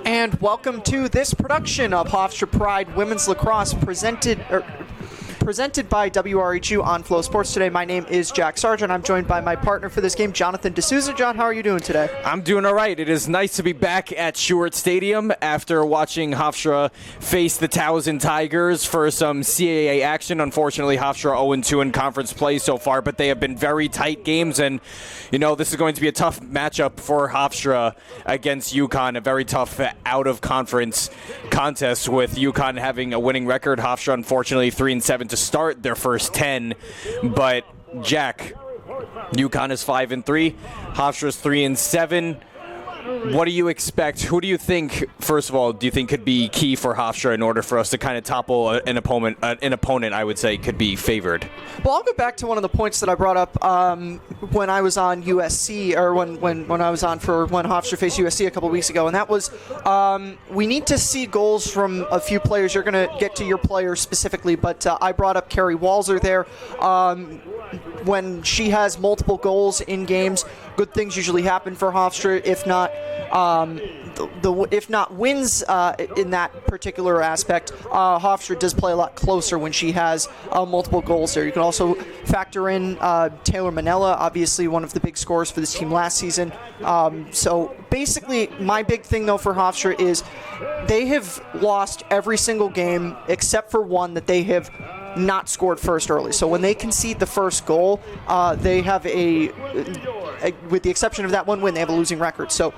And welcome to this production of Hofstra Pride Women's Lacrosse presented by WRHU on Flow Sports. Today, my name is Jack Sargent. I'm joined by my partner for this game, Jonathan D'Souza. John, how are you doing today? I'm doing all right. It is nice to be back at Stewart Stadium after watching Hofstra face the Towson Tigers for some CAA action. Unfortunately, Hofstra 0-2 in conference play so far, but they have been very tight games, and this is going to be a tough matchup for Hofstra against UConn, a very tough out-of-conference contest with UConn having a winning record. Hofstra, unfortunately, 3-7 to start their first 10, but Jack, UConn is 5-3, Hofstra's 3-7. What do you expect? Who do you think, first of all, do you think could be key for Hofstra in order for us to kind of topple an opponent? I would say, could be favored. Well, I'll go back to one of the points that I brought up when I was on USC, or when I was on for when Hofstra faced USC a couple weeks ago, and that was we need to see goals from a few players. You're going to get to your players specifically, but I brought up Carrie Walzer there. When she has multiple goals in games, good things usually happen for Hofstra. If not, if not wins in that particular aspect, Hofstra does play a lot closer when she has multiple goals there. You can also factor in Taylor Manella, obviously one of the big scorers for this team last season. So basically, my big thing though for Hofstra is they have lost every single game except for one that they have not scored first early. So when they concede the first goal, they have with the exception of that one win, they have a losing record. So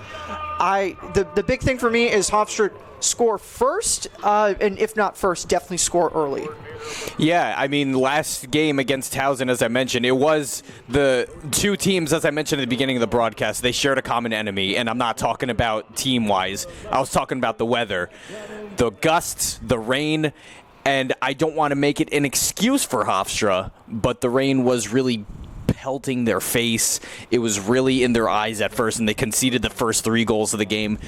the big thing for me is Hofstra score first, and if not first, definitely score early. Yeah, I mean, last game against Towson, as I mentioned, it was the two teams, as I mentioned at the beginning of the broadcast, they shared a common enemy, and I'm not talking about team-wise. I was talking about the weather. The gusts, the rain, and I don't want to make it an excuse for Hofstra, but the rain was really pelting their face. It was really in their eyes at first, and they conceded the first 3 goals of the game.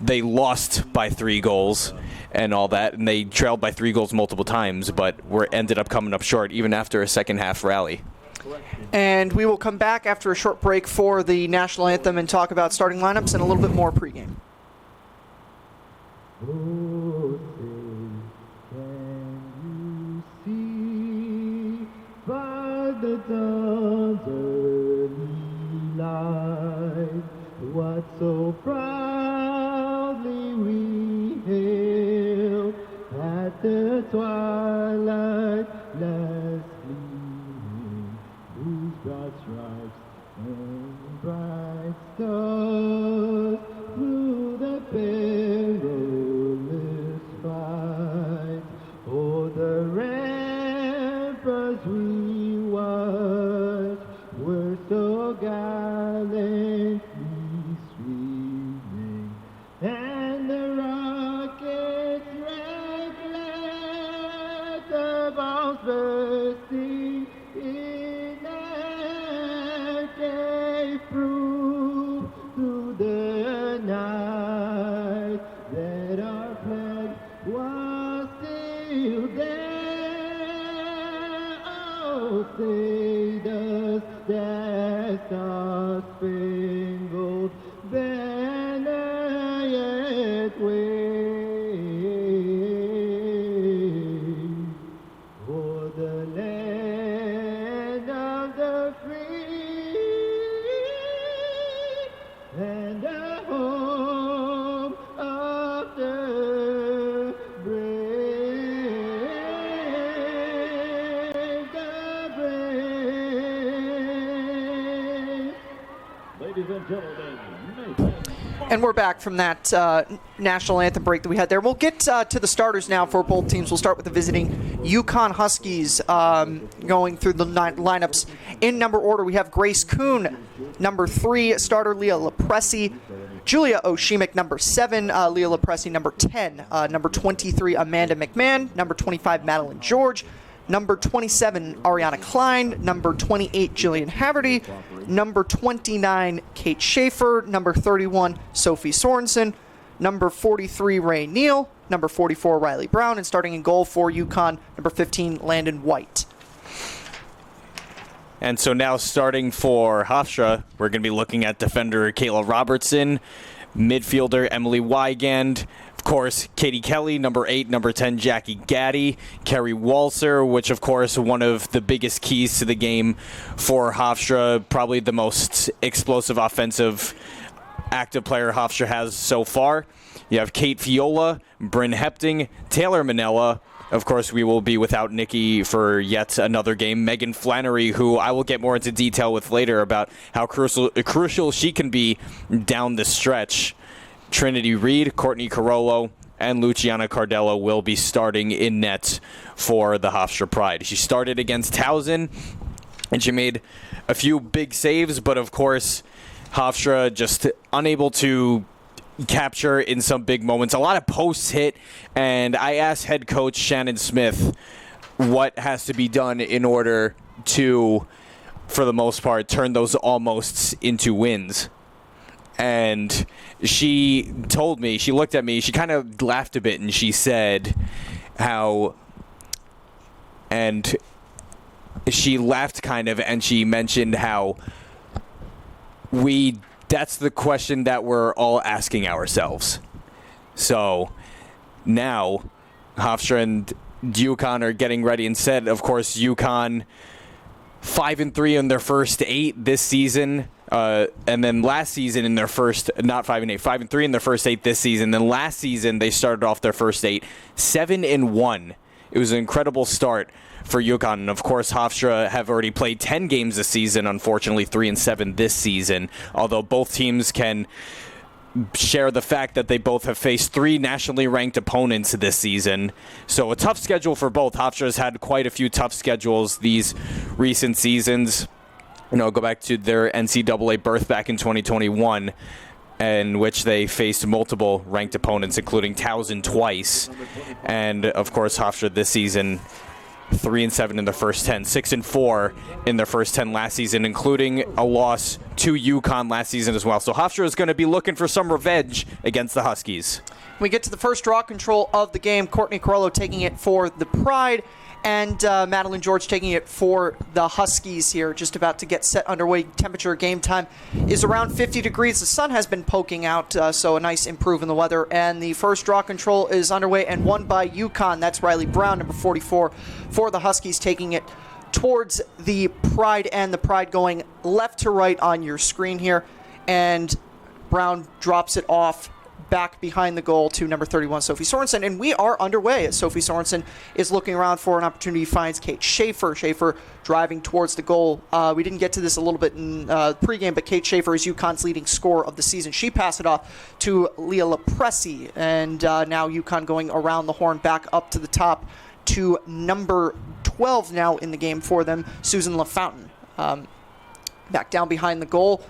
They lost by 3 goals and all that, and they trailed by 3 goals multiple times, but ended up coming up short even after a second-half rally. And we will come back after a short break for the national anthem and talk about starting lineups and a little bit more pregame. The dawn's early light, what so proudly we hailed at the twilight last gleaming, whose broad stripes and bright stars through the perilous fight, o'er the ramparts we were so gallantly streaming, and the rocket's red glare, the bombs bursting in air, gave proof through the night that our flag was still there. Oh, say does that star-spangled banner yet wave o'er the land of the free and the home of the brave, the brave. Ladies and gentlemen, And we're back from that national anthem break that we had there. We'll get to the starters now for both teams. We'll start with the visiting UConn Huskies, going through the lineups in number order. We have Grace Kuhn, number 3, starter Leah Lepresi, Julia Oshimick, number 7, Leah Lepresi, number 10, number 23, Amanda McMahon, number 25, Madeline George, number 27, Ariana Klein, number 28, Jillian Haverty, number 29, Kate Schaefer, number 31, Sophie Sorensen, number 43, Ray Neal, number 44, Riley Brown, and starting in goal for UConn, number 15, Landon White. And so now starting for Hofstra, we're going to be looking at defender Kayla Robertson, midfielder Emily Wygand, of course, Katie Kelly, number 8, number 10, Jackie Gaddy, Kerry Walser, which, of course, one of the biggest keys to the game for Hofstra, probably the most explosive offensive active player Hofstra has so far. You have Kate Fiola, Bryn Hepting, Taylor Manella. Of course, we will be without Nikki for yet another game. Megan Flannery, who I will get more into detail with later about how crucial she can be down the stretch. Trinity Reed, Courtney Carollo, and Luciana Cardello will be starting in net for the Hofstra Pride. She started against Towson, and she made a few big saves, but of course, Hofstra just unable to capture in some big moments. A lot of posts hit, and I asked head coach Shannon Smith what has to be done in order to, for the most part, turn those almosts into wins. And she told me, she looked at me, she kind of laughed a bit, and she said how, and she laughed kind of, and she mentioned how that's the question that we're all asking ourselves. So now Hofstra and UConn are getting ready and set. Of course, UConn 5-3 in their first 8 this season. And then last season in their first, not 5-8, 5-3 in their first 8 this season. Then last season they started off their first 8 7-1. It was an incredible start for UConn. And of course, Hofstra have already played 10 games this season, unfortunately 3-7 this season, although both teams can share the fact that they both have faced 3 nationally ranked opponents this season. So a tough schedule for both. Hofstra has had quite a few tough schedules these recent seasons. Go back to their NCAA berth back in 2021, in which they faced multiple ranked opponents, including Towson twice. And, of course, Hofstra this season, 3-7 in their first 10, 6-4 in their first 10 last season, including a loss to UConn last season as well. So Hofstra is going to be looking for some revenge against the Huskies. We get to the first draw control of the game. Courtney Carollo taking it for the Pride, and Madeline George taking it for the Huskies here. Just about to get set underway. Temperature game time is around 50 degrees. The sun has been poking out, so a nice improve in the weather. And the first draw control is underway and won by UConn. That's Riley Brown, number 44, for the Huskies, taking it towards the Pride, and the Pride going left to right on your screen here. And Brown drops it off back behind the goal to number 31, Sophie Sorensen. And we are underway as Sophie Sorensen is looking around for an opportunity, finds Kate Schaefer. Schaefer driving towards the goal. We didn't get to this a little bit in pregame, but Kate Schaefer is UConn's leading scorer of the season. She passed it off to Leah Lepresi, and now UConn going around the horn back up to the top to number 12 now in the game for them, Susan LaFountain. Back down behind the goal.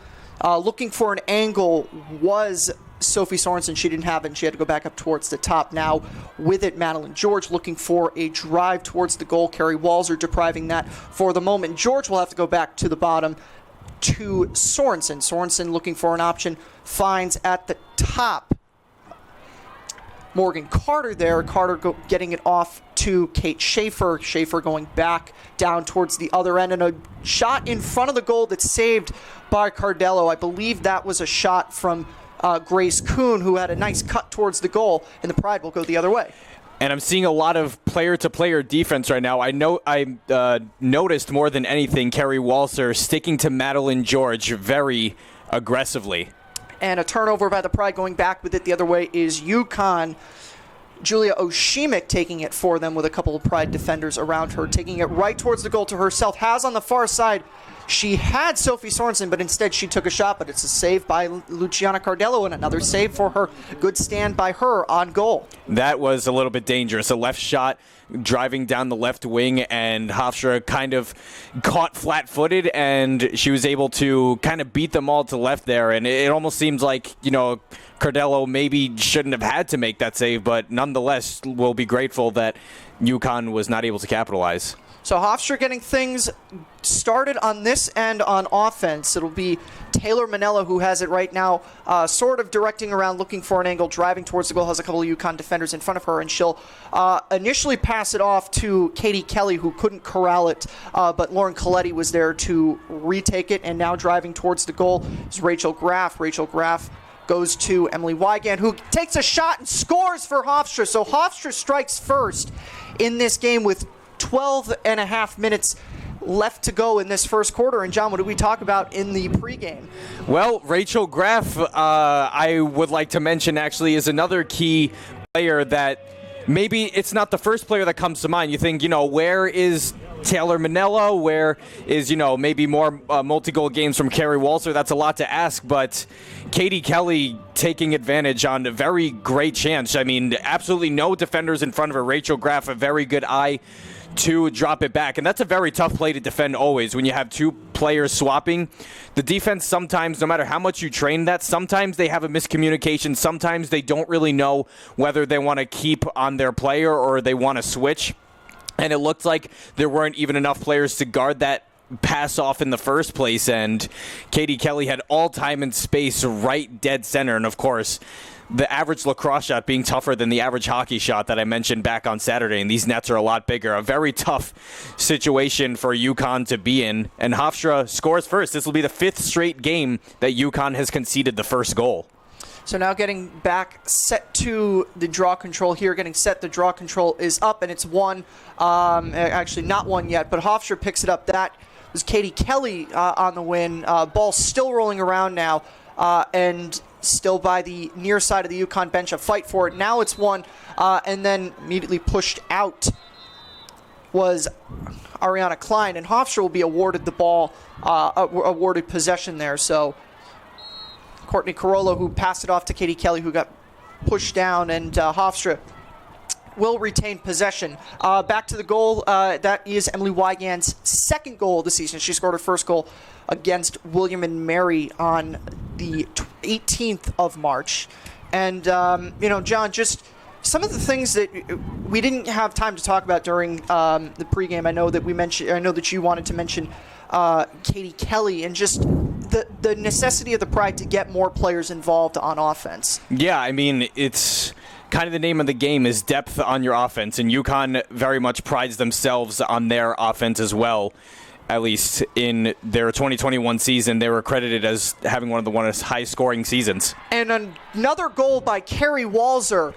Looking for an angle was Sophie Sorensen. She didn't have it, and she had to go back up towards the top. Now with it, Madeline George looking for a drive towards the goal. Carrie Walser depriving that for the moment. George will have to go back to the bottom to Sorensen. Sorensen looking for an option, finds at the top Morgan Carter there. Carter getting it off to Kate Schaefer. Schaefer going back down towards the other end, and a shot in front of the goal that's saved by Cardello. I believe that was a shot from Grace Kuhn, who had a nice cut towards the goal, and the Pride will go the other way. And I'm seeing a lot of player-to-player defense right now. I noticed more than anything Kerry Walser sticking to Madeline George very aggressively. And a turnover by the Pride. Going back with it the other way is UConn. Julia Oshimick taking it for them with a couple of Pride defenders around her, taking it right towards the goal to herself. Has on the far side. She had Sophie Sorensen, but instead she took a shot, but it's a save by Luciana Cardello, and another save for her. Good stand by her on goal. That was a little bit dangerous. A left shot driving down the left wing, and Hofstra kind of caught flat-footed, and she was able to kind of beat them all to left there, and it almost seems like, Cardello maybe shouldn't have had to make that save, but nonetheless will be grateful that UConn was not able to capitalize. So Hofstra getting things started on this this end on offense, it'll be Taylor Manella who has it right now, sort of directing around, looking for an angle, driving towards the goal, has a couple of UConn defenders in front of her, and she'll initially pass it off to Katie Kelly, who couldn't corral it, but Lauren Coletti was there to retake it, and now driving towards the goal is Rachel Graff. Rachel Graff goes to Emily Wygand, who takes a shot and scores for Hofstra. So Hofstra strikes first in this game with 12 and a half minutes left to go in this first quarter. And John, what did we talk about in the pregame? Well, Rachel Graff, I would like to mention actually is another key player that maybe it's not the first player that comes to mind. You think, where is Taylor Manella? Where is, maybe more multi-goal games from Carrie Walser? That's a lot to ask, but Katie Kelly taking advantage on a very great chance. I mean, absolutely no defenders in front of her. Rachel Graff, a very good eye to drop it back. And that's a very tough play to defend always. When you have two players swapping, the defense sometimes, no matter how much you train that, sometimes they have a miscommunication. Sometimes they don't really know whether they want to keep on their player or they want to switch. And it looked like there weren't even enough players to guard that pass off in the first place. And Katie Kelly had all time and space right dead center. And, of course, the average lacrosse shot being tougher than the average hockey shot that I mentioned back on Saturday. And these nets are a lot bigger. A very tough situation for UConn to be in. And Hofstra scores first. This will be the fifth straight game that UConn has conceded the first goal. So now getting back set to the draw control here, getting set, the draw control is up, and it's one, actually not one yet, but Hofstra picks it up. That was Katie Kelly on the win. Ball still rolling around now, and still by the near side of the UConn bench, a fight for it. Now it's one, and then immediately pushed out was Ariana Klein, and Hofstra will be awarded the ball, awarded possession there, so Courtney Carollo, who passed it off to Katie Kelly, who got pushed down, and Hofstra will retain possession. Back to the goal. That is Emily Wygand's second goal of the season. She scored her first goal against William and Mary on the 18th of March. And, John, just some of the things that we didn't have time to talk about during the pregame. I know that you wanted to mention Katie Kelly and just the necessity of the Pride to get more players involved on offense. Yeah, I mean, it's kind of the name of the game is depth on your offense, and UConn very much prides themselves on their offense as well. At least in their 2021 season, they were credited as having one of the high-scoring seasons. And another goal by Carrie Walser.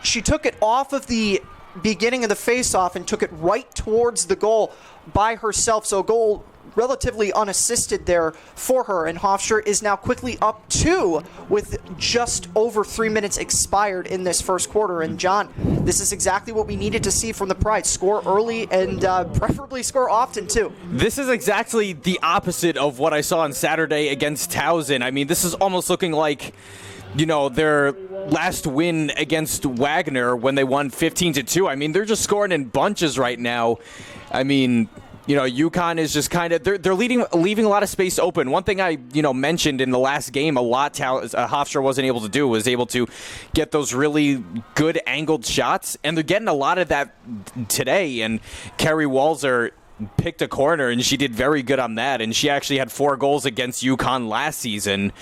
She took it off of the beginning of the face-off and took it right towards the goal by herself. So a goal relatively unassisted there for her, and Hofstra is now quickly up 2 with just over 3 minutes expired in this first quarter. And John, this is exactly what we needed to see from the Pride. Score early and preferably score often too. This is exactly the opposite of what I saw on Saturday against Towson. I mean, this is almost looking like their last win against Wagner when they won 15-2. I mean, they're just scoring in bunches right now. I mean, UConn is just kind of they're leaving a lot of space open. One thing I mentioned in the last game a lot Hofstra wasn't able to do was able to get those really good angled shots, and they're getting a lot of that today. And Carrie Walser picked a corner, and she did very good on that. And she actually had 4 goals against UConn last season,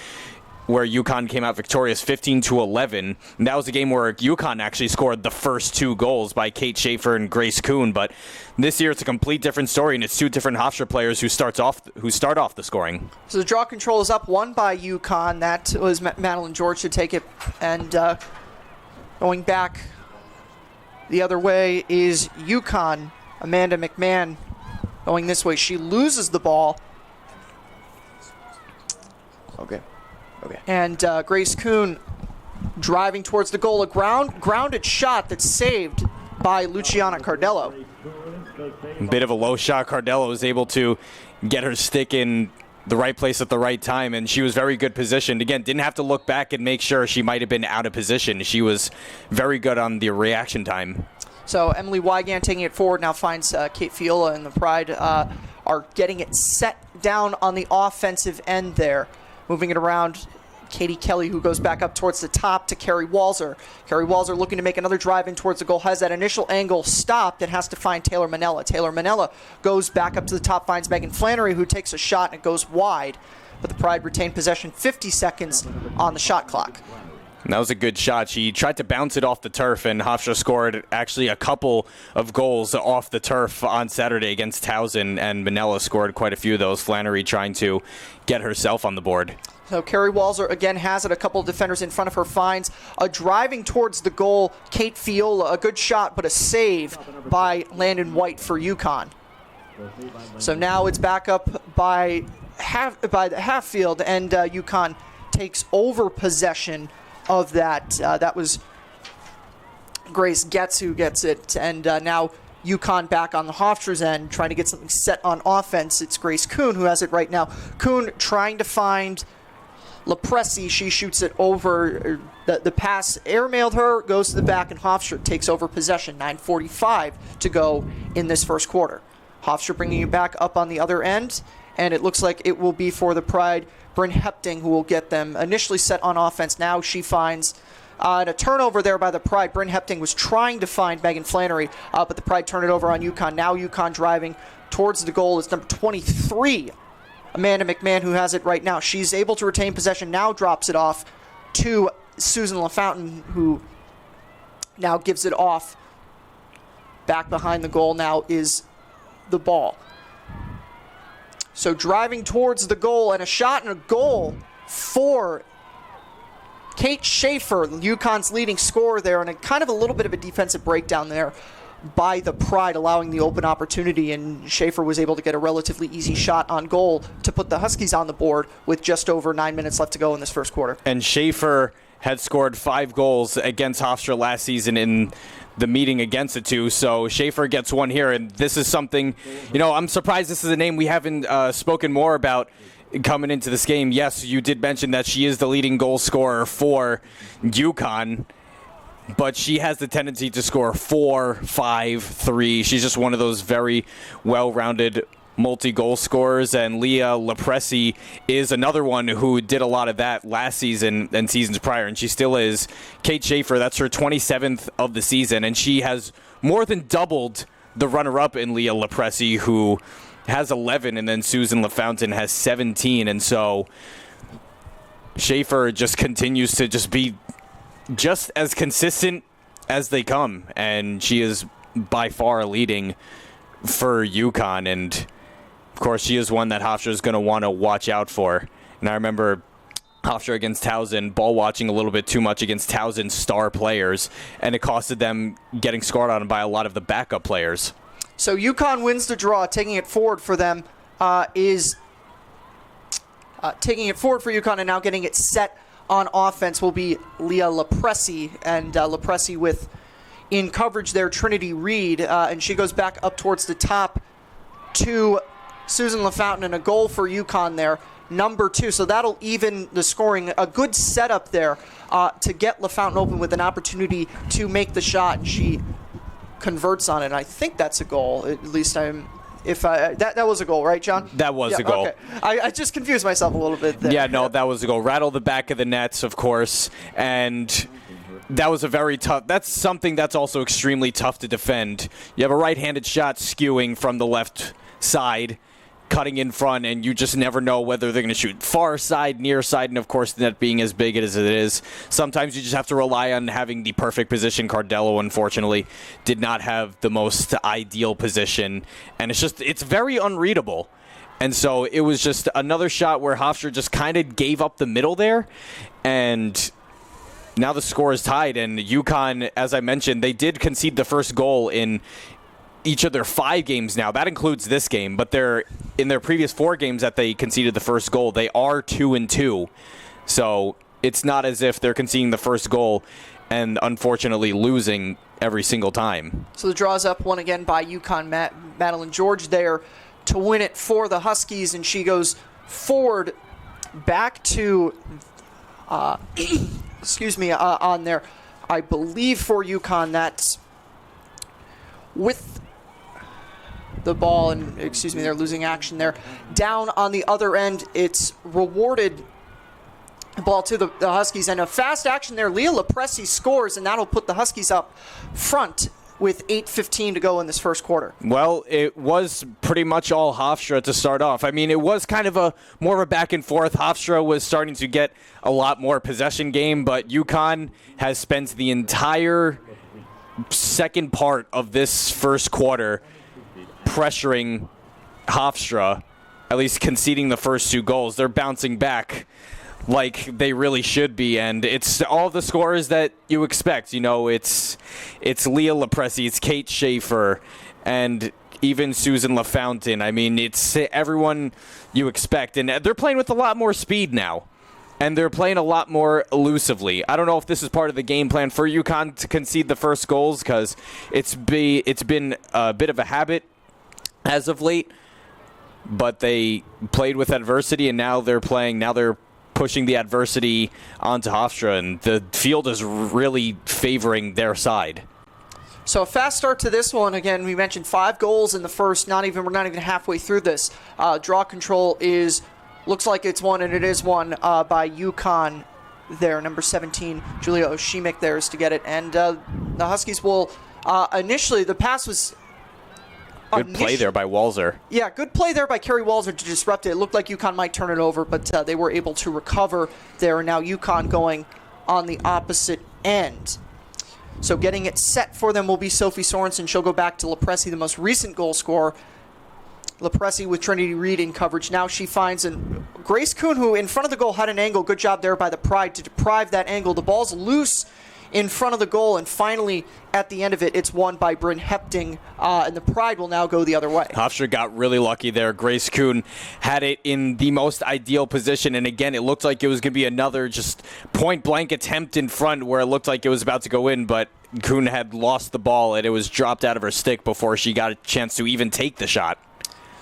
where UConn came out victorious 15-11. And that was a game where UConn actually scored the first 2 goals by Kate Schaefer and Grace Kuhn. But this year it's a complete different story, and it's 2 different Hofstra players who start off the scoring. So the draw control is up 1 by UConn. That was Madeline George to take it. And going back the other way is UConn. Amanda McMahon going this way. She loses the ball. Okay. And Grace Kuhn driving towards the goal. A grounded shot that's saved by Luciana Cardello. A bit of a low shot. Cardello was able to get her stick in the right place at the right time, and she was very good positioned. Again, didn't have to look back and make sure she might have been out of position. She was very good on the reaction time. So Emily Wygand taking it forward now finds Kate Fiola, and the Pride are getting it set down on the offensive end there. Moving it around Katie Kelly, who goes back up towards the top to Carrie Walzer. Carrie Walzer looking to make another drive in towards the goal, has that initial angle stopped and has to find Taylor Manella. Taylor Manella goes back up to the top, finds Megan Flannery, who takes a shot, and it goes wide. But the Pride retained possession, 50 seconds on the shot clock. And that was a good shot. She tried to bounce it off the turf, and Hofstra scored actually a couple of goals off the turf on Saturday against Towson, and Manella scored quite a few of those. Flannery trying to get herself on the board. So Carrie Walzer again has it. A couple of defenders in front of her finds a driving towards the goal. Kate Fiola, a good shot, but a save by Landon White for UConn. So now it's back up by the half field, and UConn takes over possession of that. That was Grace Getz who gets it, and now UConn back on the Hofstra's end, trying to get something set on offense. It's Grace Kuhn who has it right now. Kuhn trying to find Lepresi. She shoots it over. The pass airmailed her, goes to the back, and Hofstra takes over possession. 9:45 to go in this first quarter. Hofstra bringing it back up on the other end, and it looks like it will be for the Pride. Bryn Hepting, who will get them initially set on offense. Now she finds a turnover there by the Pride. Bryn Hepting was trying to find Megan Flannery, but the Pride turned it over on UConn. Now UConn driving towards the goal. It's number 23, Amanda McMahon, who has it right now. She's able to retain possession, now drops it off to Susan LaFountain, who now gives it off. Back behind the goal now is the ball. So driving towards the goal, and a shot and a goal for Kate Schaefer, UConn's leading scorer there, and a kind of a little bit of a defensive breakdown there by the Pride, allowing the open opportunity, and Schaefer was able to get a relatively easy shot on goal to put the Huskies on the board with just over 9 minutes left to go in this first quarter. And Schaefer had scored 5 goals against Hofstra last season in the meeting against the two, so Schaefer gets one here, and this is something, I'm surprised this is a name we haven't spoken more about coming into this game. Yes, you did mention that she is the leading goal scorer for UConn, but she has the tendency to score 4, 5, 3. She's just one of those very well-rounded multi-goal scorers, and Leah Lepresi is another one who did a lot of that last season and seasons prior, and she still is. Kate Schaefer, that's her 27th of the season, and she has more than doubled the runner-up in Leah Lepresi, who has 11, and then Susan LaFountain has 17, and so Schaefer just continues to just be just as consistent as they come, and she is by far leading for UConn, and of course she is one that Hofstra is going to want to watch out for. And I remember Hofstra against Towson ball watching a little bit too much against Towson's star players, and it costed them getting scored on by a lot of the backup players. So UConn wins the draw. Taking it forward for them taking it forward for UConn, and now getting it set on offense will be Leah Lepresi, and Lepresi with in coverage there Trinity Reed, and she goes back up towards the top to Susan LaFountain, and a goal for UConn there, number 2. So that'll even the scoring. A good setup there to get LaFountain open with an opportunity to make the shot, and she converts on it. And I think that's a goal. At least that was a goal, right, John? That was a goal. Okay. I just confused myself a little bit there. Yeah, no, that was a goal. Rattle the back of the nets, of course, and that was a very tough. That's something that's also extremely tough to defend. You have a right-handed shot skewing from the left side, cutting in front, and you just never know whether they're going to shoot far side, near side, and of course the net being as big as it is, sometimes you just have to rely on having the perfect position. Cardello, unfortunately, did not have the most ideal position, and it's very unreadable. And so it was just another shot where Hofstra just kind of gave up the middle there, and now the score is tied, and UConn, as I mentioned, they did concede the first goal in each of their 5 games now. That includes this game, but in their previous 4 games that they conceded the first goal, they are 2-2. So it's not as if they're conceding the first goal and unfortunately losing every single time. So the draw's up one again by UConn. Madeline George there to win it for the Huskies, and she goes forward back to on there, I believe for UConn, that's with the ball, and they're losing action there. Down on the other end, it's rewarded ball to the Huskies. And a fast action there. Leah Lepresi scores, and that'll put the Huskies up front with 8:15 to go in this first quarter. Well, it was pretty much all Hofstra to start off. I mean, it was kind of more of a back and forth. Hofstra was starting to get a lot more possession game, but UConn has spent the entire second part of this first quarter pressuring Hofstra, at least conceding the first 2 goals. They're bouncing back like they really should be, and it's all the scores that you expect. You know, it's Leah Lepresi, it's Kate Schaefer, and even Susan LaFountain. I mean, it's everyone you expect, and they're playing with a lot more speed now, and they're playing a lot more elusively. I don't know if this is part of the game plan for UConn to concede the first goals, because it's been a bit of a habit as of late, but they played with adversity, and now they're pushing the adversity onto Hofstra, and the field is really favoring their side. So a fast start to this one. Again, we mentioned 5 goals in the first. We're not even halfway through this. Draw control looks like it's won, and it is won by UConn there. Number 17, Julia Oshimik there is to get it. And the Huskies will initially, the pass was Good play there by Walzer. Yeah, good play there by Carrie Walzer to disrupt it. It looked like UConn might turn it over, but they were able to recover there. And now UConn going on the opposite end. So getting it set for them will be Sophie Sorensen. She'll go back to Lepresi, the most recent goal scorer. Lepresi with Trinity Reed in coverage. Now she finds Grace Kuhn, who in front of the goal had an angle. Good job there by the Pride to deprive that angle. The ball's loose in front of the goal, and finally, at the end of it, it's won by Bryn Hepting, and the Pride will now go the other way. Hofstra got really lucky there. Grace Kuhn had it in the most ideal position, and again, it looked like it was going to be another just point-blank attempt in front where it looked like it was about to go in, but Kuhn had lost the ball, and it was dropped out of her stick before she got a chance to even take the shot.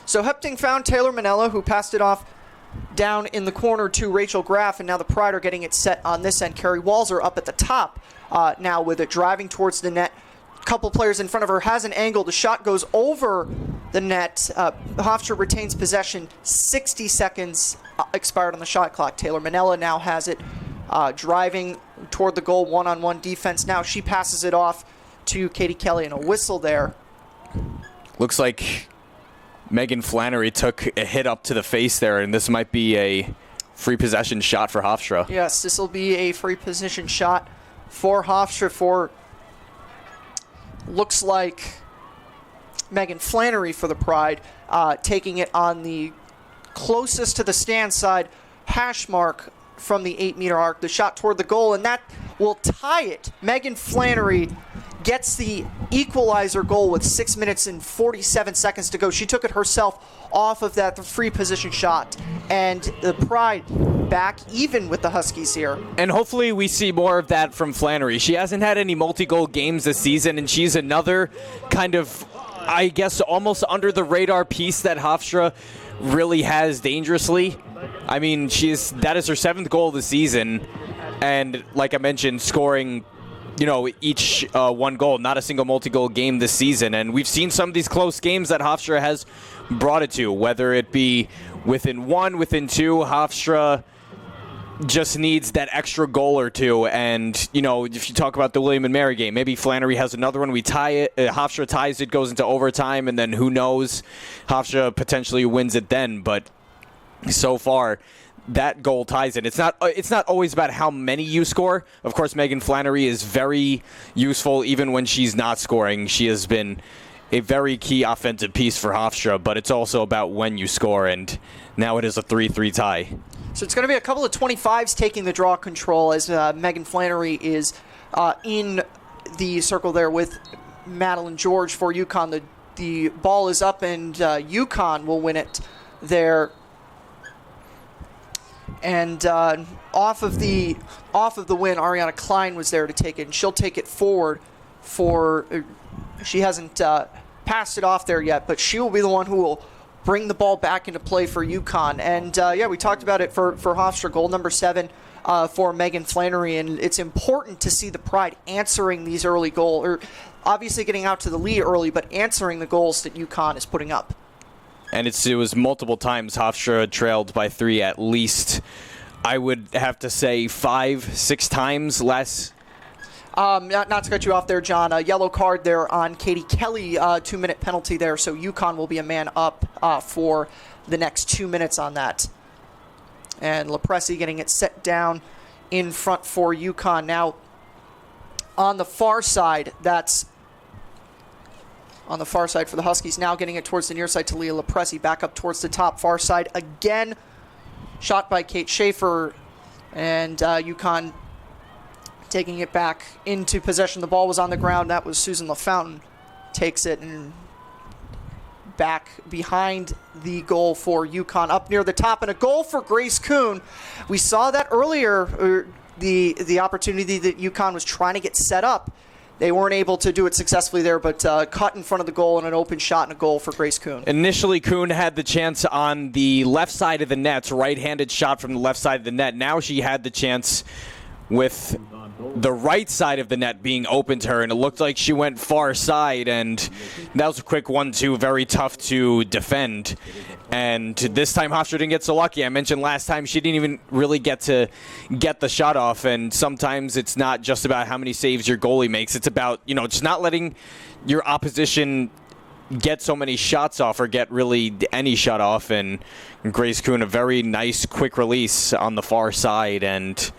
So Hepting found Taylor Manella, who passed it off down in the corner to Rachel Graff, and now the Pride are getting it set on this end. Carrie Walzer up at the top now with it, driving towards the net. A couple players in front of her, has an angle. The shot goes over the net. Hofstra retains possession. 60 seconds expired on the shot clock. Taylor Manella now has it, driving toward the goal, one-on-one defense. Now she passes it off to Katie Kelly, and a whistle there. Looks like Megan Flannery took a hit up to the face there, and this might be a free possession shot for Hofstra. Yes, this will be a free possession shot for Hofstra for, looks like, Megan Flannery for the Pride, taking it on the closest to the stand side hash mark from the 8-meter arc. The shot toward the goal, and that will tie it. Megan Flannery gets the equalizer goal with 6 minutes and 47 seconds to go. She took it herself off of that free position shot, and the Pride back even with the Huskies here. And hopefully we see more of that from Flannery. She hasn't had any multi-goal games this season, and she's another kind of, I guess, almost under the radar piece that Hofstra really has dangerously. I mean, that is her 7th goal of the season, and like I mentioned, scoring each one goal, not a single multi-goal game this season. And we've seen some of these close games that Hofstra has brought it to, whether it be within 1, within 2. Hofstra just needs that extra goal or two. And, if you talk about the William and Mary game, maybe Flannery has another one. We tie it, Hofstra ties it, goes into overtime, and then who knows, Hofstra potentially wins it then. But so far, that goal ties it. It's not always about how many you score. Of course, Megan Flannery is very useful even when she's not scoring. She has been a very key offensive piece for Hofstra, but it's also about when you score, and now it is a 3-3 tie. So it's going to be a couple of 25s taking the draw control as Megan Flannery is in the circle there with Madeline George for UConn. The ball is up, and UConn will win it there. And off of the win, Ariana Klein was there to take it, and she'll take it forward she hasn't passed it off there yet, but she will be the one who will bring the ball back into play for UConn. And we talked about it for Hofstra, goal number 7 for Megan Flannery, and it's important to see the Pride answering these early goals, or obviously getting out to the lead early, but answering the goals that UConn is putting up. And it was multiple times Hofstra trailed by 3 at least I would have to say 5-6 times less. Not to cut you off there, John. A yellow card there on Katie Kelly, 2-minute penalty there. So UConn will be a man up for the next 2 minutes on that. And Lepresi getting it set down in front for UConn. Now, on the far side, that's on the far side for the Huskies. Now getting it towards the near side to Leah Lepresi. Back up towards the top far side. Again, shot by Kate Schaefer. And UConn taking it back into possession. The ball was on the ground. That was Susan LaFountain. Takes it and back behind the goal for UConn, up near the top, and a goal for Grace Kuhn. We saw that earlier, the opportunity that UConn was trying to get set up. They weren't able to do it successfully there, but cut in front of the goal and an open shot and a goal for Grace Kuhn. Initially, Kuhn had the chance on the left side of the net, right-handed shot from the left side of the net. Now she had the chance with the right side of the net being open to her, and it looked like she went far side, and that was a quick 1-2, very tough to defend. And this time Hofstra didn't get so lucky. I mentioned last time she didn't even really get to get the shot off, and sometimes it's not just about how many saves your goalie makes. It's about, just not letting your opposition get so many shots off or get really any shot off. And Grace Kuhn, a very nice quick release on the far side, and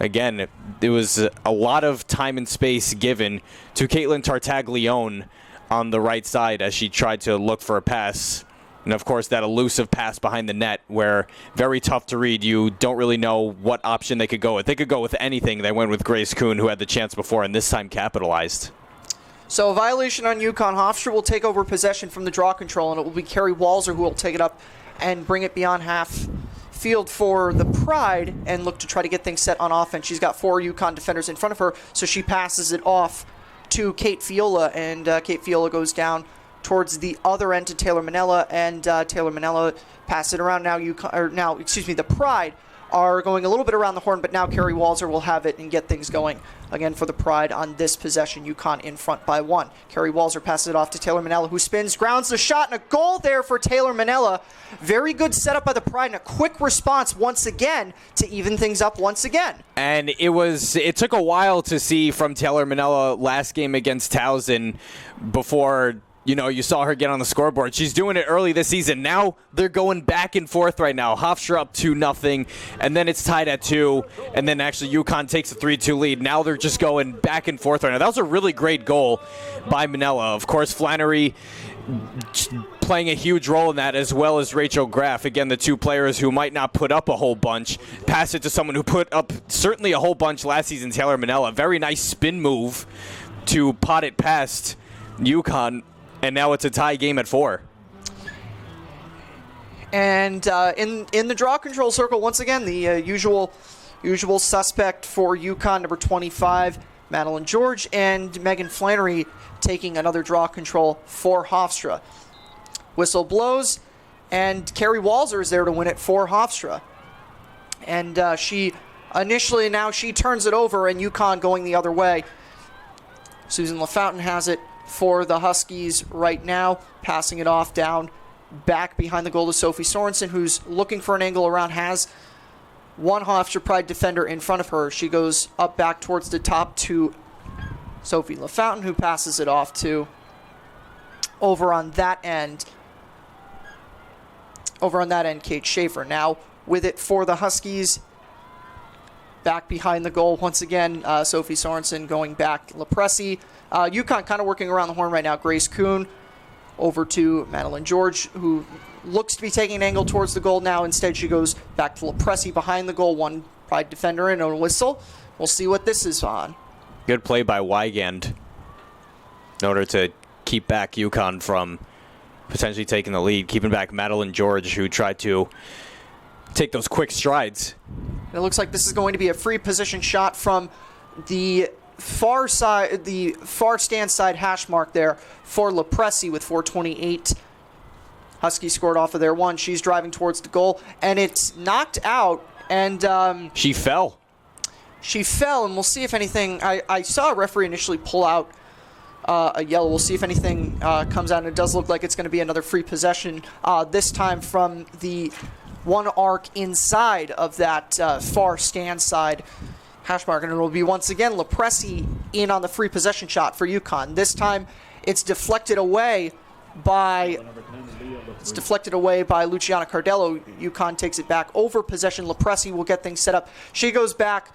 again, there was a lot of time and space given to Caitlin Tartaglione on the right side as she tried to look for a pass. And, of course, that elusive pass behind the net where very tough to read. You don't really know what option they could go with. They could go with anything. They went with Grace Kuhn, who had the chance before, and this time capitalized. So a violation on UConn. Hofstra will take over possession from the draw control, and it will be Carrie Walzer who will take it up and bring it beyond half field for the Pride and look to try to get things set on offense. She's got 4 UConn defenders in front of her, so she passes it off to Kate Fiola, and Kate Fiola goes down towards the other end to Taylor Manella, and Taylor Manella passes it around. The Pride are going a little bit around the horn, but now Carrie Walzer will have it and get things going again for the Pride on this possession. UConn in front by 1. Carrie Walzer passes it off to Taylor Manella, who spins, grounds the shot, and a goal there for Taylor Manella. Very good setup by the Pride and a quick response once again to even things up once again. And it took a while to see from Taylor Manella last game against Towson before you saw her get on the scoreboard. She's doing it early this season. Now they're going back and forth right now. Hofstra up 2-0, and then it's tied at 2, and then actually UConn takes a 3-2 lead. Now they're just going back and forth right now. That was a really great goal by Manella. Of course, Flannery playing a huge role in that, as well as Rachel Graff. Again, the two players who might not put up a whole bunch. Pass it to someone who put up certainly a whole bunch last season, Taylor Manella. Very nice spin move to pot it past UConn. And now it's a tie game at 4. And in the draw control circle, once again, the usual suspect for UConn, number 25, Madeline George, and Megan Flannery taking another draw control for Hofstra. Whistle blows, and Carrie Walzer is there to win it for Hofstra. And she turns it over, and UConn going the other way. Susan LaFountain has it for the Huskies right now, passing it off down back behind the goal to Sophie Sorensen, who's looking for an angle around, has one Hofstra Pride defender in front of her. She goes up back towards the top to Sophie LaFountain, who passes it off to over on that end, Kate Schaefer. Now with it for the Huskies, back behind the goal once again, Sophie Sorensen going back, Lepresi. UConn kind of working around the horn right now. Grace Kuhn over to Madeline George, who looks to be taking an angle towards the goal now. Instead, she goes back to Lepresi behind the goal. One Pride defender and a whistle. We'll see what this is on. Good play by Wygand in order to keep back UConn from potentially taking the lead, keeping back Madeline George, who tried to take those quick strides. It looks like this is going to be a free position shot from the far side, the far stand side hash mark there for Lepresi with 4:28. Husky scored off of their one. She's driving towards the goal, and it's knocked out, and she fell. She fell, and we'll see if anything. I saw a referee initially pull out a yellow. We'll see if anything comes out, and it does look like it's going to be another free possession, this time from the one arc inside of that far stand side hash mark, and it will be once again Lepresi in on the free possession shot for UConn. This time it's deflected away by Luciana Cardello. UConn takes it back over possession. Lepresi will get things set up. She goes back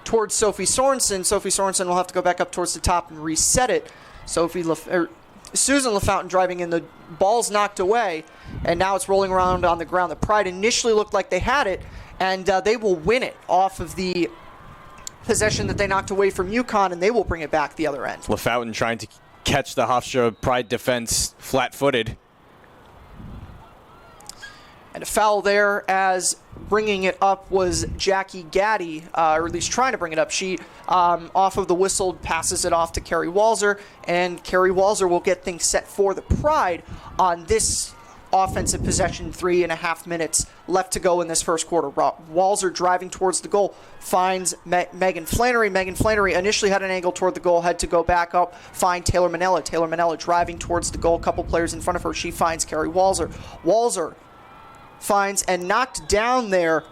towards Sophie Sorensen. Sophie Sorensen will have to go back up towards the top and reset it. Susan LaFountain driving in, the ball's knocked away, and now it's rolling around on the ground. The Pride initially looked like they had it, and they will win it off of the possession that they knocked away from UConn, and they will bring it back the other end. LaFountain trying to catch the Hofstra Pride defense flat-footed. And a foul there, as bringing it up was Jackie Gaddy, or at least trying to bring it up. She, off of the whistle, passes it off to Carrie Walzer, and Carrie Walzer will get things set for the Pride on this offensive possession. 3.5 minutes left to go in this first quarter. Walzer driving towards the goal, finds Megan Flannery. Megan Flannery initially had an angle toward the goal, had to go back up, find Taylor Manella. Taylor Manella driving towards the goal, a couple players in front of her. She finds Carrie Walzer. Walzer finds and knocked down there.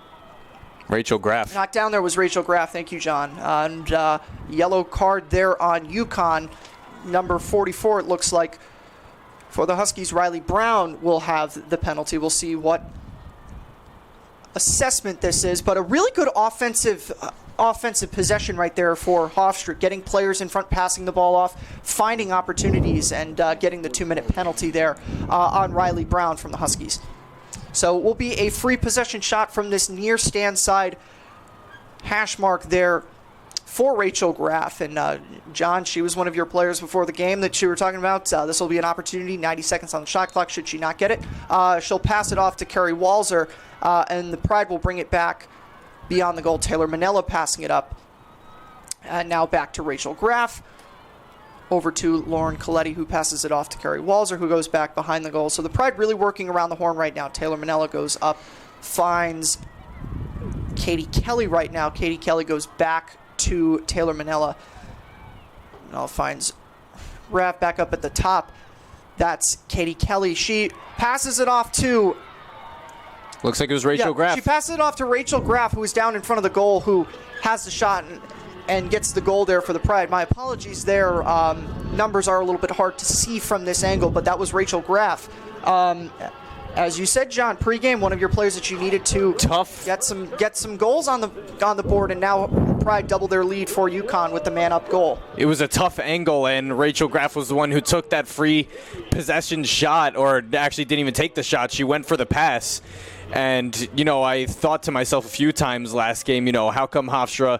Rachel Graff. Knocked down there was Rachel Graff. Thank you, John. And yellow card there on UConn. Number 44, it looks like, for the Huskies. Riley Brown will have the penalty. We'll see what assessment this is, but a really good offensive possession right there for Hofstra, getting players in front, passing the ball off, finding opportunities, and getting the 2-minute penalty there on Riley Brown from the Huskies. So it will be a free possession shot from this near stand side hash mark there for Rachel Graff. And John, she was one of your players before the game that you were talking about. This will be an opportunity, 90 seconds on the shot clock should she not get it. She'll pass it off to Carrie Walzer, and the Pride will bring it back beyond the goal. Taylor Manella passing it up. And now back to Rachel Graff. Over to Lauren Coletti, who passes it off to Carrie Walzer, who goes back behind the goal. So the Pride really working around the horn right now. Taylor Manella goes up, finds Katie Kelly right now. Katie Kelly goes back to Taylor Manella. Manella finds Rav back up at the top. That's Katie Kelly. She passes it off to... Looks like it was Rachel Graff. She passes it off to Rachel Graff, who is down in front of the goal, who has the shot and gets the goal there for the Pride. My apologies there. Numbers are a little bit hard to see from this angle, but that was Rachel Graff. As you said, John, pregame, one of your players that you needed to get some goals on the board, and now Pride double their lead for UConn with the man-up goal. It was a tough angle, and Rachel Graff was the one who took that free possession shot, or actually didn't even take the shot. She went for the pass. And, I thought to myself a few times last game, how come Hofstra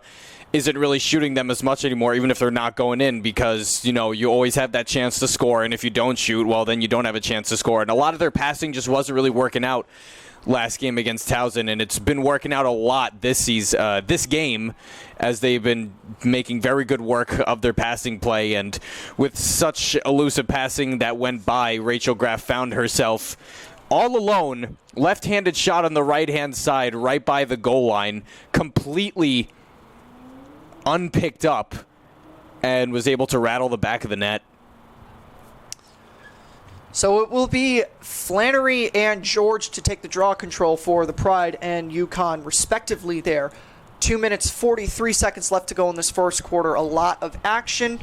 isn't really shooting them as much anymore, even if they're not going in, because, you always have that chance to score, and if you don't shoot, well, then you don't have a chance to score. And a lot of their passing just wasn't really working out last game against Towson, and it's been working out a lot this season, this game, as they've been making very good work of their passing play. And with such elusive passing that went by, Rachel Graff found herself all alone, left-handed shot on the right-hand side, right by the goal line, completely unpicked up, and was able to rattle the back of the net. So it will be Flannery and George to take the draw control for the Pride and UConn, respectively there. 2 minutes, 43 seconds left to go in this first quarter. A lot of action.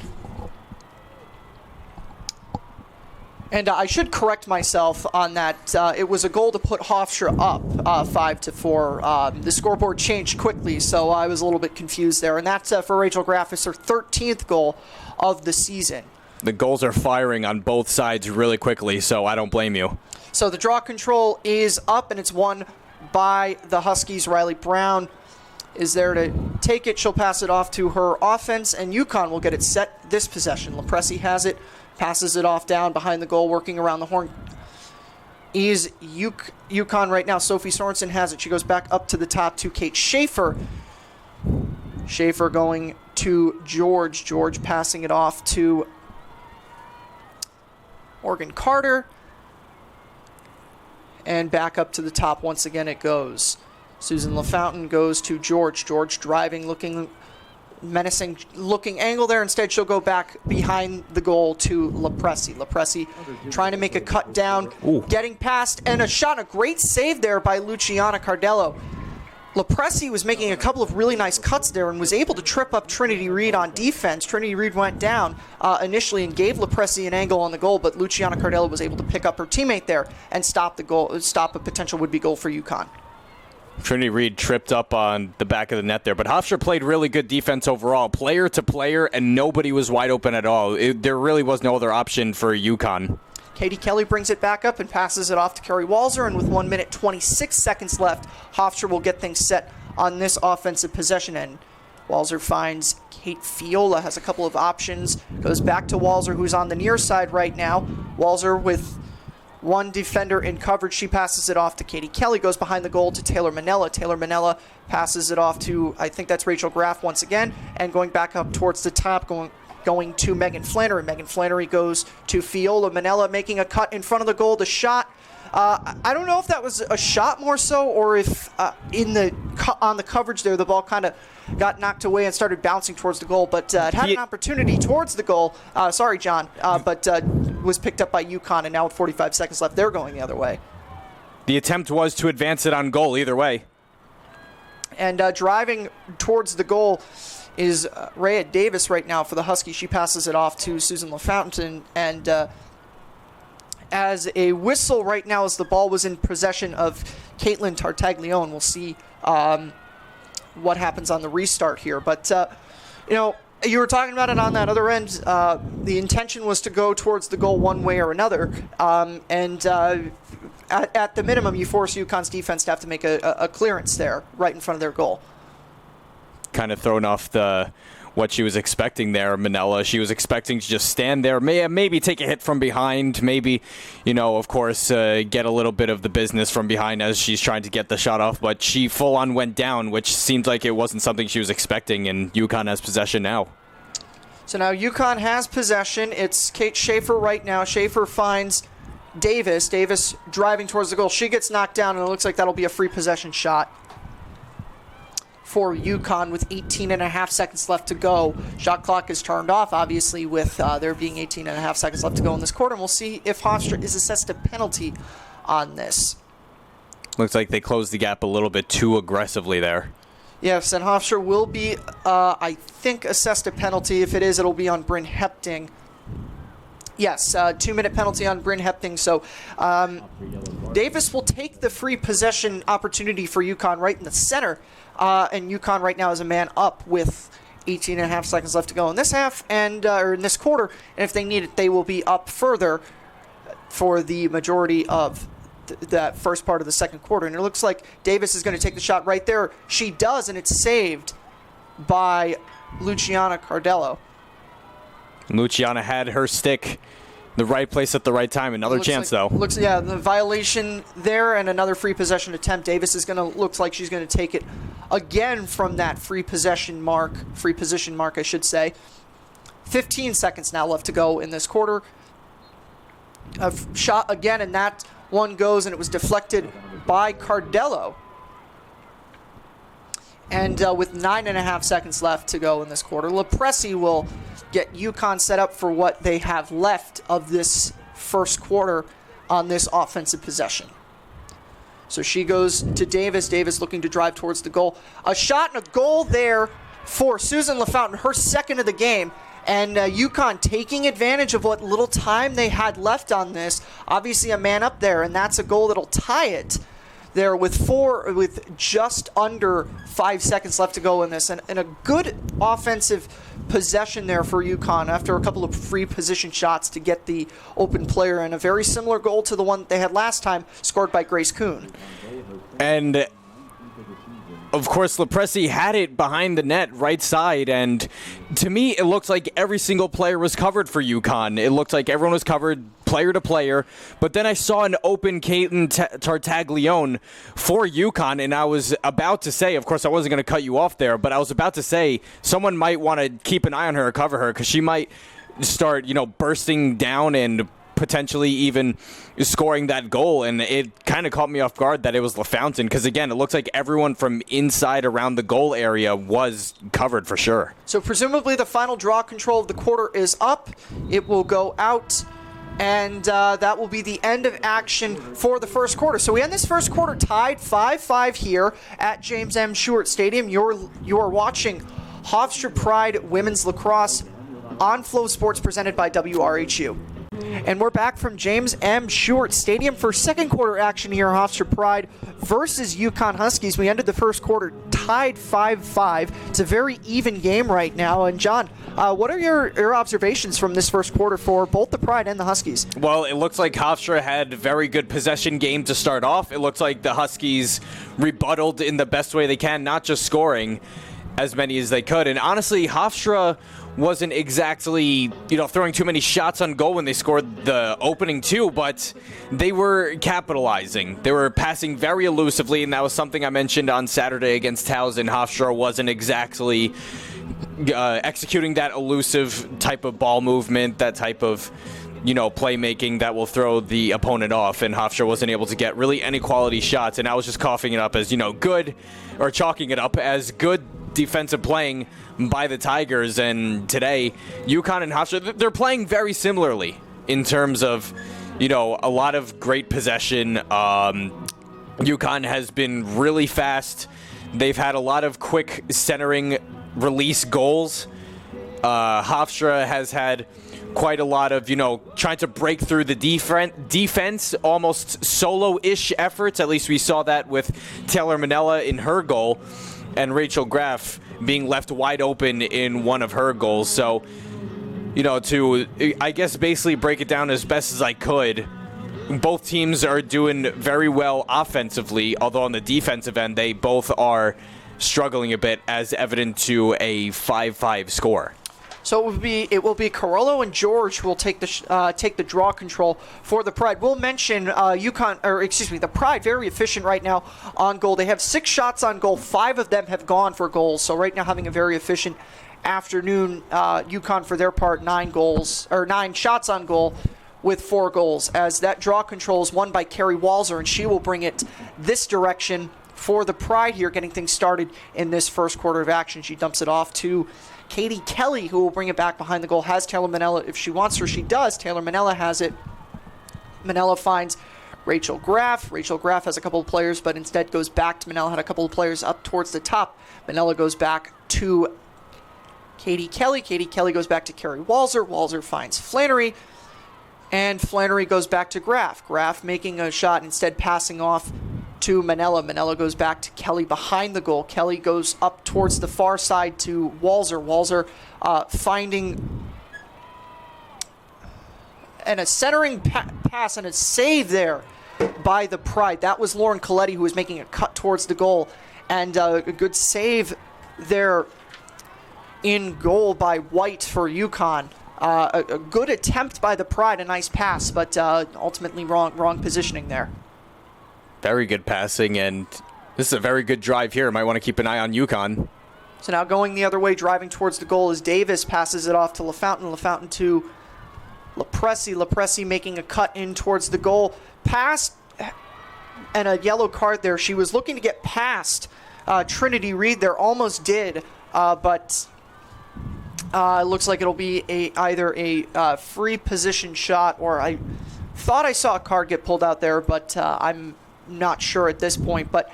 And I should correct myself on that. It was a goal to put Hofstra up 5-4. The scoreboard changed quickly, so I was a little bit confused there. And that's for Rachel Graff. It's her 13th goal of the season. The goals are firing on both sides really quickly, so I don't blame you. So the draw control is up, and it's won by the Huskies. Riley Brown is there to take it. She'll pass it off to her offense, and UConn will get it set this possession. Lepresi has it. Passes it off down behind the goal, working around the horn. Is UConn right now. Sophie Sorensen has it. She goes back up to the top to Kate Schaefer. Schaefer going to George. George passing it off to Morgan Carter. And back up to the top once again it goes. Susan LaFountain goes to George. George driving, looking menacing looking angle there. Instead, she'll go back behind the goal to Lepresi. Lepresi trying to make a cut down, getting past, and a shot, a great save there by Luciana Cardello. Lepresi was making a couple of really nice cuts there and was able to trip up Trinity Reed on defense. Trinity Reed went down initially and gave Lepresi an angle on the goal, but Luciana Cardello was able to pick up her teammate there and stop a potential would-be goal for UConn. Trinity Reed tripped up on the back of the net there, but Hofstra played really good defense overall, player to player, and nobody was wide open at all. There really was no other option for UConn. Katie Kelly brings it back up and passes it off to Kerry Walzer, and with 1 minute 26 seconds left, Hofstra will get things set on this offensive possession end. Walzer finds Kate Fiola, has a couple of options, goes back to Walzer, who's on the near side right now. Walzer with one defender in coverage. She passes it off to Katie Kelly, goes behind the goal to Taylor Manella. Taylor Manella passes it off to, I think that's Rachel Graff once again, and going back up towards the top, going to Megan Flannery. Megan Flannery goes to Fiola. Manella making a cut in front of the goal. The shot, I don't know if that was a shot more so, or if on the coverage there, the ball kind of got knocked away and started bouncing towards the goal, but it had an opportunity towards the goal. Sorry, John, but was picked up by UConn, and now with 45 seconds left, they're going the other way. The attempt was to advance it on goal either way. And driving towards the goal is Rhea Davis right now for the Huskies. She passes it off to Susan LaFountain, and as a whistle right now as the ball was in possession of Caitlin Tartaglione. We'll see what happens on the restart here. But, you were talking about it on that other end. The intention was to go towards the goal one way or another. At the minimum, you force UConn's defense to have to make a clearance there right in front of their goal. Kind of thrown off what she was expecting there, Manella. She was expecting to just stand there, maybe take a hit from behind, maybe, of course, get a little bit of the business from behind as she's trying to get the shot off, but she full-on went down, which seemed like it wasn't something she was expecting, and UConn has possession now. So now UConn has possession. It's Kate Schaefer right now. Schaefer finds Davis. Davis driving towards the goal. She gets knocked down, and it looks like that'll be a free possession shot for UConn with 18 and a half seconds left to go. Shot clock is turned off, obviously, with there being 18 and a half seconds left to go in this quarter. And we'll see if Hofstra is assessed a penalty on this. Looks like they closed the gap a little bit too aggressively there. Yes, and Hofstra will be, I think, assessed a penalty. If it is, it'll be on Bryn Hepting. Yes, 2-minute penalty on Bryn Hepting. So Davis will take the free possession opportunity for UConn right in the center. And UConn right now is a man up with 18 and a half seconds left to go in this half or in this quarter. And if they need it, they will be up further for the majority of that first part of the second quarter. And it looks like Davis is going to take the shot right there. She does, and it's saved by Luciana Cardello. Luciana had her stick the right place at the right time. Another chance, though. The violation there and another free possession attempt. Davis is looks like she's going to take it again from that free position mark, I should say. 15 seconds now left to go in this quarter. A shot again, and that one goes, and it was deflected by Cardello. And with 9.5 seconds left to go in this quarter, Lepresi will get UConn set up for what they have left of this first quarter on this offensive possession. So she goes to Davis. Davis looking to drive towards the goal. A shot and a goal there for Susan LaFountain, her second of the game. And UConn taking advantage of what little time they had left on this. Obviously a man up there, and that's a goal that'll tie it there with just under 5 seconds left to go in this. And a good offensive possession there for UConn after a couple of free position shots to get the open player, and a very similar goal to the one they had last time, scored by Grace Kuhn. And of course, Lepresi had it behind the net, right side, and to me, it looks like every single player was covered for UConn. It looked like everyone was covered player to player, but then I saw an open Caitlin Tartaglione for UConn, and I was about to say, of course, I wasn't going to cut you off there, but I was about to say someone might want to keep an eye on her or cover her, because she might start, bursting down and potentially even scoring that goal. And it kind of caught me off guard that it was LaFountain, because, again, it looks like everyone from inside around the goal area was covered for sure. So presumably the final draw control of the quarter is up. It will go out, and that will be the end of action for the first quarter. So we end this first quarter tied 5-5 here at James M. Stewart Stadium. You are watching Hofstra Pride Women's Lacrosse on Flow Sports, presented by WRHU. And we're back from James M. Stewart Stadium for second quarter action here, Hofstra Pride versus Yukon Huskies. We ended the first quarter tied 5-5. It's a very even game right now. And John, what are your observations from this first quarter for both the Pride and the Huskies? Well, it looks like Hofstra had a very good possession game to start off. It looks like the Huskies rebutted in the best way they can, not just scoring as many as they could. And honestly, Hofstra wasn't exactly, throwing too many shots on goal when they scored the opening two, but they were capitalizing. They were passing very elusively, and that was something I mentioned on Saturday against Towson. Hofstra wasn't exactly executing that elusive type of ball movement, that type of playmaking that will throw the opponent off, and Hofstra wasn't able to get really any quality shots, and I was just coughing it up as, good, or chalking it up as good defensive playing by the Tigers. And today, Yukon and Hofstra, they're playing very similarly in terms of, a lot of great possession. Yukon has been really fast. They've had a lot of quick centering release goals. Hofstra has had quite a lot of, trying to break through the defense, almost solo-ish efforts. At least we saw that with Taylor Manella in her goal, and Rachel Graff being left wide open in one of her goals. So, to, I guess, basically break it down as best as I could, both teams are doing very well offensively, although on the defensive end, they both are struggling a bit, as evident to a 5-5 score. So it will be Carollo and George who will take the draw control for the Pride. We'll mention the Pride, very efficient right now on goal. They have 6 shots on goal. 5 of them have gone for goals. So right now having a very efficient afternoon. Yukon, for their part, 9 shots on goal with 4 goals. As that draw control is won by Carrie Walzer, and she will bring it this direction for the Pride here, getting things started in this first quarter of action. She dumps it off to Katie Kelly, who will bring it back behind the goal. Has Taylor Manella if she wants to. She does. Taylor Manella has it. Manella finds Rachel Graff. Rachel Graff has a couple of players, but instead goes back to Manella. Had a couple of players up towards the top. Manella goes back to Katie Kelly. Katie Kelly goes back to Carrie Walzer. Walzer finds Flannery. And Flannery goes back to Graff. Graff making a shot, instead passing off to Manella. Manella goes back to Kelly behind the goal. Kelly goes up towards the far side to Walzer. Walzer finding a centering pass and a save there by the Pride. That was Lauren Coletti, who was making a cut towards the goal. And a good save there in goal by White for Yukon. A good attempt by the Pride, a nice pass, but ultimately wrong positioning there. Very good passing, and this is a very good drive here. Might want to keep an eye on Yukon. So now going the other way, driving towards the goal, is Davis. Passes it off to LaFountain. LaFountain to Lepresi. Lepresi making a cut in towards the goal. Pass and a yellow card there. She was looking to get past Trinity Reed there. Almost did, but it looks like it'll be either a free position shot, or I thought I saw a card get pulled out there, but I'm not sure at this point. But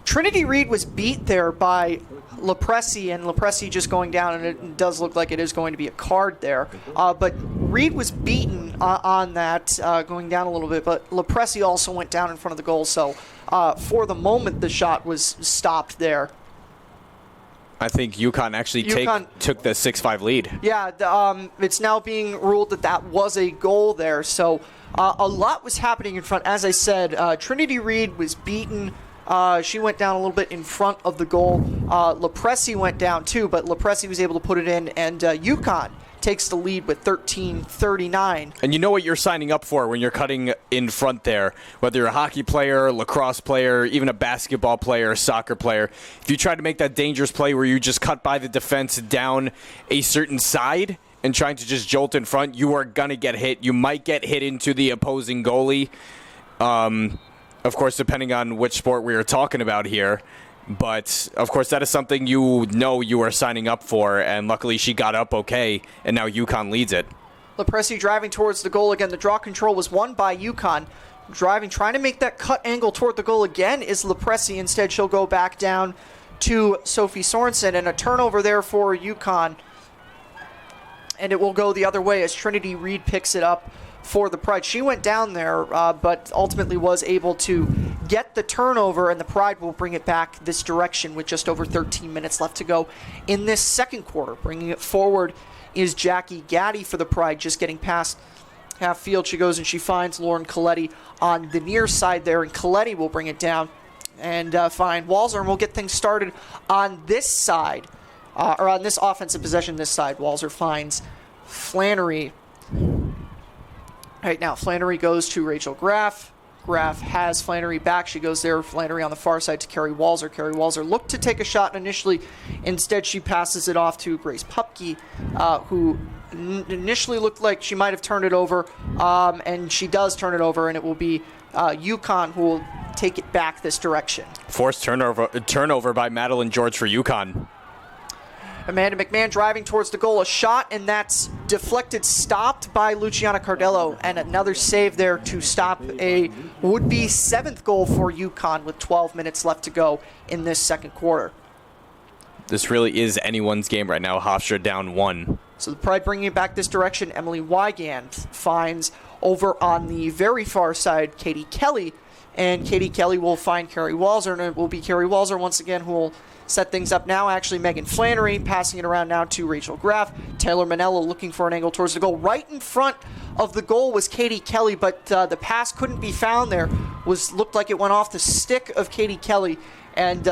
Trinity Reed was beat there by Lepresi, and Lepresi just going down, and it does look like it is going to be a card there. But Reed was beaten on that, going down a little bit, but Lepresi also went down in front of the goal, so for the moment the shot was stopped there. I think Yukon actually took the 6-5 lead. Yeah, it's now being ruled that was a goal there. So a lot was happening in front. As I said, Trinity Reed was beaten. She went down a little bit in front of the goal. Lepresi went down too, but Lepresi was able to put it in, and Yukon takes the lead with 13-39. And you know what you're signing up for when you're cutting in front there, whether you're a hockey player, lacrosse player, even a basketball player, a soccer player. If you try to make that dangerous play where you just cut by the defense down a certain side and trying to just jolt in front, you are going to get hit. You might get hit into the opposing goalie. Of course, depending on which sport we are talking about here. But, of course, that is something you know you are signing up for, and luckily she got up okay, and now UConn leads it. Lepresi driving towards the goal again. The draw control was won by UConn. Driving, trying to make that cut angle toward the goal again is Lepresi. Instead, she'll go back down to Sophie Sorensen, and a turnover there for UConn. And it will go the other way as Trinity Reed picks it up for the Pride. She went down there, but ultimately was able to get the turnover, and the Pride will bring it back this direction with just over 13 minutes left to go in this second quarter. Bringing it forward is Jackie Gaddy for the Pride, just getting past half field. She goes and she finds Lauren Coletti on the near side there, and Coletti will bring it down and find Walzer, and we'll get things started on this side, or on this offensive possession this side. Walzer finds Flannery. Right now, Flannery goes to Rachel Graff. Graff has Flannery back. She goes there. Flannery on the far side to Carrie Walzer. Carrie Walzer looked to take a shot initially. Instead, she passes it off to Grace Pupke, who initially looked like she might have turned it over, and she does turn it over, and it will be UConn who will take it back this direction. Forced turnover by Madeline George for UConn. Amanda McMahon driving towards the goal, a shot, and that's deflected, stopped by Luciana Cardello, and another save there to stop a would-be 7th goal for UConn with 12 minutes left to go in this second quarter. This really is anyone's game right now. Hofstra down 1. So the Pride bringing it back this direction. Emily Wygand finds over on the very far side Katie Kelly, and Katie Kelly will find Carrie Walzer, and it will be Carrie Walzer once again who will set things up now. Actually, Megan Flannery passing it around now to Rachel Graff. Taylor Manella looking for an angle towards the goal. Right in front of the goal was Katie Kelly, but the pass couldn't be found there. Looked like it went off the stick of Katie Kelly, and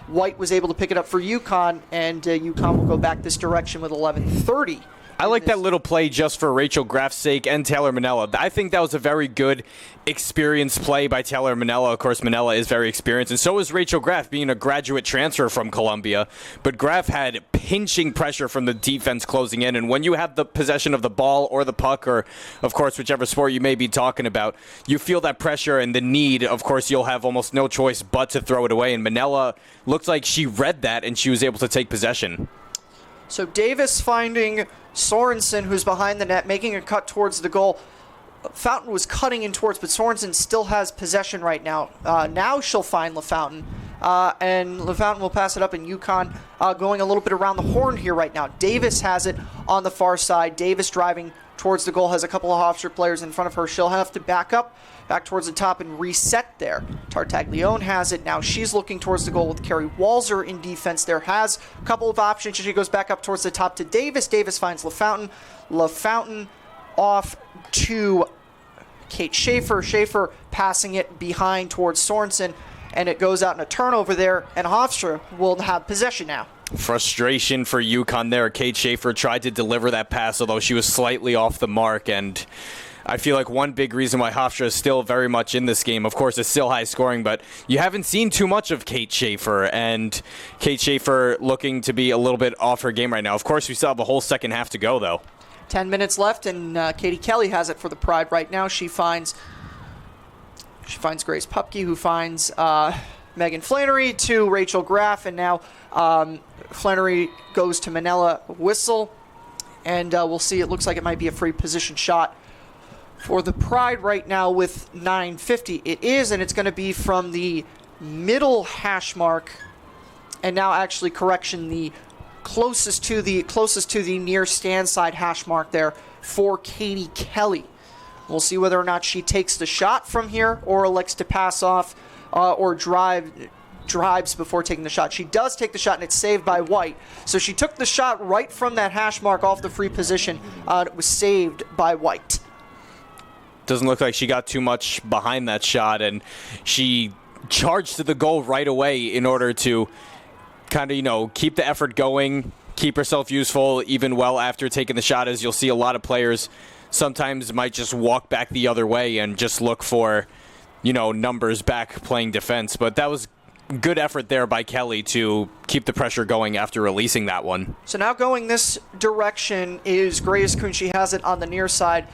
White was able to pick it up for UConn, and UConn will go back this direction with 11:30. I like that little play just for Rachel Graff's sake and Taylor Manella. I think that was a very good, experienced play by Taylor Manella. Of course, Manella is very experienced, and so is Rachel Graff, being a graduate transfer from Columbia. But Graff had pinching pressure from the defense closing in, and when you have the possession of the ball or the puck, or, of course, whichever sport you may be talking about, you feel that pressure and the need. Of course, you'll have almost no choice but to throw it away, and Manella looked like she read that, and she was able to take possession. So Davis finding Sorensen, who's behind the net, making a cut towards the goal. Fountain was cutting in towards, but Sorensen still has possession right now. Now she'll find LaFountain, and LaFountain will pass it up, and UConn going a little bit around the horn here right now. Davis has it on the far side. Davis driving towards the goal, has a couple of Hofstra players in front of her. She'll have to back up, back towards the top and reset there. Tartaglione has it. Now she's looking towards the goal with Carrie Walzer in defense there. Has a couple of options. She goes back up towards the top to Davis. Davis finds LaFountain. LaFountain off to Kate Schaefer. Schaefer passing it behind towards Sorensen, and it goes out in a turnover there, and Hofstra will have possession now. Frustration for UConn there. Kate Schaefer tried to deliver that pass, although she was slightly off the mark, and I feel like one big reason why Hofstra is still very much in this game, of course, it's still high scoring, but you haven't seen too much of Kate Schaefer, and Kate Schaefer looking to be a little bit off her game right now. Of course, we still have the whole second half to go, though. 10 minutes left, and Katie Kelly has it for the Pride right now. She finds Grace Pupke, who finds Megan Flannery to Rachel Graff, and now Flannery goes to Manella Whistle, and we'll see. It looks like it might be a free position shot for the Pride right now with 9:50. It is, and it's going to be from the middle hash mark, and now actually correction, the closest to the near stand side hash mark there for Katie Kelly. We'll see whether or not she takes the shot from here or elects to pass off or drives before taking the shot. She does take the shot, and it's saved by White. So she took the shot right from that hash mark off the free position. It was saved by White. Doesn't look like she got too much behind that shot, and she charged to the goal right away in order to kind of, keep the effort going, keep herself useful even well after taking the shot, as you'll see a lot of players sometimes might just walk back the other way and just look for, numbers back playing defense. But that was good effort there by Kelly to keep the pressure going after releasing that one. So now going this direction is Grace Kuhn. She has it on the near side,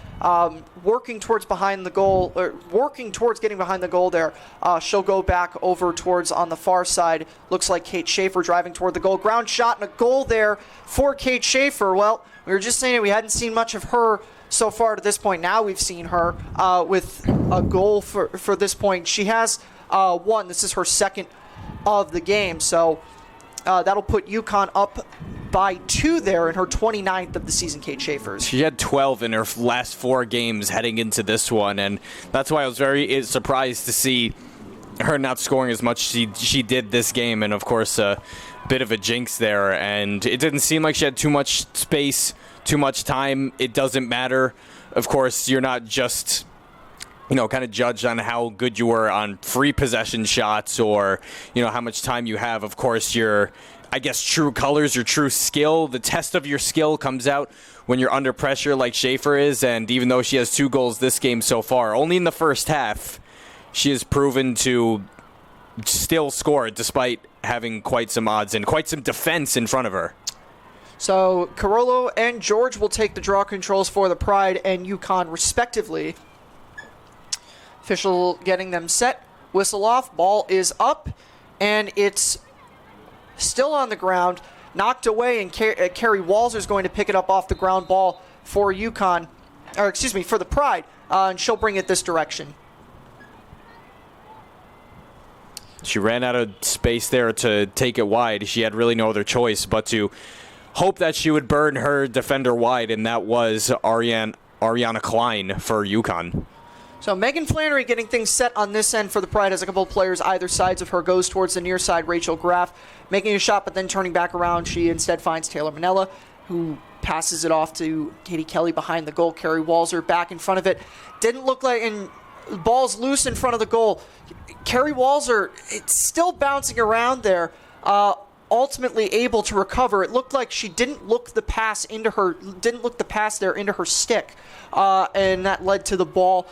working towards behind the goal, or working towards getting behind the goal there. She'll go back over towards on the far side. Looks like Kate Schaefer driving toward the goal. Ground shot and a goal there for Kate Schaefer. Well, we were just saying it, we hadn't seen much of her so far to this point. Now we've seen her with a goal for this point. She has one. This is her second of the game, so that'll put UConn up by 2 there in her 29th of the season, Kate Schaefer's. She had 12 in her last 4 games heading into this one, and that's why I was very surprised to see her not scoring as much she did this game, and of course a bit of a jinx there, and it didn't seem like she had too much space, too much time. It doesn't matter. Of course, you're not just kind of judged on how good you were on free possession shots or, how much time you have. Of course, your, true colors, your true skill, the test of your skill comes out when you're under pressure like Schaefer is. And even though she has 2 goals this game so far, only in the first half, she has proven to still score despite having quite some odds and quite some defense in front of her. So Carollo and George will take the draw controls for the Pride and UConn respectively. Official getting them set. Whistle off. Ball is up, and it's still on the ground. Knocked away, and Carrie Walzer is going to pick it up off the ground ball for UConn, for the Pride, and she'll bring it this direction. She ran out of space there to take it wide. She had really no other choice but to hope that she would burn her defender wide, and that was Ariana Klein for UConn. So Megan Flannery getting things set on this end for the Pride as a couple of players either sides of her goes towards the near side. Rachel Graff making a shot, but then turning back around. She instead finds Taylor Manella, who passes it off to Katie Kelly behind the goal. Carrie Walzer back in front of it. Didn't look like, and the ball's loose in front of the goal. Carrie Walzer, it's still bouncing around there. Ultimately able to recover. It looked like she didn't look the pass there into her stick, and that led to the ball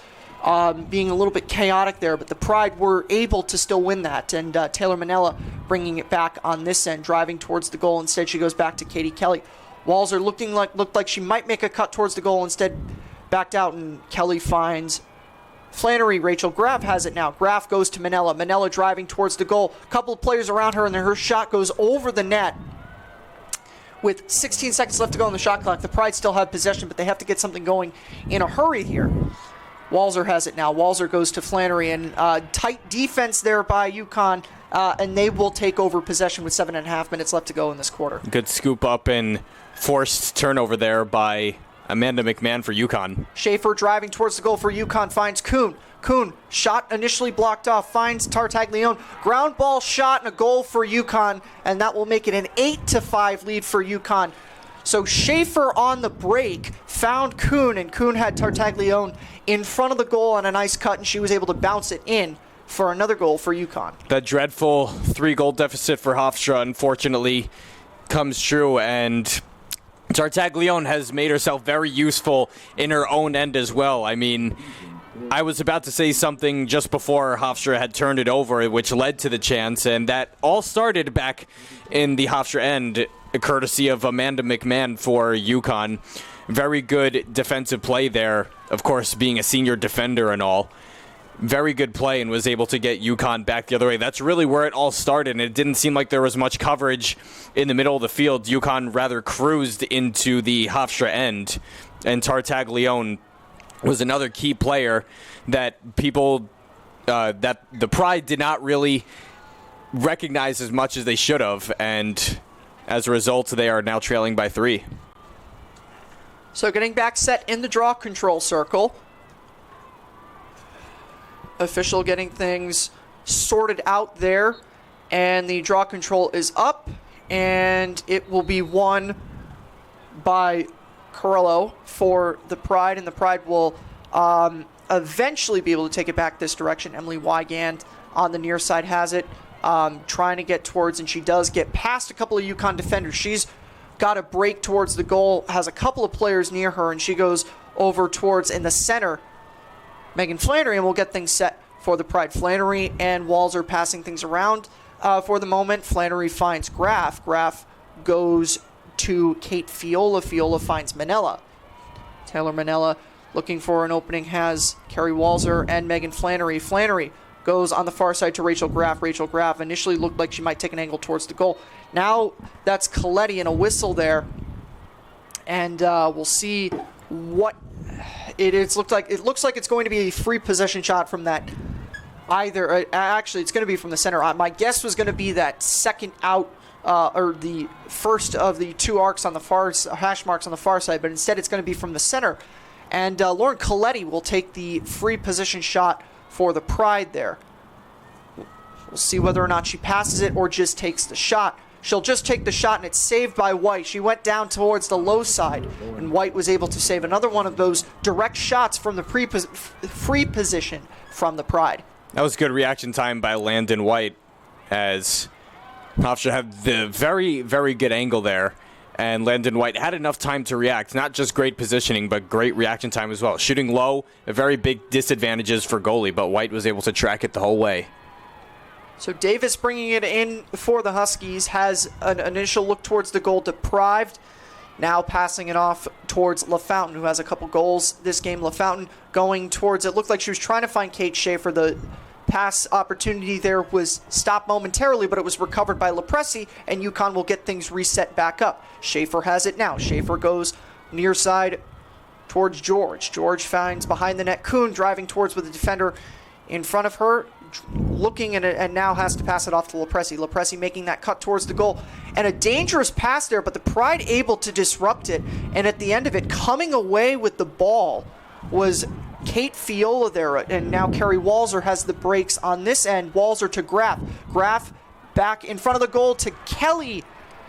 being a little bit chaotic there, but the Pride were able to still win that, and Taylor Manella bringing it back on this end, driving towards the goal. Instead, she goes back to Katie Kelly. Walzer looked like she might make a cut towards the goal, instead backed out, and Kelly finds Flannery. Rachel Graff has it now. Graff goes to Manella. Manella driving towards the goal. A couple of players around her, and then her shot goes over the net. With 16 seconds left to go on the shot clock, the Pride still have possession, but they have to get something going in a hurry here. Walzer has it now. Walzer goes to Flannery, and tight defense there by UConn, and they will take over possession with 7.5 minutes left to go in this quarter. Good scoop up and forced turnover there by Amanda McMahon for UConn. Schaefer driving towards the goal for UConn finds Kuhn. Kuhn, shot initially blocked off, finds Tartaglione. Ground ball shot and a goal for UConn, and that will make it an 8-5 lead for UConn. So Schaefer on the break found Kuhn, and Kuhn had Tartaglione in front of the goal on a nice cut, and she was able to bounce it in for another goal for UConn. That dreadful 3-goal deficit for Hofstra unfortunately comes true, and Tartaglione has made herself very useful in her own end as well. I mean, I was about to say something just before Hofstra had turned it over, which led to the chance, and that all started back in the Hofstra end, courtesy of Amanda McMahon for UConn. Very good defensive play there, of course, being a senior defender and all. Very good play, and was able to get UConn back the other way. That's really where it all started, and it didn't seem like there was much coverage in the middle of the field. UConn rather cruised into the Hofstra end, and Tartaglione was another key player that that the Pride did not really recognize as much as they should have, and as a result, they are now trailing by 3. So getting back set in the draw control circle. Official getting things sorted out there, and the draw control is up, and it will be won by Carollo for the Pride, and the Pride will eventually be able to take it back this direction. Emily Wygand on the near side has it, trying to get towards, and she does get past a couple of UConn defenders. She's got a break towards the goal, has a couple of players near her, and she goes over towards, in the center, Megan Flannery, and we'll get things set for the Pride. Flannery and Walzer passing things around. for the moment. Flannery finds Graf. Graf goes to Kate Fiola. Fiola finds Manella. Taylor Manella looking for an opening has Carrie Walzer and Megan Flannery. Flannery goes on the far side to Rachel Graf. Rachel Graf initially looked like she might take an angle towards the goal. Now that's Coletti and a whistle there. And we'll see what it is. It looks like it's going to be a free possession shot from that. Actually, it's going to be from the center. My guess was going to be that second out, or the first of the two arcs on the far hash marks on the far side, but instead it's going to be from the center. And Lauren Coletti will take the free position shot for the Pride there. We'll see whether or not she passes it or just takes the shot. She'll just take the shot, and it's saved by White. She went down towards the low side, and White was able to save another one of those direct shots from the free position from the Pride. That was good reaction time by Landon White, as Hofstra had the very, very good angle there, and Landon White had enough time to react. Not just great positioning, but great reaction time as well. Shooting low, a very big disadvantages for goalie, but White was able to track it the whole way. So Davis bringing it in for the Huskies, has an initial look towards the goal, deprived. Now passing it off towards LaFountain, who has a couple goals this game. LaFountain going towards it. Looked like she was trying to find Kate Schaefer. The pass opportunity there was stopped momentarily, but it was recovered by LaPresi, and UConn will get things reset back up. Schaefer has it now. Schaefer goes near side towards George. George finds behind the net Kuhn, driving towards with the defender in front of her, looking at it, and now has to pass it off to LaPresi. LaPresi making that cut towards the goal. And a dangerous pass there, but the Pride able to disrupt it. And at the end of it, coming away with the ball was Kate Fiola there. And now Carrie Walzer has the breaks on this end. Walzer to Graf. Graf back in front of the goal to Kelly.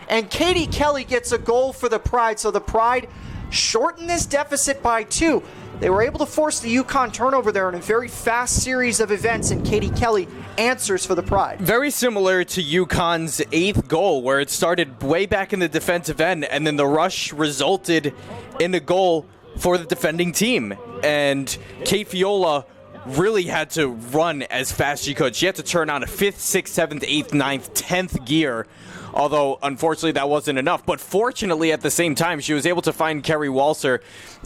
And Katie Kelly gets a goal for the Pride. So the Pride shortened this deficit by 2. They were able to force the UConn turnover there in a very fast series of events, and Katie Kelly answers for the Pride. Very similar to UConn's 8th goal, where it started way back in the defensive end, and then the rush resulted in a goal for the defending team. And Kate Fiola really had to run as fast as she could. She had to turn on a 5th, 6th, 7th, 8th, 9th, 10th gear, although unfortunately that wasn't enough. But fortunately at the same time, she was able to find Carrie Walzer,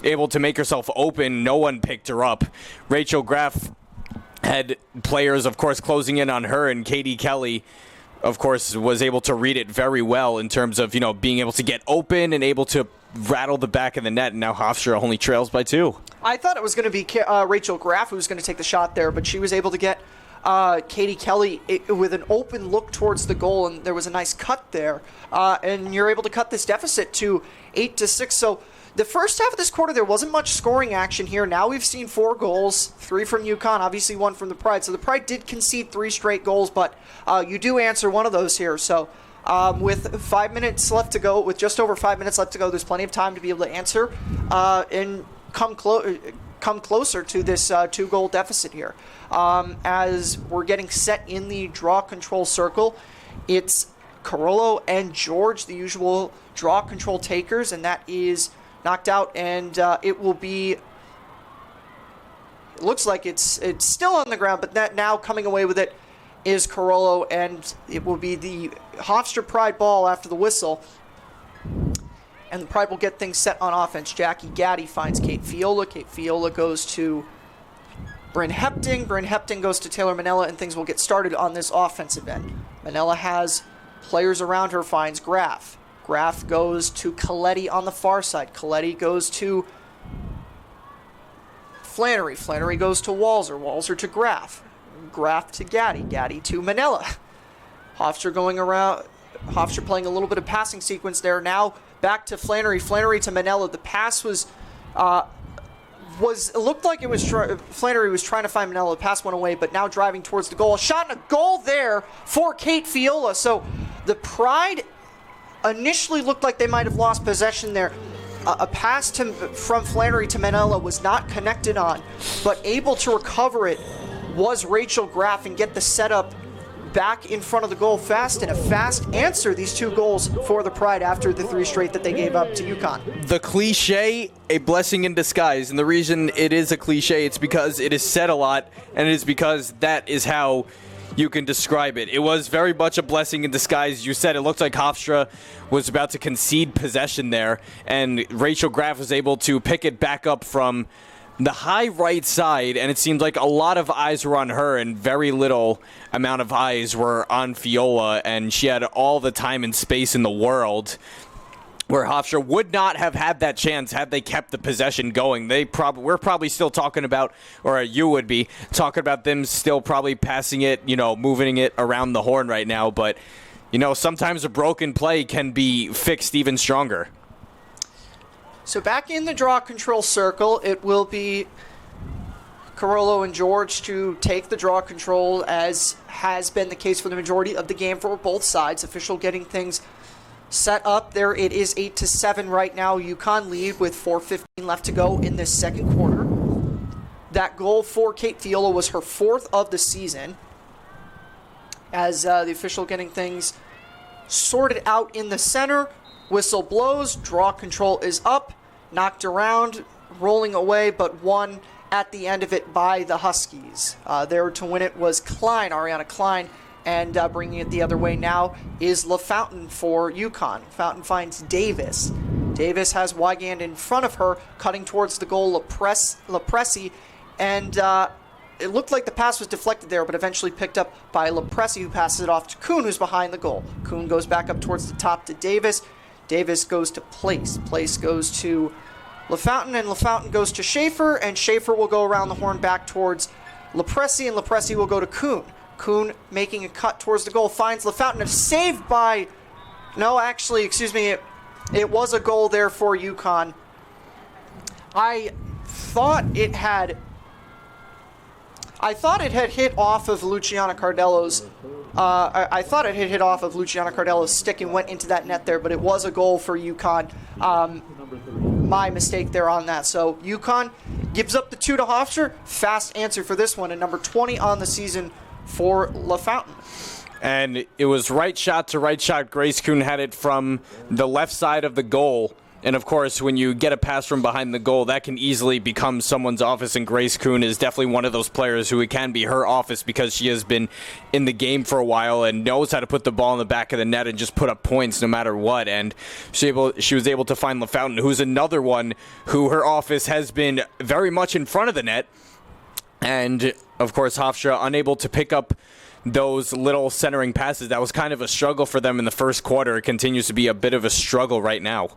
able to make herself open. No one picked her up. Rachel Graf had players, of course, closing in on her, and Katie Kelly, of course, was able to read it very well in terms of, being able to get open and able to rattle the back of the net, and now Hofstra only trails by 2. I thought it was going to be Rachel Graf who was going to take the shot there, but she was able to get Katie Kelly with an open look towards the goal, and there was a nice cut there, and you're able to cut this deficit to 8-6. So the first half of this quarter, there wasn't much scoring action here. Now we've seen 4 goals, 3 from UConn, obviously 1 from the Pride. So the Pride did concede 3 straight goals, but you do answer one of those here. So with 5 minutes left to go, with just over 5 minutes left to go, there's plenty of time to be able to answer and come closer to this 2-goal deficit here. As we're getting set in the draw control circle, it's Carollo and George, the usual draw control takers, and that is knocked out, and it will be, it looks like it's still on the ground, but that now coming away with it is Carollo, and it will be the Hofstra Pride ball after the whistle. And the Pride will get things set on offense. Jackie Gaddy finds Kate Fiola. Kate Fiola goes to Bryn Hepting. Bryn Hepting goes to Taylor Manella, and things will get started on this offensive end. Manella has players around her, finds Graf. Graf goes to Coletti on the far side. Coletti goes to Flannery. Flannery goes to Walzer. Walzer to Graf. Graf to Gaddy. Gaddy to Manella. Hofstra going around. Hofstra playing a little bit of passing sequence there. Now back to Flannery. Flannery to Manella. The pass was it looked like it was Flannery was trying to find Manella. The pass went away, but now driving towards the goal. A shot and a goal there for Kate Fiola. So the Pride initially looked like they might have lost possession there. A pass from Flannery to Manella was not connected on, but able to recover it was Rachel Graf and get the setup back in front of the goal fast, and a fast answer, these 2 goals for the Pride after the 3 straight that they gave up to UConn. The cliche, a blessing in disguise, and the reason it is a cliche, it's because it is said a lot, and it is because that is how you can describe it. It was very much a blessing in disguise. You said it looked like Hofstra was about to concede possession there, and Rachel Graff was able to pick it back up from the high right side, and it seemed like a lot of eyes were on her and very little amount of eyes were on Fiola, and she had all the time and space in the world, where Hofstra would not have had that chance had they kept the possession going. We're probably still talking about, or you would be talking about them still probably passing it, moving it around the horn right now. But, sometimes a broken play can be fixed even stronger. So back in the draw control circle, it will be Carollo and George to take the draw control, as has been the case for the majority of the game for both sides. Official getting things set up there. It is 8-7 right now. UConn lead with 4:15 left to go in this second quarter. That goal for Kate Fiola was her 4th of the season, as the official getting things sorted out in the center. Whistle blows, draw control is up, knocked around, rolling away, but won at the end of it by the Huskies. There to win it was Ariana Klein, and bringing it the other way now is LaFountain for UConn. Fountain finds Davis. Davis has Wygand in front of her, cutting towards the goal, Lepresi, and it looked like the pass was deflected there, but eventually picked up by Lepresi, who passes it off to Kuhn, who's behind the goal. Kuhn goes back up towards the top to Davis. Davis goes to Place. Place goes to LaFountain, and LaFountain goes to Schaefer, and Schaefer will go around the horn back towards Lepresi, and Lepresi will go to Kuhn. Kuhn making a cut towards the goal, finds LaFountain, saved by... No, actually, excuse me, it was a goal there for UConn. I thought it had hit off of Luciana Cardello's... I thought it had hit off of Luciana Cardello's stick and went into that net there, but it was a goal for UConn. My mistake there on that. So UConn gives up the 2 to Hofstra. Fast answer for this one, and number 20 on the season for LaFountain. And it was right shot to right shot. Grace Kuhn had it from the left side of the goal. And, of course, when you get a pass from behind the goal, that can easily become someone's office, and Grace Kuhn is definitely one of those players who it can be her office because she has been in the game for a while and knows how to put the ball in the back of the net and just put up points no matter what. And she was able to find LaFountain, who's another one who her office has been very much in front of the net. And, of course, Hofstra unable to pick up those little centering passes. That was kind of a struggle for them in the first quarter. It continues to be a bit of a struggle right now.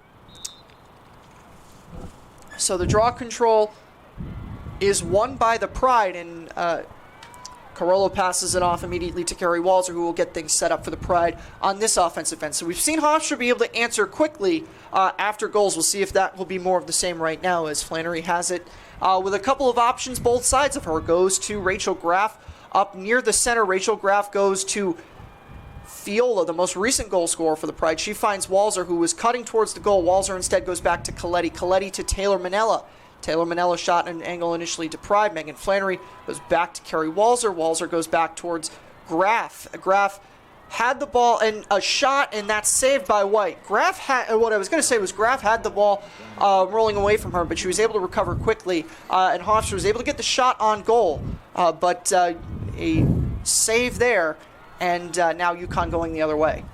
So the draw control is won by the Pride, and Carollo passes it off immediately to Carrie Walzer, who will get things set up for the Pride on this offensive end. So we've seen Hofstra be able to answer quickly after goals. We'll see if that will be more of the same right now, as Flannery has it with a couple of options. Both sides of her goes to Rachel Graff up near the center. Rachel Graff goes to Fiola, the most recent goal scorer for the Pride. She finds Walzer, who was cutting towards the goal. Walzer instead goes back to Coletti. Coletti to Taylor Manella. Taylor Manella shot at an angle initially to Pride. Megan Flannery goes back to Carrie Walzer. Walzer goes back towards Graff. Graff had the ball and a shot, and that's saved by White. Graff had, what I was going to say was Graff had the ball rolling away from her, but she was able to recover quickly, and Hofstra was able to get the shot on goal, but a save there. And now UConn going the other way.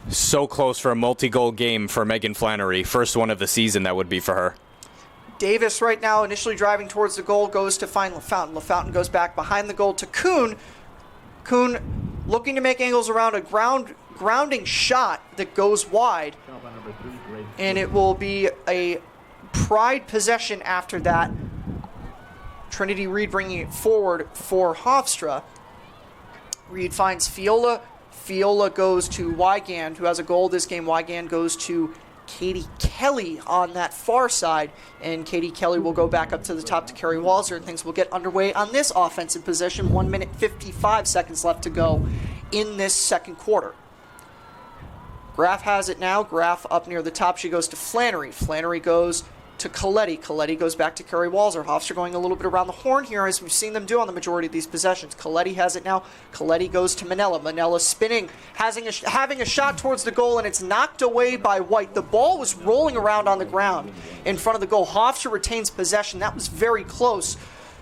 So close for a multi-goal game for Megan Flannery. First one of the season that would be for her. Davis right now initially driving towards the goal, goes to find LaFountain. LaFountain goes back behind the goal to Kuhn. Kuhn looking to make angles around a grounding shot that goes wide. And it will be a Pride possession after that. Trinity Reed bringing it forward for Hofstra. Reed finds Fiola. Fiola goes to Wygand, who has a goal this game. Wygand goes to Katie Kelly on that far side, and Katie Kelly will go back up to the top to Carrie Walzer, and things will get underway on this offensive possession. 1 minute 55 seconds left to go in this second quarter. Graff has it now. Graff up near the top. She goes to Flannery. Flannery goes to Coletti. Coletti goes back to Carrie Walzer. Hofstra going a little bit around the horn here, as we've seen them do on the majority of these possessions. Coletti has it now. Coletti goes to Manella. Manella spinning, having a shot towards the goal, and it's knocked away by White. The ball was rolling around on the ground in front of the goal. Hofstra retains possession. That was very close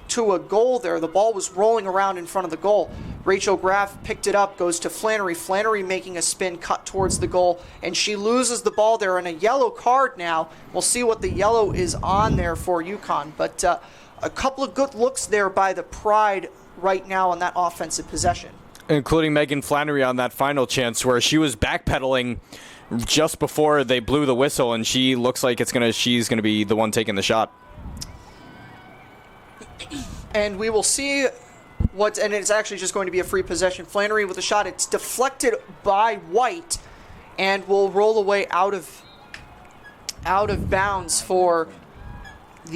to a goal there. The ball was rolling around in front of the goal. Rachel Graff picked it up, goes to Flannery. Flannery making a spin cut towards the goal, and she loses the ball there, and a yellow card now. We'll see what the yellow is on there for UConn, but a couple of good looks there by the Pride right now on that offensive possession. Including Megan Flannery on that final chance where she was backpedaling just before they blew the whistle, and she looks like she's gonna be the one taking the shot. And we will see and it's actually just going to be a free possession. Flannery with a shot. It's deflected by White and will roll away out of bounds for a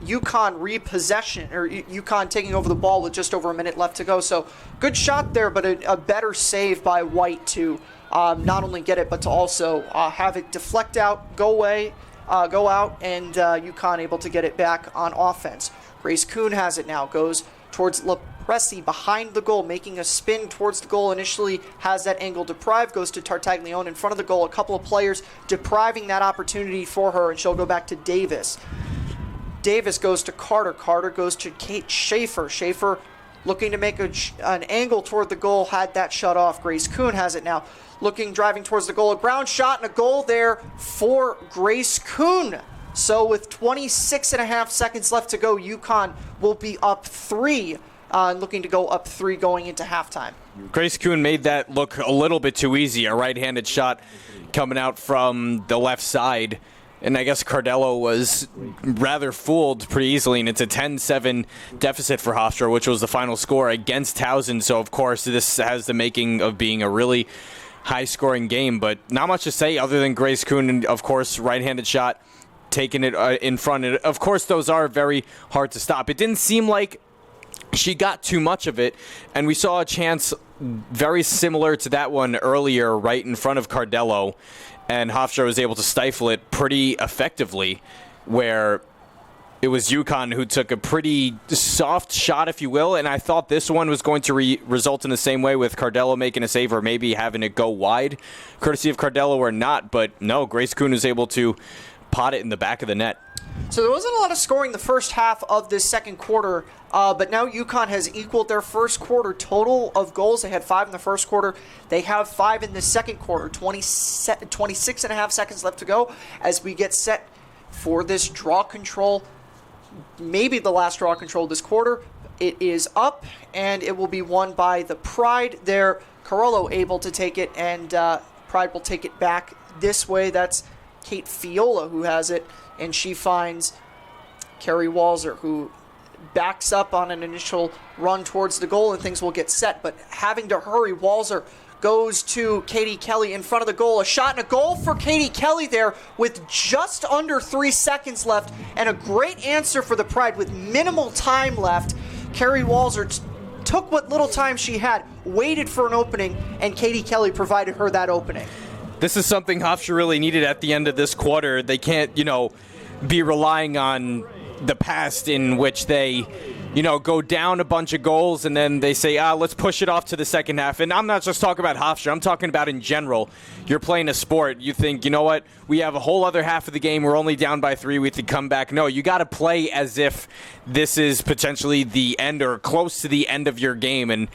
UConn repossession, or UConn taking over the ball with just over a minute left to go. So good shot there, but a better save by White to not only get it, but to also have it deflect out, go out, and UConn able to get it back on offense. Grace Kuhn has it now, goes towards LaPresi behind the goal, making a spin towards the goal. Initially has that angle deprived, goes to Tartaglione in front of the goal. A couple of players depriving that opportunity for her, and she'll go back to Davis. Davis goes to Carter. Carter goes to Kate Schaefer. Schaefer looking to make an angle toward the goal, had that shut off. Grace Kuhn has it now, driving towards the goal. A ground shot and a goal there for Grace Kuhn. So with 26.5 seconds left to go, UConn will be up 3, looking to go up 3 going into halftime. Grace Kuhn made that look a little bit too easy. A right-handed shot coming out from the left side. And I guess Cardello was rather fooled pretty easily, and it's a 10-7 deficit for Hofstra, which was the final score against Towson. So, of course, this has the making of being a really high-scoring game, but not much to say other than Grace Kuhn, and, of course, right-handed shot, taking it in front. And, of course, those are very hard to stop. It didn't seem like she got too much of it, and we saw a chance very similar to that one earlier right in front of Cardello, and Hofstra was able to stifle it pretty effectively, where it was UConn who took a pretty soft shot, if you will, and I thought this one was going to result in the same way with Cardello making a save or maybe having it go wide, courtesy of Cardello or not, but no, Grace Kuhn was able to pot it in the back of the net. So there wasn't a lot of scoring the first half of this second quarter, but now UConn has equaled their first quarter total of goals. They had 5 in the first quarter. They have 5 in the second quarter. 26.5 seconds left to go as we get set for this draw control. Maybe the last draw control this quarter. It is up, and it will be won by the Pride there. Carollo able to take it, and Pride will take it back this way. That's Kate Fiola who has it, and she finds Carrie Walzer, who backs up on an initial run towards the goal, and things will get set. But having to hurry, Walzer goes to Katie Kelly in front of the goal. A shot and a goal for Katie Kelly there with just under 3 seconds left, and a great answer for the Pride with minimal time left. Carrie Walzer took what little time she had, waited for an opening, and Katie Kelly provided her that opening. This is something Hofstra really needed at the end of this quarter. They can't, be relying on the past in which they, go down a bunch of goals and then they say, let's push it off to the second half. And I'm not just talking about Hofstra. I'm talking about in general. You're playing a sport. You think, you know what? We have a whole other half of the game. We're only down by 3. We have to come back. No, you got to play as if this is potentially the end or close to the end of your game. And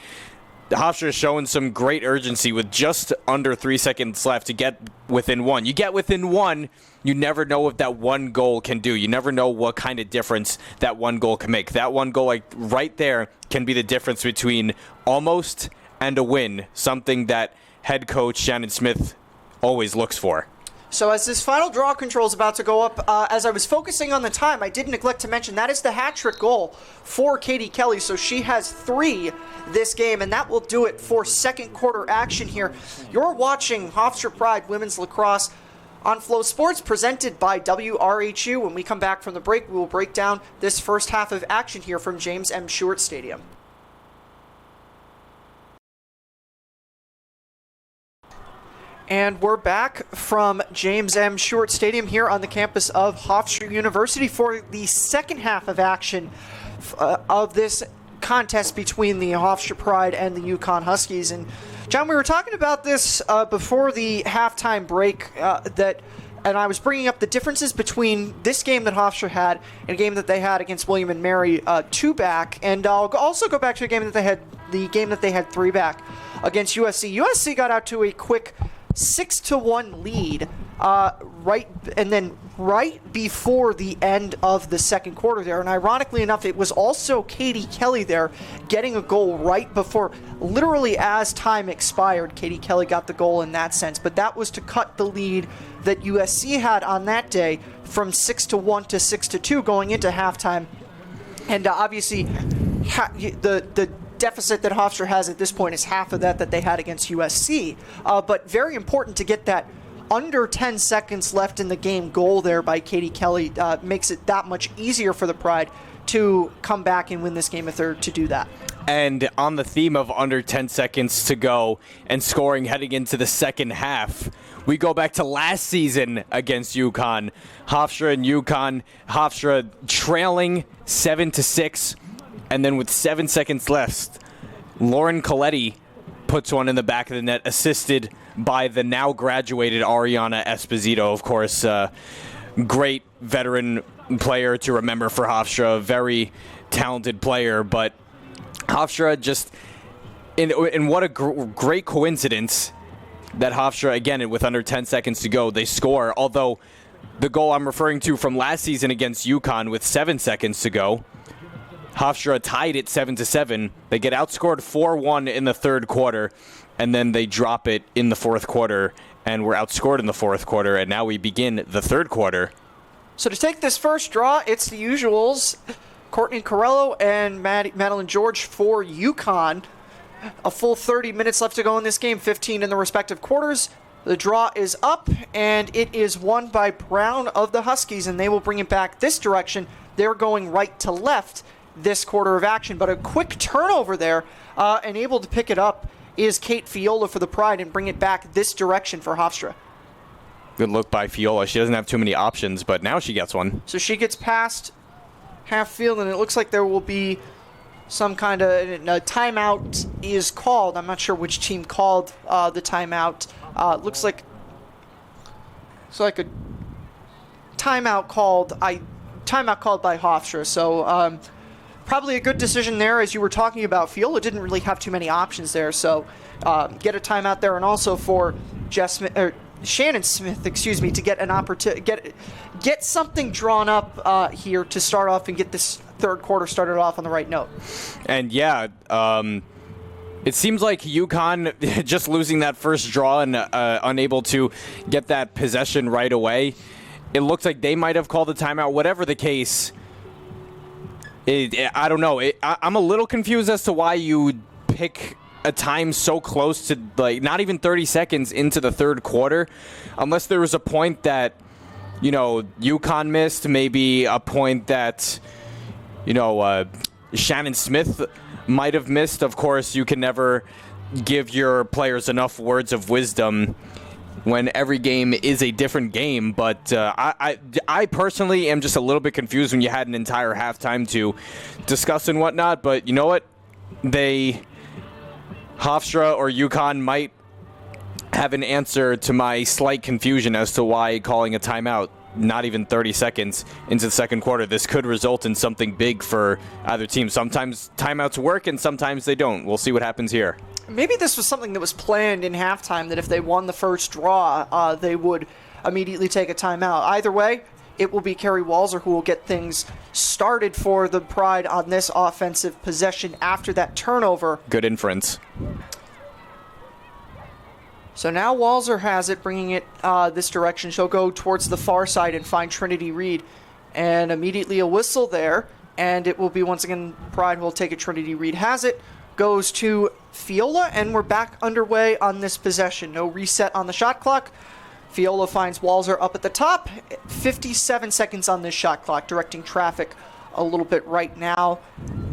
Hofstra is showing some great urgency with just under 3 seconds left to get within 1. You get within 1, you never know what that one goal can do. You never know what kind of difference that one goal can make. That one goal right there can be the difference between almost and a win, something that head coach Shannon Smith always looks for. So as this final draw control is about to go up, as I was focusing on the time, I did neglect to mention that is the hat-trick goal for Katie Kelly. So she has 3 this game, and that will do it for second quarter action here. You're watching Hofstra Pride Women's Lacrosse on Flow Sports, presented by WRHU. When we come back from the break, we will break down this first half of action here from James M. Stewart Stadium. And we're back from James M. Stewart Stadium here on the campus of Hofstra University for the second half of action of this contest between the Hofstra Pride and the UConn Huskies. And John, we were talking about this before the halftime break, and I was bringing up the differences between this game that Hofstra had and a game that they had against William and Mary 2-back, and I'll also go back to a game that they had, the game that they had 3-back against USC. USC got out to a quick 6-1 lead right before the end of the second quarter there. And ironically enough, it was also Katie Kelly there getting a goal right before, literally as time expired. Katie Kelly got the goal in that sense, but that was to cut the lead that USC had on that day from 6-1 to 6-2 going into halftime. And obviously, the deficit that Hofstra has at this point is half of that they had against USC. But very important to get that under 10 seconds left in the game goal there by Katie Kelly. Makes it that much easier for the Pride to come back and win this game if they're to do that. And on the theme of under 10 seconds to go and scoring heading into the second half, we go back to last season against UConn. Hofstra and UConn. Hofstra trailing 7-6. And then with 7 seconds left, Lauren Coletti puts one in the back of the net, assisted by the now graduated Ariana Esposito. Of course, great veteran player to remember for Hofstra, very talented player. But Hofstra just, in what a great coincidence that Hofstra, again, with under 10 seconds to go, they score. Although the goal I'm referring to from last season against UConn with 7 seconds to go, Hofstra tied it 7-7. They get outscored 4-1 in the third quarter, and then they drop it in the fourth quarter, and we're outscored in the fourth quarter, and now we begin the third quarter. So to take this first draw, it's the usuals. Courtney Corello and Madeline George for UConn. A full 30 minutes left to go in this game, 15 in the respective quarters. The draw is up, and it is won by Brown of the Huskies, and they will bring it back this direction. They're going right to left this quarter of action, but a quick turnover there, and able to pick it up is Kate Fiola for the Pride and bring it back this direction for Hofstra. Good look by Fiola. She doesn't have too many options, but now she gets one. So she gets past half field, and it looks like there will be some kind of a timeout is called. I'm not sure which team called the timeout. Looks like it's like a timeout called by Hofstra. So probably a good decision there, as you were talking about. Fiola didn't really have too many options there, so get a timeout there, and also for Shannon Smith, to get an opportunity, get something drawn up here to start off and get this third quarter started off on the right note. And yeah, it seems like UConn just losing that first draw and unable to get that possession right away. It looks like they might have called the timeout. Whatever the case, I don't know. I'm a little confused as to why you pick a time so close to, like, not even 30 seconds into the third quarter, unless there was a point that, UConn missed, maybe a point that, Shannon Smith might have missed. Of course, you can never give your players enough words of wisdom when every game is a different game, but I personally am just a little bit confused when you had an entire halftime to discuss and whatnot. But you know what? Hofstra or UConn might have an answer to my slight confusion as to why calling a timeout not even 30 seconds into the second quarter. This could result in something big for either team. Sometimes timeouts work and sometimes they don't. We'll see what happens here. Maybe this was something that was planned in halftime, that if they won the first draw, they would immediately take a timeout. Either way, it will be Carrie Walzer who will get things started for the Pride on this offensive possession after that turnover. Good inference. So now Walzer has it, bringing it this direction. She'll go towards the far side and find Trinity Reed. And immediately a whistle there, and it will be once again Pride who will take it. Trinity Reed has it, goes to Fiola, and we're back underway on this possession. No reset on the shot clock. Fiola finds Walzer up at the top. 57 seconds on this shot clock, directing traffic a little bit right now.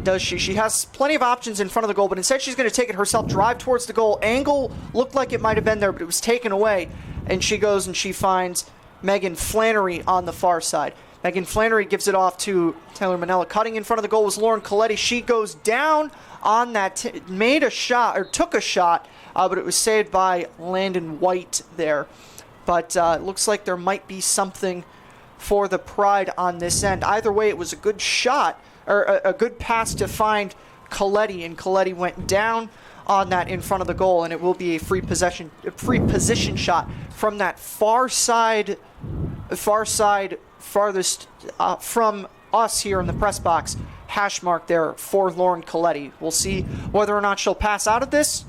Does she? She has plenty of options in front of the goal, but instead she's going to take it herself, drive towards the goal. Angle looked like it might have been there, but it was taken away. And she goes and she finds Megan Flannery on the far side. Megan Flannery gives it off to Taylor Manella. Cutting in front of the goal was Lauren Coletti. She goes down on that, made a shot, or took a shot, but it was saved by Landon White there. But it looks like there might be something for the Pride on this end. Either way, it was a good shot, or a good pass to find Coletti, and Coletti went down on that in front of the goal, and it will be a free position shot from that far side, farthest from us here in the press box. Hash mark there for Lauren Coletti. We'll see whether or not she'll pass out of this,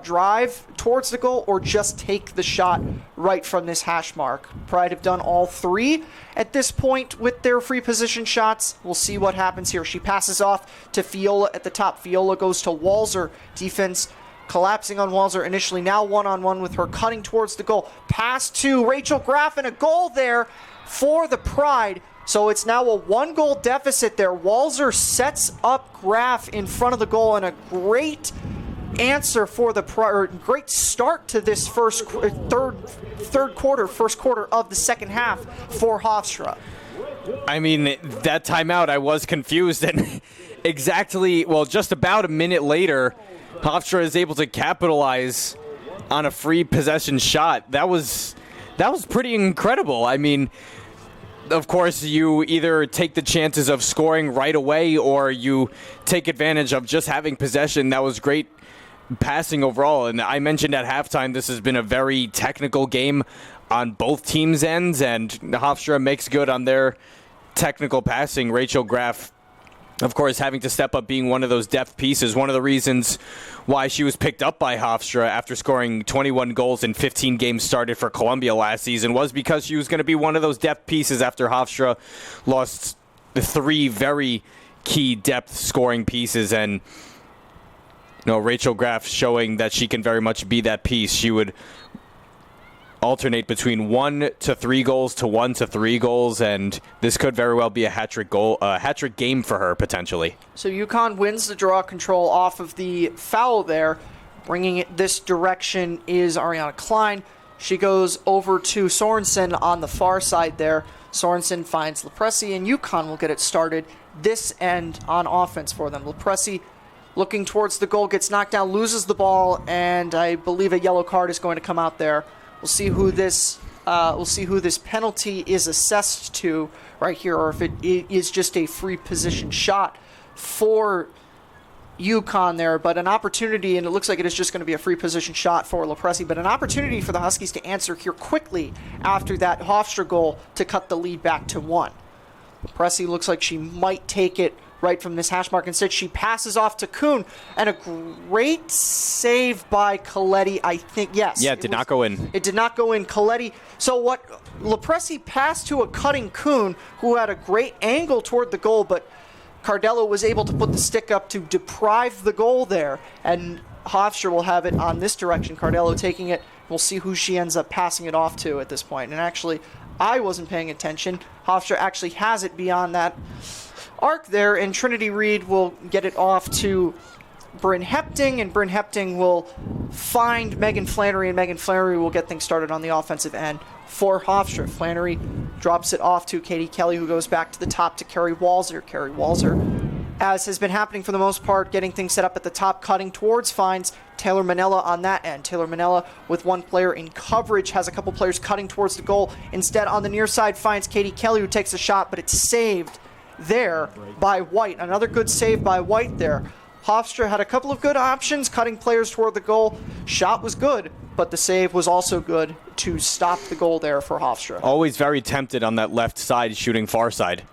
drive towards the goal, or just take the shot right from this hash mark. Pride have done all three at this point with their free position shots. We'll see what happens here. She passes off to Fiola at the top. Fiola goes to Walzer. Defense collapsing on Walzer initially. Now one-on-one with her, cutting towards the goal. Pass to Rachel Graff, and a goal there for the Pride. So it's now a one-goal deficit there. Walzer sets up Graff in front of the goal, and a great answer for the great start to this first quarter of the second half for Hofstra. I mean, that timeout, I was confused, and just about a minute later, Hofstra is able to capitalize on a free possession shot. That was pretty incredible. I mean, of course, you either take the chances of scoring right away, or you take advantage of just having possession. That was great passing overall, and I mentioned at halftime this has been a very technical game on both teams' ends, and Hofstra makes good on their technical passing. Rachel Graff, of course, having to step up, being one of those depth pieces. One of the reasons why she was picked up by Hofstra after scoring 21 goals in 15 games started for Columbia last season was because she was going to be one of those depth pieces after Hofstra lost the three very key depth scoring pieces. And Rachel Graff showing that she can very much be that piece. She would alternate between 1 to 3 goals to 1 to 3 goals, and this could very well be a hat-trick game for her potentially. So UConn wins the draw control off of the foul there. Bringing it this direction is Ariana Klein. She goes over to Sorensen on the far side there. Sorensen finds Lepresi, and UConn will get it started this end on offense for them. Lepresi looking towards the goal, gets knocked down, loses the ball, and I believe a yellow card is going to come out there. We'll see who this penalty is assessed to right here, or if it is just a free position shot for UConn there. But an opportunity, and it looks like it is just going to be a free position shot for Lepresi, but an opportunity for the Huskies to answer here quickly after that Hofstra goal to cut the lead back to 1. Lepresi looks like she might take it right from this hash mark. Instead, she passes off to Kuhn, and a great save by Coletti, I think. Yes. Yeah, it did not go in. It did not go in. Coletti. So what? Lepresi passed to a cutting Kuhn, who had a great angle toward the goal, but Cardello was able to put the stick up to deprive the goal there, and Hofstra will have it on this direction. Cardello taking it. We'll see who she ends up passing it off to at this point. And actually, I wasn't paying attention. Hofstra actually has it beyond that arc there, and Trinity Reed will get it off to Bryn Hepting, and Bryn Hepting will find Megan Flannery, and Megan Flannery will get things started on the offensive end for Hofstra. Flannery drops it off to Katie Kelly, who goes back to the top to Carrie Walzer. Carrie Walzer, as has been happening for the most part, getting things set up at the top, cutting towards, finds Taylor Manella on that end. Taylor Manella with one player in coverage, has a couple players cutting towards the goal. Instead, on the near side, finds Katie Kelly, who takes a shot, but it's saved there by White. Another good save by White there. Hofstra had a couple of good options, cutting players toward the goal. Shot was good, but the save was also good to stop the goal there for Hofstra. Always very tempted on that left side, shooting far side.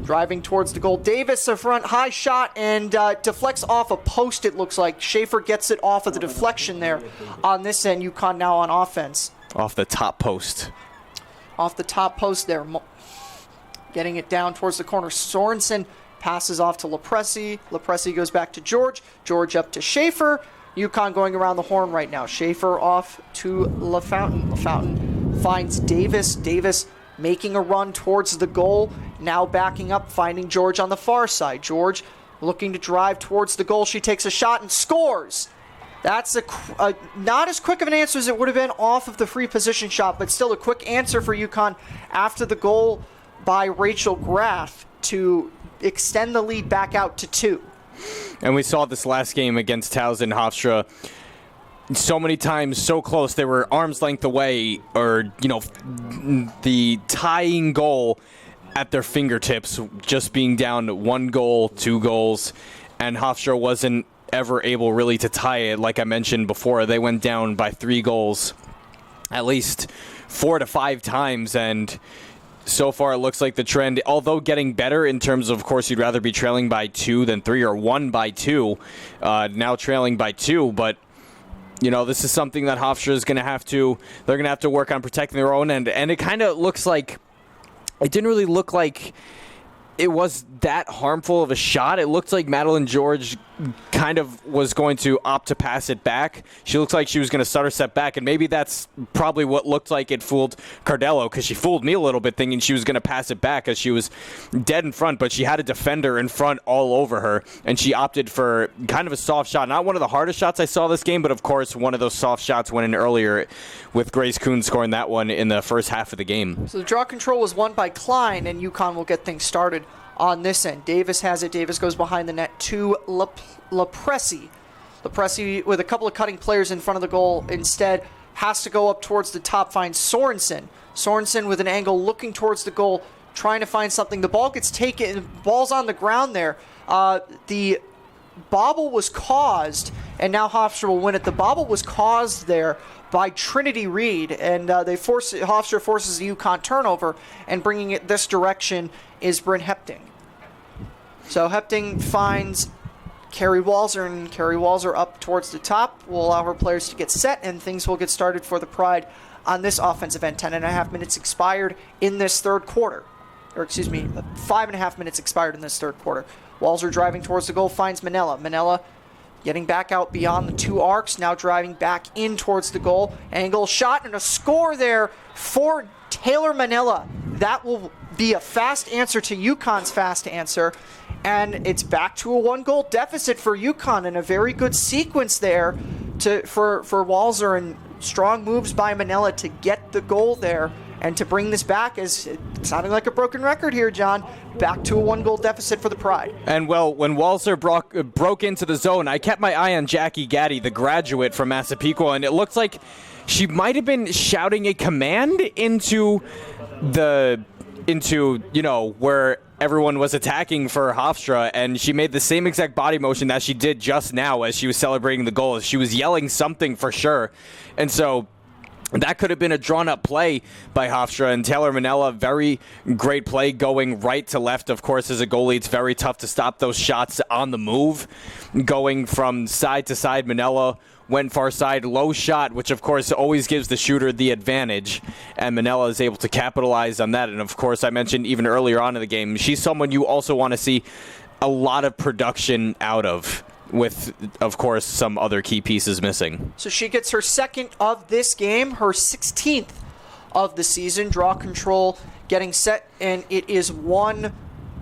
Driving towards the goal. Davis, a front high shot, and deflects off a post, it looks like. Schaefer gets it off of the deflection there on this end. UConn now on offense. Off the top post. Off the top post there. Getting it down towards the corner. Sorensen passes off to Lepresi. Lepresi goes back to George. George up to Schaefer. UConn going around the horn right now. Schaefer off to LaFountain. LaFountain finds Davis. Davis making a run towards the goal. Now backing up, finding George on the far side. George looking to drive towards the goal. She takes a shot and scores. That's not as quick of an answer as it would have been off of the free position shot, but still a quick answer for UConn after the goal by Rachel Graff to extend the lead back out to 2. And we saw this last game against Towson Hofstra. So many times, so close, they were arm's length away, or, the tying goal at their fingertips, just being down 1 goal, 2 goals, and Hofstra wasn't ever able really to tie it. Like I mentioned before, they went down by 3 goals at least 4 to 5 times, and so far it looks like the trend, although getting better in terms of course, you'd rather be trailing by 2 than 3, or 1 by 2, now trailing by 2, but this is something that Hofstra is going to have to, they're going to have to work on protecting their own end. And it kind of looks like, it didn't really look like it was that harmful of a shot. It looked like Madeline George kind of was going to opt to pass it back. She looked like she was going to stutter step back, and maybe that's probably what looked like it fooled Cardello, because she fooled me a little bit thinking she was going to pass it back as she was dead in front, but she had a defender in front all over her, and she opted for kind of a soft shot. Not one of the hardest shots I saw this game, but of course one of those soft shots went in earlier with Grace Kuhn scoring that one in the first half of the game. So the draw control was won by Klein, and UConn will get things started on this end. Davis has it. Davis goes behind the net to Lepresi. Lepresi, with a couple of cutting players in front of the goal, instead has to go up towards the top, finds Sorensen. Sorensen with an angle looking towards the goal, trying to find something. The ball gets taken. Ball's on the ground there. The bobble was caused, and now Hofstra will win it. The bobble was caused there by Trinity Reed, and Hofstra forces the UConn turnover, and bringing it this direction is Bryn Hepting. So Hepting finds Carrie Walzer, and Carrie Walzer up towards the top will allow her players to get set, and things will get started for the Pride on this offensive end. 10.5 minutes expired in this third quarter. Or excuse me, 5.5 minutes expired in this third quarter. Walzer driving towards the goal, finds Manella. Manella getting back out beyond the 2 arcs, now driving back in towards the goal. Angle shot and a score there for Taylor Manella. That will be a fast answer to UConn's fast answer, and it's back to a 1-goal deficit for UConn, and a very good sequence there for Walzer, and strong moves by Manella to get the goal there and to bring this back, as sounding like a broken record here, John, back to a 1-goal deficit for the Pride. And well, when Walzer broke into the zone, I kept my eye on Jackie Gaddy, the graduate from Massapequa, and it looked like she might have been shouting a command into where everyone was attacking for Hofstra, and she made the same exact body motion that she did just now as she was celebrating the goal. She was yelling something for sure. And so that could have been a drawn-up play by Hofstra, and Taylor Manella, very great play going right to left. Of course, as a goalie, it's very tough to stop those shots on the move. Going from side to side, Manella went far side, low shot, which of course always gives the shooter the advantage, and Manella is able to capitalize on that. And of course, I mentioned even earlier on in the game, she's someone you also want to see a lot of production out of, with, of course, some other key pieces missing. So she gets her second of this game, her 16th of the season. Draw control getting set, and it is won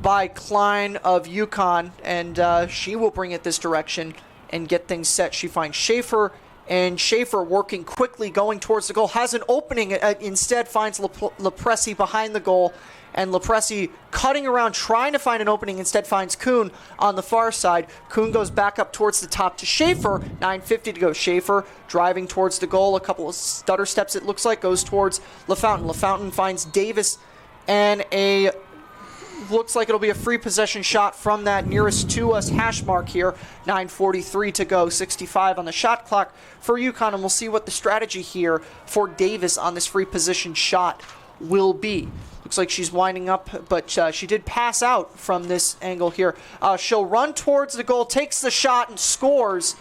by Klein of UConn, and she will bring it this direction and get things set. She finds Schaefer, and Schaefer working quickly, going towards the goal, has an opening, instead finds Lepresi behind the goal, and Lepresi cutting around, trying to find an opening, instead finds Kuhn on the far side. Kuhn goes back up towards the top to Schaefer, 9:50 to go. Schaefer driving towards the goal, a couple of stutter steps it looks like, goes towards LaFountain. LaFountain finds Davis, and looks like it'll be a free possession shot from that nearest to us hash mark here. 9:43 to go, 65 on the shot clock for UConn, and we'll see what the strategy here for Davis on this free position shot will be. Looks like she's winding up, but she did pass out from this angle here. She'll run towards the goal, takes the shot, and scores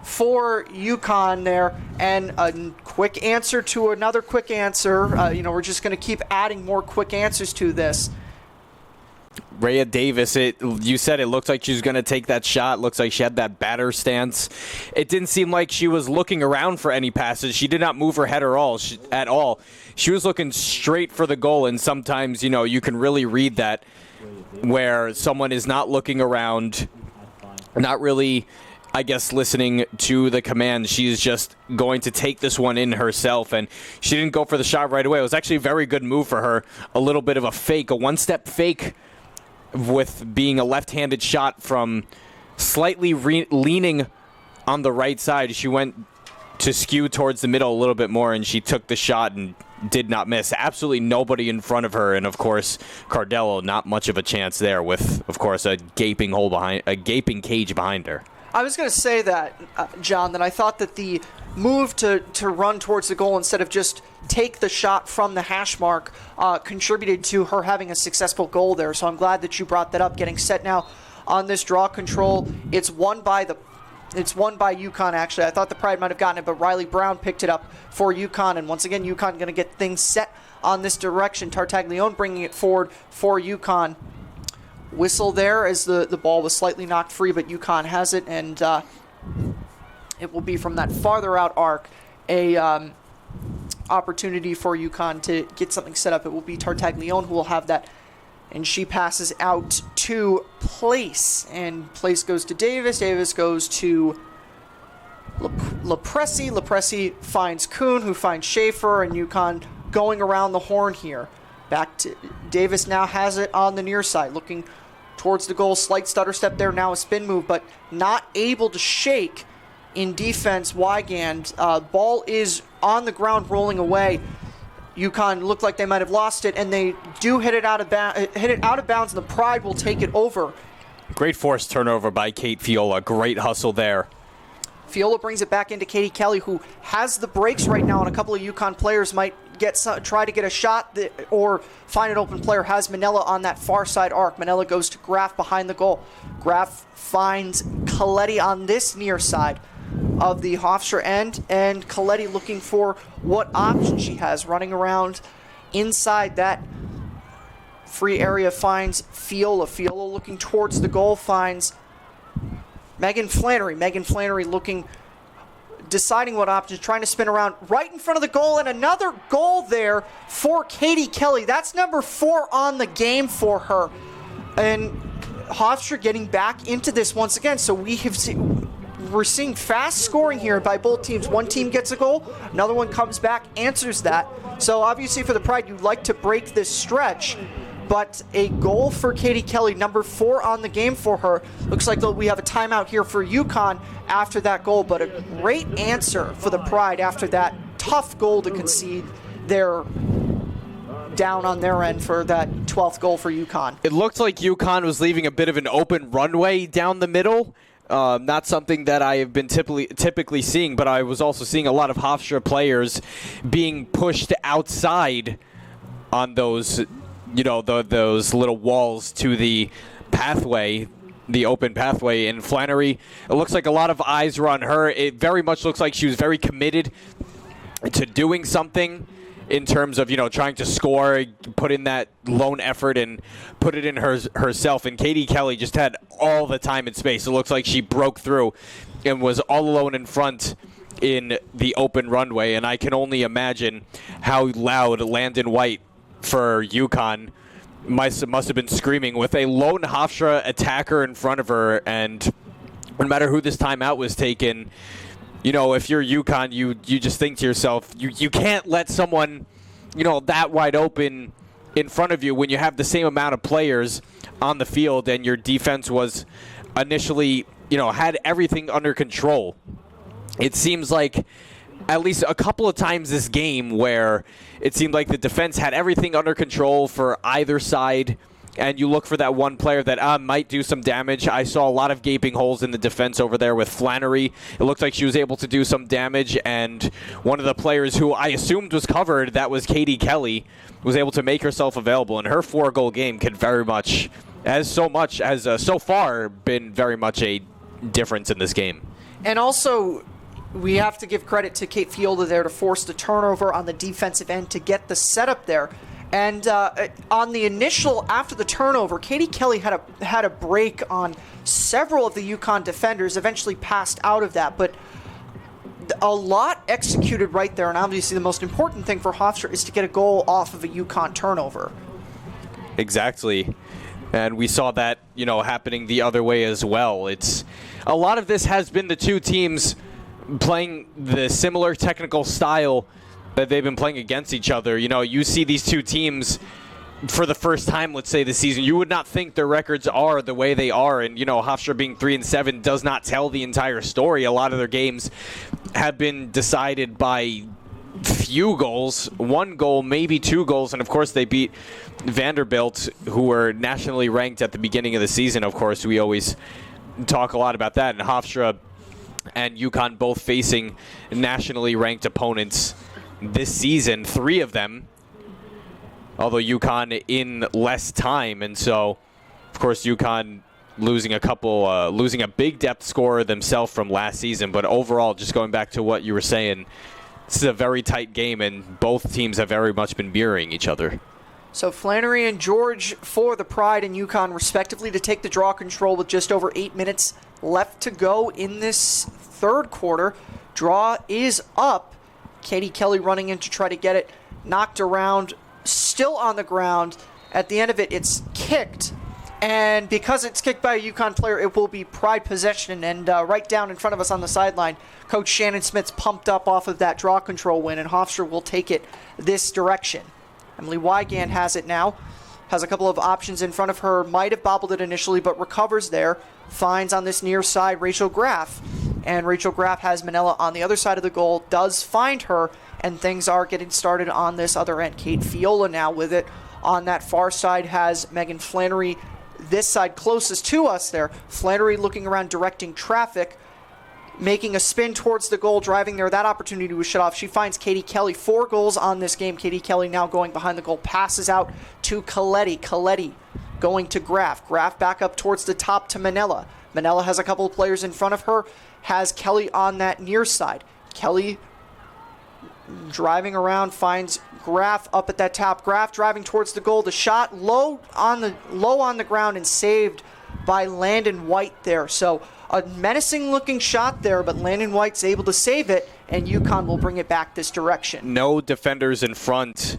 for UConn there. And a quick answer to another quick answer. We're just going to keep adding more quick answers to this. Rhea Davis, you said it looked like she was going to take that shot. Looks like she had that batter stance. It didn't seem like she was looking around for any passes. She did not move her head at all. She was looking straight for the goal, and sometimes, you can really read that where someone is not looking around, not really I guess, listening to the command. She's just going to take this one in herself, and she didn't go for the shot right away. It was actually a very good move for her. A little bit of a fake, a one-step fake with being a left-handed shot from slightly leaning on the right side. She went to skew towards the middle a little bit more, and she took the shot and did not miss. Absolutely nobody in front of her, and of course Cardello, not much of a chance there with, of course, a gaping cage behind her. I was going to say that, John, that I thought that the move to run towards the goal instead of just take the shot from the hash mark contributed to her having a successful goal there. So I'm glad that you brought that up. Getting set now on this draw control. It's won by UConn, actually. I thought the Pride might have gotten it, but Riley Brown picked it up for UConn. And once again, UConn going to get things set on this direction. Tartaglione bringing it forward for UConn. Whistle there as the ball was slightly knocked free, but UConn has it, and it will be from that farther out arc a opportunity for UConn to get something set up. It will be Tartaglione who will have that, and she passes out to Place, and Place goes to Davis. Davis goes to Lepresi. Lepresi finds Kuhn, who finds Schaefer, and UConn going around the horn here. Back to Davis now has it on the near side, looking towards the goal. Slight stutter step there, now a spin move, but not able to shake in defense. Wygand. Ball is on the ground rolling away. UConn looked like they might have lost it, and they do hit it out of bounds, and the Pride will take it over. Great forced turnover by Kate Fiola. Great hustle there. Fiola brings it back into Katie Kelly, who has the breaks right now, and a couple of UConn players might try to get a shot or find an open player. Has Manella on that far side arc. Manella goes to Graf behind the goal. Graf finds Coletti on this near side of the Hofstra end, and Coletti looking for what option she has. Running around inside that free area finds Fiola. Fiola looking towards the goal finds Megan Flannery. Megan Flannery deciding what option, trying to spin around right in front of the goal, and another goal there for Katie Kelly. That's number 4 on the game for her. And Hofstra getting back into this once again. So we're seeing fast scoring here by both teams. One team gets a goal, another one comes back, answers that. So obviously for the Pride, you'd like to break this stretch. But a goal for Katie Kelly, number 4 on the game for her. Looks like we have a timeout here for UConn after that goal, but a great answer for the Pride after that tough goal to concede. They're down on their end for that 12th goal for UConn. It looked like UConn was leaving a bit of an open runway down the middle. Not something that I have been typically seeing, but I was also seeing a lot of Hofstra players being pushed outside on those those little walls to the pathway, the open pathway. And Flannery, it looks like a lot of eyes were on her. It very much looks like she was very committed to doing something in terms of, trying to score, put in that lone effort and put it in herself. And Katie Kelly just had all the time and space. It looks like she broke through and was all alone in front in the open runway. And I can only imagine how loud Landon White for UConn must have been screaming with a lone Hofstra attacker in front of her. And no matter who this timeout was taken, if you're UConn, you just think to yourself, you can't let someone, that wide open in front of you when you have the same amount of players on the field and your defense was initially, had everything under control. It seems like at least a couple of times this game where it seemed like the defense had everything under control for either side, and you look for that one player that might do some damage. I saw a lot of gaping holes in the defense over there with Flannery. It looked like she was able to do some damage, and one of the players who I assumed was covered, that was Katie Kelly, was able to make herself available, and her 4-goal game could very much, so far, been very much a difference in this game. And also, we have to give credit to Kate Fiola there to force the turnover on the defensive end to get the setup there. And on the initial, after the turnover, Katie Kelly had a break on several of the UConn defenders, eventually passed out of that. But a lot executed right there, and obviously the most important thing for Hofstra is to get a goal off of a UConn turnover. Exactly. And we saw that, happening the other way as well. a lot of this has been the two teams playing the similar technical style that they've been playing against each other. You know, you see these two teams for the first time, let's say, this season. You would not think their records are the way they are, and you know, Hofstra being 3-7 does not tell the entire story. A lot of their games have been decided by few goals, 1 goal, maybe 2 goals, and of course they beat Vanderbilt, who were nationally ranked at the beginning of the season. Of course, we always talk a lot about that, and Hofstra and UConn both facing nationally ranked opponents this season, 3 of them, although UConn in less time. And so, of course, UConn losing a big depth scorer themselves from last season. But overall, just going back to what you were saying, this is a very tight game, and both teams have very much been mirroring each other. So Flannery and George for the Pride and UConn, respectively, to take the draw control with just over 8 minutes left to go in this third quarter. Draw is up. Katie Kelly running in to try to get it knocked around, still on the ground. At the end of it, it's kicked. And because it's kicked by a UConn player, it will be Pride possession. And right down in front of us on the sideline, Coach Shannon Smith's pumped up off of that draw control win, and Hofstra will take it this direction. Emily Wygand has it now. Has a couple of options in front of her. Might have bobbled it initially, but recovers there. Finds on this near side Rachel Graff. And Rachel Graff has Manila on the other side of the goal. Does find her, and things are getting started on this other end. Kate Fiola now with it. On that far side has Megan Flannery. This side closest to us there. Flannery looking around, directing traffic, making a spin towards the goal, driving there. That opportunity was shut off. She finds Katie Kelly. 4 goals on this game. Katie Kelly now going behind the goal. Passes out to Coletti. Coletti going to Graff. Graff back up towards the top to Manila. Manila has a couple of players in front of her. Has Kelly on that near side. Kelly driving around, finds Graff up at that top. Graff driving towards the goal. The shot low on the ground and saved by Landon White there. So a menacing looking shot there, but Landon White's able to save it, and UConn will bring it back this direction. No defenders in front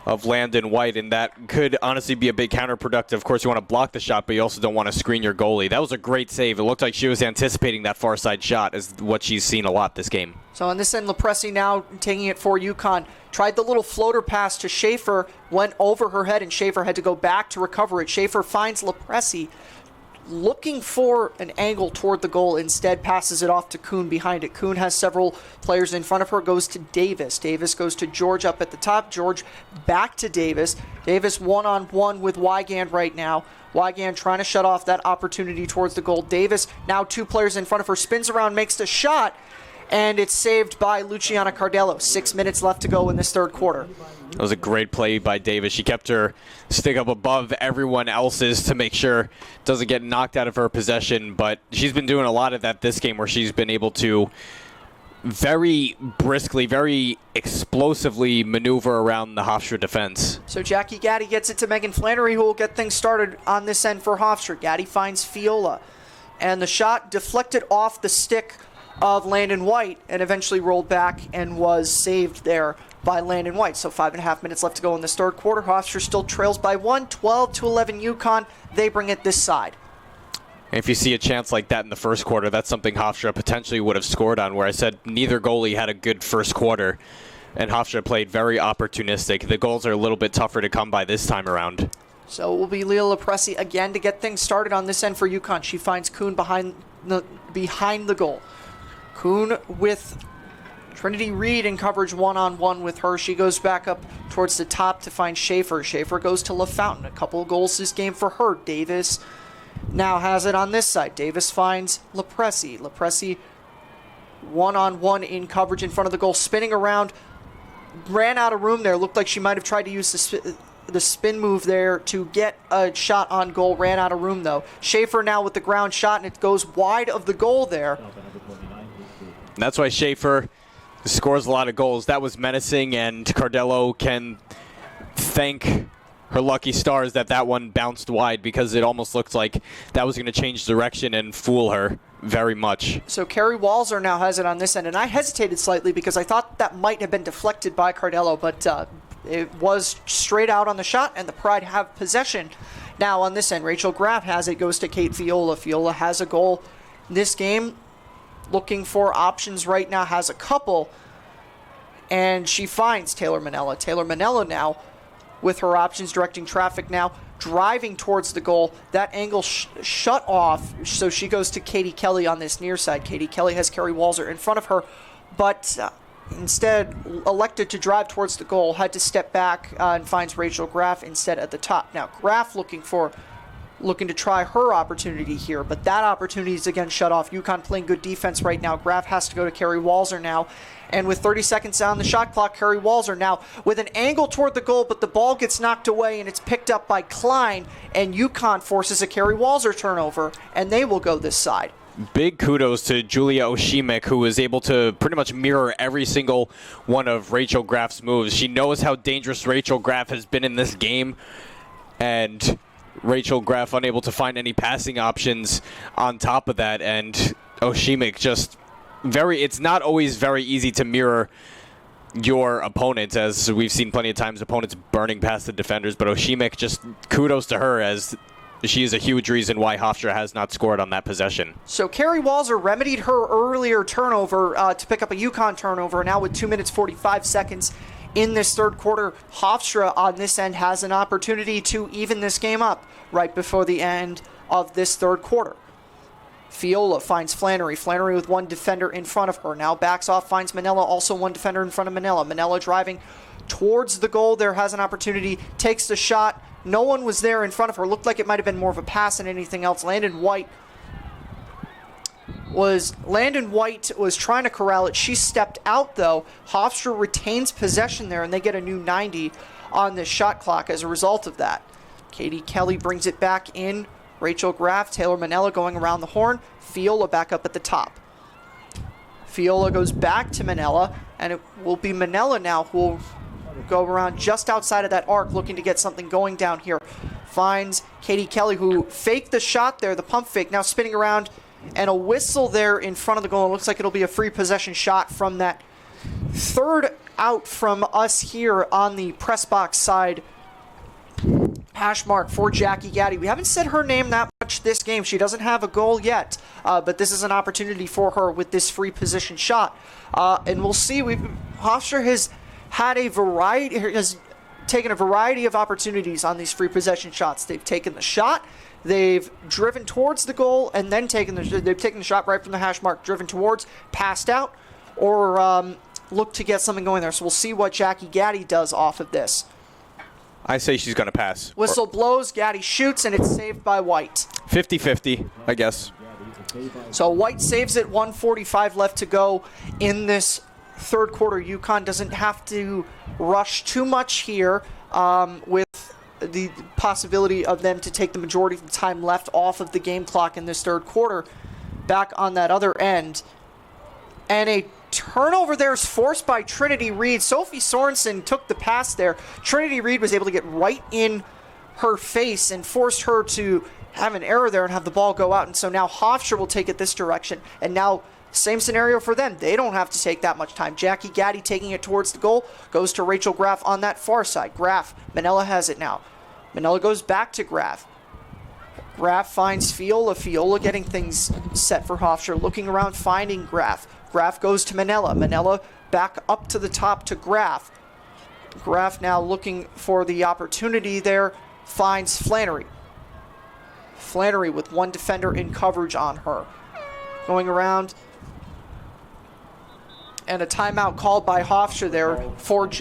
of Landon White, and that could honestly be a bit counterproductive. Of course, you want to block the shot, but you also don't want to screen your goalie. That was a great save. It looked like she was anticipating that far side shot, is what she's seen a lot this game. So on this end, Lepresi now taking it for UConn. Tried the little floater pass to Schaefer, went over her head, and Schaefer had to go back to recover it. Schaefer finds Lepresi, looking for an angle toward the goal, instead passes it off to Kuhn behind it. Kuhn has several players in front of her, goes to Davis. Davis goes to George up at the top. George back to Davis. Davis one-on-one with Wygand right now. Wygand trying to shut off that opportunity towards the goal. Davis, now 2 players in front of her, spins around, makes the shot, and it's saved by Luciana Cardello. 6 minutes left to go in this third quarter. That was a great play by Davis. She kept her stick up above everyone else's to make sure it doesn't get knocked out of her possession. But she's been doing a lot of that this game, where she's been able to very briskly, very explosively maneuver around the Hofstra defense. So Jackie Gaddy gets it to Megan Flannery, who will get things started on this end for Hofstra. Gaddy finds Fiola, and the shot deflected off the stick of Landon White and eventually rolled back and was saved there by Landon White. So 5.5 minutes left to go in this third quarter. Hofstra still trails by 1, 12-11 UConn. They bring it this side. And if you see a chance like that in the first quarter, that's something Hofstra potentially would have scored on, where I said neither goalie had a good first quarter, and Hofstra played very opportunistic. The goals are a little bit tougher to come by this time around. So it will be Leah Lepresi again to get things started on this end for UConn. She finds Kuhn behind the goal. Kuhn with Trinity Reed in coverage one-on-one with her. She goes back up towards the top to find Schaefer. Schaefer goes to LaFountain. A couple of goals this game for her. Davis now has it on this side. Davis finds Lepresi. Lepresi one-on-one in coverage in front of the goal. Spinning around. Ran out of room there. Looked like she might have tried to use the spin move there to get a shot on goal. Ran out of room, though. Schaefer now with the ground shot, and it goes wide of the goal there. That's why Schaefer scores a lot of goals. That was menacing, and Cardello can thank her lucky stars that one bounced wide, because it almost looked like that was going to change direction and fool her very much. So Carrie Walzer now has it on this end, and I hesitated slightly because I thought that might have been deflected by Cardello, but it was straight out on the shot, and the Pride have possession. Now on this end, Rachel Graff has it, goes to Kate Fiola. Fiola has a goal this game, looking for options right now, has a couple, and she finds Taylor Manella. Taylor Manella now with her options, directing traffic now, driving towards the goal. That angle shut off, so she goes to Katie Kelly on this near side. Katie Kelly has Carrie Walzer in front of her, but instead elected to drive towards the goal, had to step back and finds Rachel Graff instead at the top. Now Graff looking to try her opportunity here, but that opportunity is again shut off. UConn playing good defense right now. Graff has to go to Carrie Walzer now. And with 30 seconds on the shot clock, Carrie Walzer now with an angle toward the goal, but the ball gets knocked away and it's picked up by Klein, and UConn forces a Carrie Walzer turnover, and they will go this side. Big kudos to Julia Oshimik, who was able to pretty much mirror every single one of Rachel Graff's moves. She knows how dangerous Rachel Graff has been in this game, and Rachel Graff unable to find any passing options on top of that, and Oshimik just it's not always very easy to mirror your opponent, as we've seen plenty of times opponents burning past the defenders, but Oshimik, just kudos to her, as she is a huge reason why Hofstra has not scored on that possession. So Carrie Walzer remedied her earlier turnover to pick up a UConn turnover. Now with 2 minutes 45 seconds in this third quarter, Hofstra on this end has an opportunity to even this game up right before the end of this third quarter. Fiola finds Flannery. Flannery with one defender in front of her. Now backs off, finds Manella, also one defender in front of Manella. Manella driving towards the goal. There has an opportunity, takes the shot. No one was there in front of her. Looked like it might have been more of a pass than anything else. Landon White was trying to corral it. She stepped out, though. Hofstra retains possession there, and they get a new 90 on this shot clock as a result of that. Katie Kelly brings it back in. Rachel Graff, Taylor Manella going around the horn. Fiola back up at the top. Fiola goes back to Manella, and it will be Manella now who will go around just outside of that arc, looking to get something going down here. Finds Katie Kelly, who faked the shot there, the pump fake, now spinning around, and a whistle there in front of the goal. It looks like it'll be a free possession shot from that third out from us here on the press box side. Hash mark for Jackie Gaddy. We haven't said her name that much this game. She doesn't have a goal yet, but this is an opportunity for her with this free position shot. And we'll see. Hofstra has taken a variety of opportunities on these free possession shots. They've taken the shot, they've driven towards the goal, and then they've taken the shot right from the hash mark, driven towards, passed out, or looked to get something going there. So we'll see what Jackie Gaddy does off of this. I say she's going to pass. Whistle blows, Gaddy shoots, and it's saved by White. 50-50, I guess. So White saves it, 1:45 left to go in this third quarter. UConn doesn't have to rush too much here with the possibility of them to take the majority of the time left off of the game clock in this third quarter. Back on that other end. And a turnover there is forced by Trinity Reed. Sophie Sorensen took the pass there. Trinity Reed was able to get right in her face and forced her to have an error there and have the ball go out. And so now Hofstra will take it this direction. And now same scenario for them. They don't have to take that much time. Jackie Gaddy taking it towards the goal. Goes to Rachel Graff on that far side. Graff. Manella has it now. Manella goes back to Graff. Graff finds Fiola. Fiola getting things set for Hofstra. Looking around, finding Graff. Graff goes to Manella. Manella back up to the top to Graff. Graff now looking for the opportunity there. Finds Flannery. Flannery with one defender in coverage on her. Going around. And a timeout called by Hofstra there for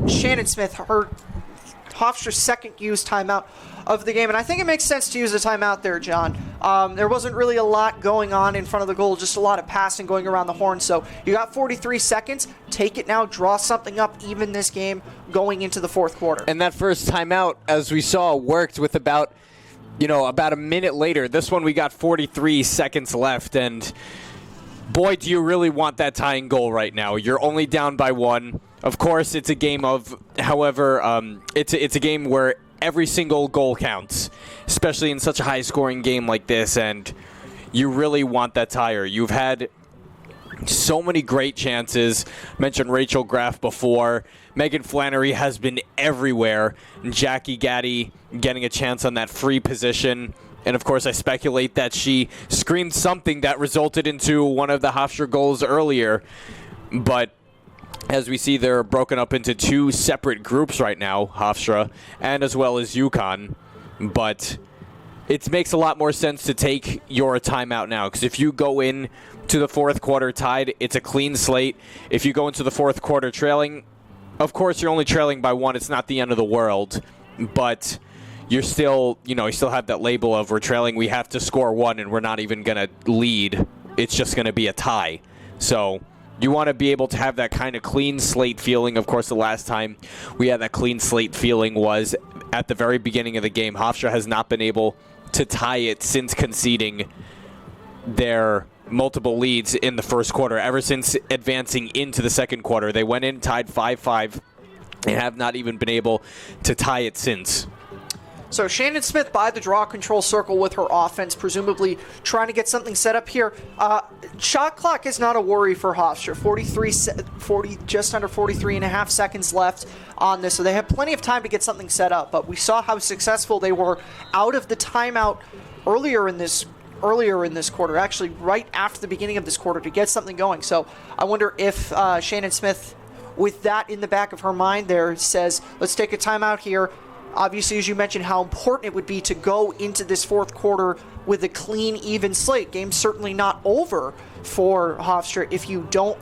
Shannon Smith. Her Hofstra's second use timeout of the game. And I think it makes sense to use a timeout there, John. There wasn't really a lot going on in front of the goal, just a lot of passing going around the horn. So you got 43 seconds. Take it now, draw something up, even this game going into the fourth quarter. And that first timeout, as we saw, worked with about a minute later. This one we got 43 seconds left, and boy, do you really want that tying goal right now. You're only down by one. Of course, it's a game it's a game where every single goal counts, especially in such a high-scoring game like this, and you really want that tire. You've had so many great chances. Mentioned Rachel Graff before. Megan Flannery has been everywhere. And Jackie Gaddy getting a chance on that free position And, of course, I speculate that she screamed something that resulted into one of the Hofstra goals earlier. But as we see, they're broken up into two separate groups right now, Hofstra, and as well as UConn. But it makes a lot more sense to take your timeout now, because if you go in to the fourth quarter tied, it's a clean slate. If you go into the fourth quarter trailing, of course, you're only trailing by one. It's not the end of the world, but you're still, you still have that label of we're trailing, we have to score one, and we're not even going to lead. It's just going to be a tie. So you want to be able to have that kind of clean slate feeling. Of course, the last time we had that clean slate feeling was at the very beginning of the game. Hofstra has not been able to tie it since conceding their multiple leads in the first quarter. Ever since advancing into the second quarter, they went in, tied 5-5, and have not even been able to tie it since. So Shannon Smith by the draw control circle with her offense, presumably trying to get something set up here. Shot clock is not a worry for Hofstra. 40, just under 43 and a half seconds left on this, so they have plenty of time to get something set up. But we saw how successful they were out of the timeout earlier in this quarter, actually right after the beginning of this quarter, to get something going. So I wonder if Shannon Smith, with that in the back of her mind there, says, let's take a timeout here. Obviously, as you mentioned, how important it would be to go into this fourth quarter with a clean, even slate. Game's certainly not over for Hofstra if you don't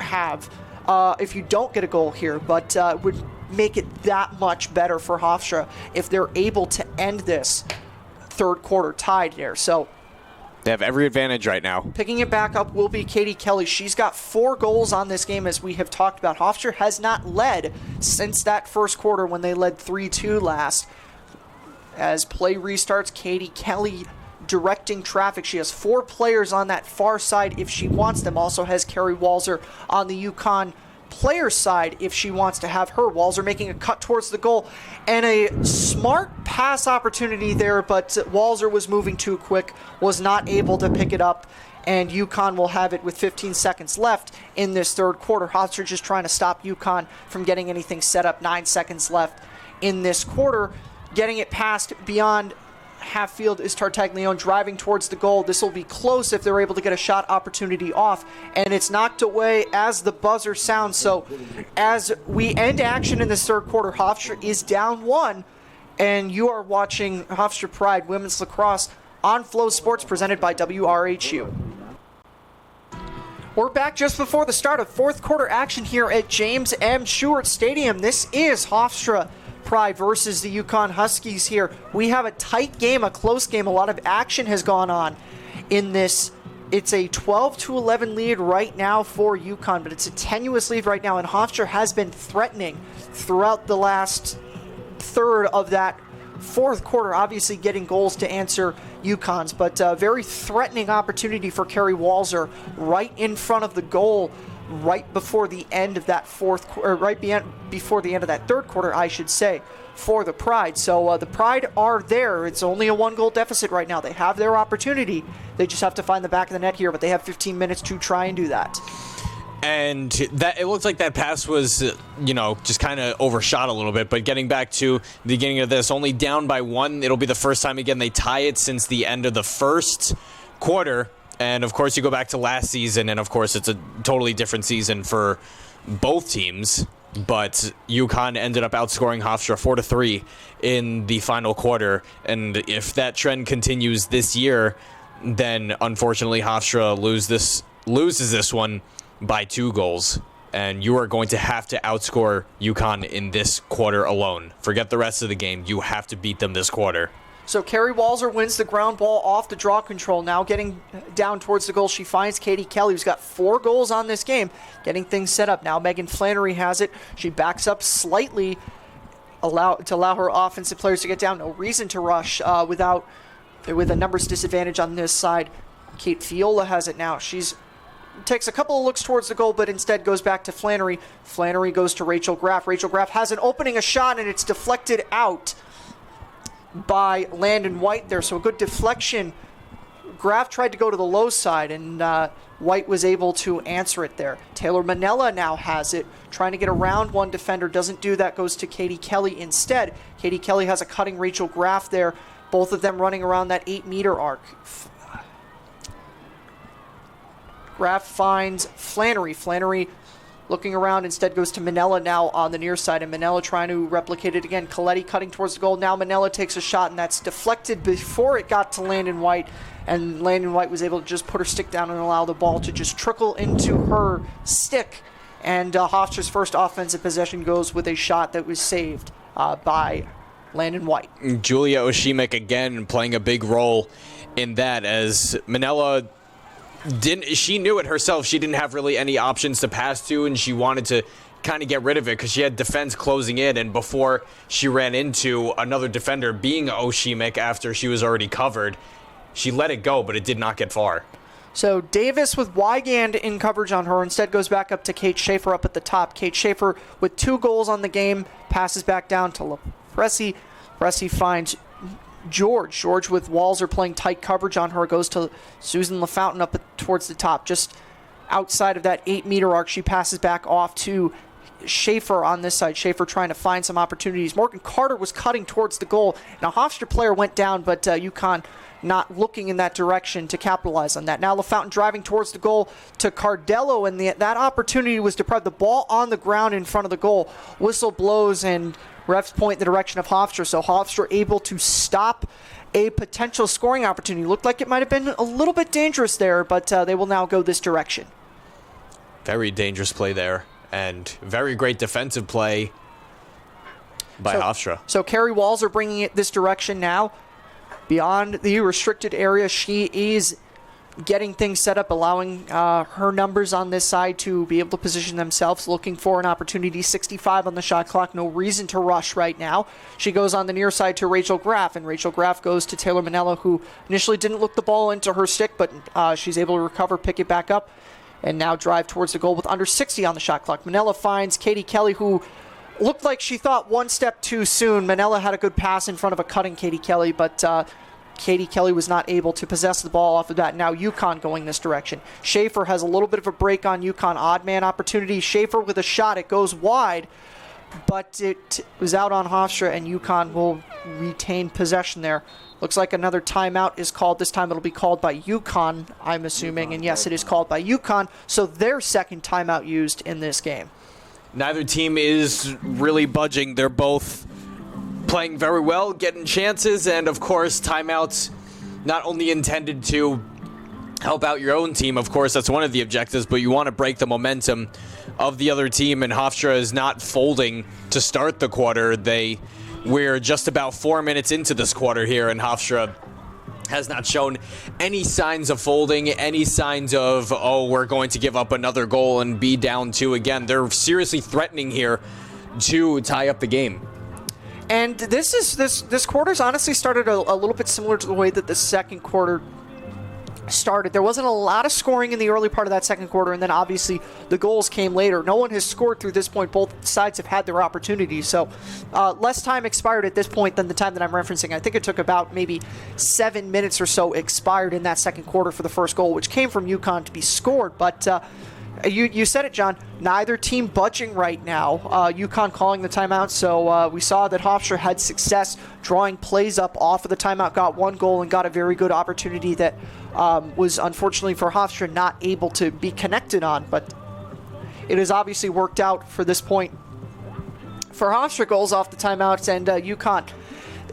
get a goal here, but would make it that much better for Hofstra if they're able to end this third quarter tied there. So they have every advantage right now. Picking it back up will be Katie Kelly. She's got 4 goals on this game, as we have talked about. Hofstra has not led since that first quarter when they led 3-2 last. As play restarts, Katie Kelly directing traffic. She has 4 players on that far side if she wants them. Also has Carrie Walzer on the UConn player side if she wants to have her. Walzer making a cut towards the goal, and a smart pass opportunity there, but Walzer was moving too quick, was not able to pick it up, and UConn will have it with 15 seconds left in this third quarter. Hofstra just trying to stop UConn from getting anything set up. 9 seconds left in this quarter. Getting it past beyond half field is Tartaglione, driving towards the goal. This will be close if they're able to get a shot opportunity off, and it's knocked away as the buzzer sounds. So as we end action in this third quarter, Hofstra is down 1, and you are watching Hofstra Pride Women's Lacrosse on Flow Sports, presented by WRHU. We're back just before the start of fourth quarter action here at James M. Stewart Stadium. This is Hofstra Pride versus the UConn Huskies here. We have a tight game, a close game. A lot of action has gone on in this. It's a 12-11 lead right now for UConn, but it's a tenuous lead right now, and Hofstra has been threatening throughout the last third of that fourth quarter, obviously getting goals to answer UConn's, but a very threatening opportunity for Carrie Walzer right in front of the goal right before the end of that before the end of that third quarter, I should say, for the Pride. So the Pride are there. It's only a 1-goal deficit right now. They have their opportunity. They just have to find the back of the net here, but they have 15 minutes to try and do that. And that it looks like that pass was, just kind of overshot a little bit. But getting back to the beginning of this, only down by 1. It'll be the first time again they tie it since the end of the first quarter. And, of course, you go back to last season, and, of course, it's a totally different season for both teams. But UConn ended up outscoring Hofstra 4-3 in the final quarter. And if that trend continues this year, then, unfortunately, Hofstra loses this one by 2 goals. And you are going to have to outscore UConn in this quarter alone. Forget the rest of the game. You have to beat them this quarter. So Carrie Walzer wins the ground ball off the draw control. Now getting down towards the goal, she finds Katie Kelly, who's got 4 goals on this game, getting things set up. Now Megan Flannery has it. She backs up slightly to allow her offensive players to get down. No reason to rush with a numbers disadvantage on this side. Kate Fiola has it now. She's takes a couple of looks towards the goal, but instead goes back to Flannery. Flannery goes to Rachel Graff. Rachel Graff has an opening, a shot, and it's deflected out by Landon White there. So a good deflection. Graff tried to go to the low side, and White was able to answer it there. Taylor Manella now has it, trying to get around one defender. Doesn't do that, goes to Katie Kelly instead. Katie Kelly has a cutting Rachel Graff there. Both of them running around that 8-meter arc. Graf finds Flannery. Flannery looking around, instead goes to Manella now on the near side, and Manella trying to replicate it again. Coletti cutting towards the goal. Now Manella takes a shot, and that's deflected before it got to Landon White, and Landon White was able to just put her stick down and allow the ball to just trickle into her stick. And Hofstra's first offensive possession goes with a shot that was saved by Landon White. Julia Oshimick again playing a big role in that, as Manella she knew it herself. She didn't have really any options to pass to, and she wanted to kind of get rid of it because she had defense closing in, and before she ran into another defender, being Oshimick, after she was already covered, she let it go, but it did not get far. So Davis with Wygand in coverage on her, instead goes back up to Kate Schaefer up at the top. Kate Schaefer with 2 goals on the game, passes back down to Pressy. Pressy finds George. George with Walzer playing tight coverage on her, goes to Susan LaFountain up towards the top. Just outside of that 8-meter arc, she passes back off to Schaefer on this side. Schaefer trying to find some opportunities. Morgan Carter was cutting towards the goal. Now, Hofstra player went down, but UConn not looking in that direction to capitalize on that. Now LaFountain driving towards the goal to Cardello, and that opportunity was deprived. The ball on the ground in front of the goal. Whistle blows, and refs point the direction of Hofstra, so Hofstra able to stop a potential scoring opportunity. Looked like it might have been a little bit dangerous there, but they will now go this direction. Very dangerous play there, and very great defensive play by Hofstra. So Carrie Walzer bringing it this direction now. Beyond the restricted area, she is getting things set up, allowing her numbers on this side to be able to position themselves, looking for an opportunity. 65 on the shot clock, no reason to rush right now. She goes on the near side to Rachel Graff, and Rachel Graff goes to Taylor Manella, who initially didn't look the ball into her stick, but she's able to recover, pick it back up, and now drive towards the goal with under 60 on the shot clock. Manella finds Katie Kelly, who looked like she thought one step too soon. Manella had a good pass in front of a cutting Katie Kelly, but Katie Kelly was not able to possess the ball off of that. Now UConn going this direction. Schaefer has a little bit of a break on UConn. Odd man opportunity. Schaefer with a shot. It goes wide, but it was out on Hofstra, and UConn will retain possession there. Looks like another timeout is called. This time it'll be called by UConn, I'm assuming. And yes, it is called by UConn. So their second timeout used in this game. Neither team is really budging. They're both playing very well, getting chances, and of course timeouts not only intended to help out your own team, of course that's one of the objectives, but you want to break the momentum of the other team, and Hofstra is not folding to start the quarter. We're just about 4 minutes into this quarter here, and Hofstra has not shown any signs of folding, any signs of, we're going to give up another goal and be down 2 again. They're seriously threatening here to tie up the game. And this quarter's honestly started a little bit similar to the way that the second quarter started. There wasn't a lot of scoring in the early part of that second quarter, and then obviously the goals came later. No one has scored through this point. Both sides have had their opportunities. So less time expired at this point than the time that I'm referencing. I think it took about maybe 7 minutes or so expired in that second quarter for the first goal, which came from UConn to be scored. But you said it, John. Neither team budging right now. UConn calling the timeout, so we saw that Hofstra had success drawing plays up off of the timeout, got 1 goal, and got a very good opportunity that was unfortunately for Hofstra not able to be connected on. But it has obviously worked out for this point for Hofstra. Goals off the timeouts, and UConn.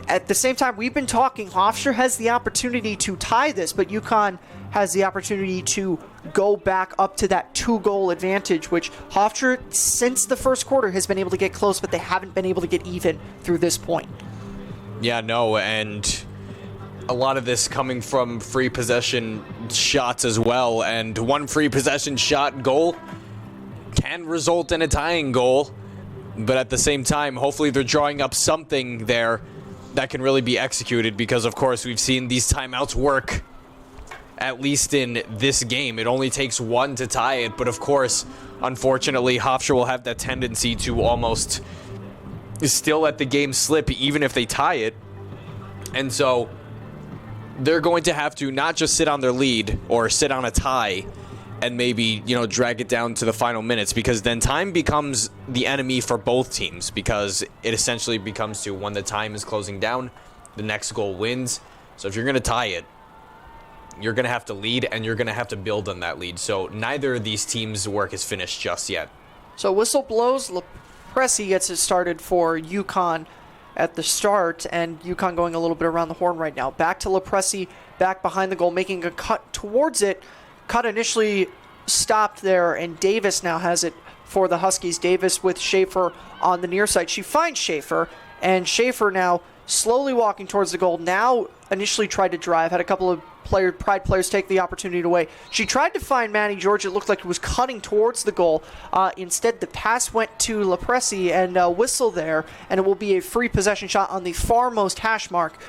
At the same time, we've been talking, Hofstra has the opportunity to tie this, but UConn has the opportunity to go back up to that 2-goal advantage, which Hofstra, since the first quarter, has been able to get close, but they haven't been able to get even through this point. Yeah, no, and a lot of this coming from free possession shots as well, and one free possession shot goal can result in a tying goal, but at the same time, hopefully they're drawing up something there that can really be executed, because of course we've seen these timeouts work. At least in this game, it only takes 1 to tie it, but of course, unfortunately, Hofstra will have that tendency to almost still let the game slip even if they tie it, and so they're going to have to not just sit on their lead or sit on a tie and maybe, drag it down to the final minutes, because then time becomes the enemy for both teams, because it essentially becomes to, when the time is closing down, the next goal wins. So if you're going to tie it, you're going to have to lead, and you're going to have to build on that lead. So neither of these teams' work is finished just yet. So whistle blows. Lepresi gets it started for UConn at the start, and UConn going a little bit around the horn right now. Back to Lepresi, back behind the goal, making a cut towards it. Cut initially stopped there, and Davis now has it for the Huskies. Davis with Schaefer on the near side. She finds Schaefer, and Schaefer now slowly walking towards the goal. Now initially tried to drive, had a couple of Pride players take the opportunity away. She tried to find Maddie George. It looked like it was cutting towards the goal. Instead, the pass went to Lepresi, and a whistle there, and it will be a free possession shot on the farmost hash mark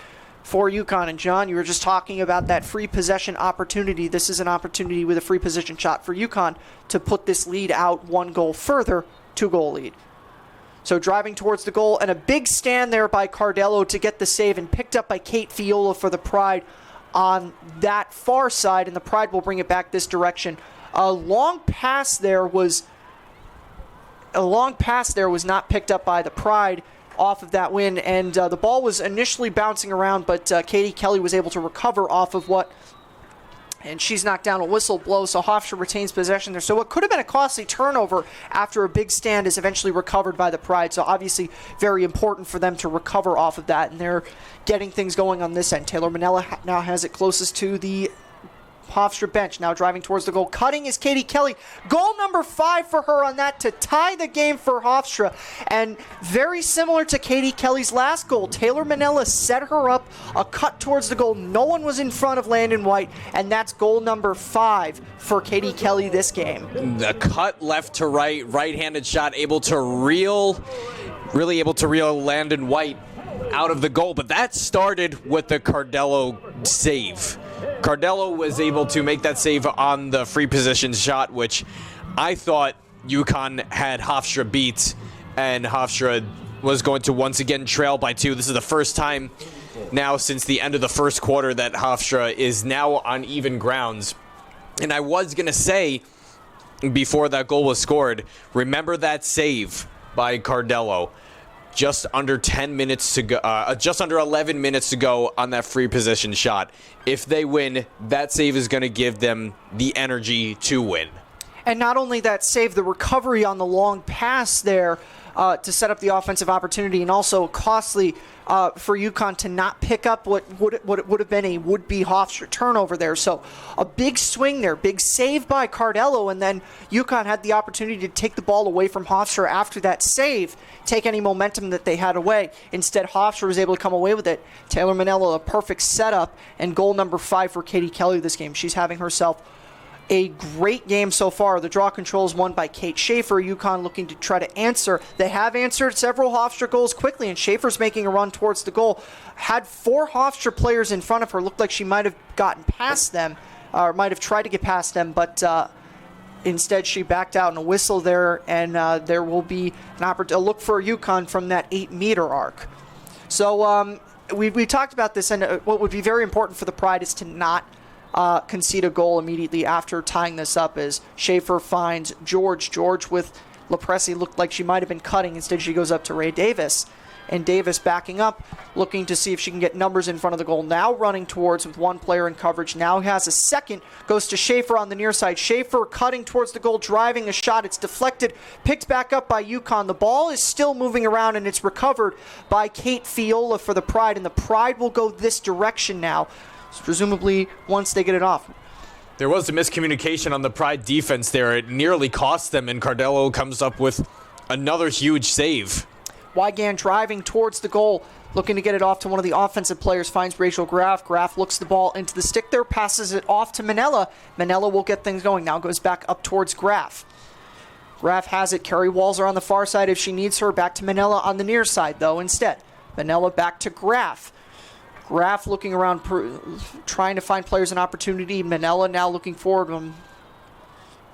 for UConn. And John, you were just talking about that free possession opportunity. This is an opportunity with a free possession shot for UConn to put this lead out one goal further, 2-goal lead. So driving towards the goal, and a big stand there by Cardello to get the save, and picked up by Kate Fiola for the Pride on that far side, and the Pride will bring it back this direction. A long pass there was not picked up by the Pride off of that win, and the ball was initially bouncing around, but Katie Kelly was able to recover off of and she's knocked down. A whistle blows, so Hofstra retains possession there. So what could have been a costly turnover after a big stand is eventually recovered by the Pride. So obviously very important for them to recover off of that, and they're getting things going on this end. Taylor Manella now has it closest to the Hofstra bench, now driving towards the goal. Cutting is Katie Kelly. Goal number 5 for her on that to tie the game for Hofstra. And very similar to Katie Kelly's last goal, Taylor Manella set her up, a cut towards the goal. No one was in front of Landon White, and that's goal number 5 for Katie Kelly this game. The cut left to right, right-handed shot, really able to reel Landon White out of the goal. But that started with the Cardello save. Cardello was able to make that save on the free position shot, which I thought UConn had Hofstra beat, and Hofstra was going to once again trail by 2. This is the first time now since the end of the first quarter that Hofstra is now on even grounds. And I was going to say, before that goal was scored, remember that save by Cardello. Just under 10 minutes to go, just under 11 minutes to go on that free position shot. If they win, that save is going to give them the energy to win. And not only that save, the recovery on the long pass there to set up the offensive opportunity, and also costly for UConn to not pick up what would have been a would-be Hofstra turnover there. So a big swing there, big save by Cardello, and then UConn had the opportunity to take the ball away from Hofstra after that save, take any momentum that they had away. Instead, Hofstra was able to come away with it. Taylor Manella, a perfect setup, and goal number 5 for Katie Kelly this game. She's having herself a great game so far. The draw control is won by Kate Schaefer. UConn looking to try to answer. They have answered several Hofstra goals quickly, and Schaefer's making a run towards the goal. Had 4 Hofstra players in front of her. Looked like she might have gotten past them, or might have tried to get past them, but instead she backed out, and a whistle there, and there will be a look for UConn from that 8-meter arc. So we talked about this, and what would be very important for the Pride is to not concede a goal immediately after tying this up, as Schaefer finds George. George with Lepresi looked like she might have been cutting. Instead, she goes up to Ray Davis. And Davis backing up, looking to see if she can get numbers in front of the goal. Now running towards with one player in coverage. Now has a second. Goes to Schaefer on the near side. Schaefer cutting towards the goal, driving a shot. It's deflected. Picked back up by UConn. The ball is still moving around, and it's recovered by Kate Fiola for the Pride. And the Pride will go this direction now, presumably once they get it off. There was a miscommunication on the Pride defense there. It nearly cost them, and Cardello comes up with another huge save. Wygand driving towards the goal, looking to get it off to one of the offensive players, finds Rachel Graff. Graff looks the ball into the stick there, passes it off to Manella. Manella will get things going. Now goes back up towards Graff. Graff has it. Carrie Walzer on the far side if she needs her. Back to Manella on the near side, though, instead. Manella back to Graff. Graff looking around, trying to find players an opportunity. Manella now looking forward.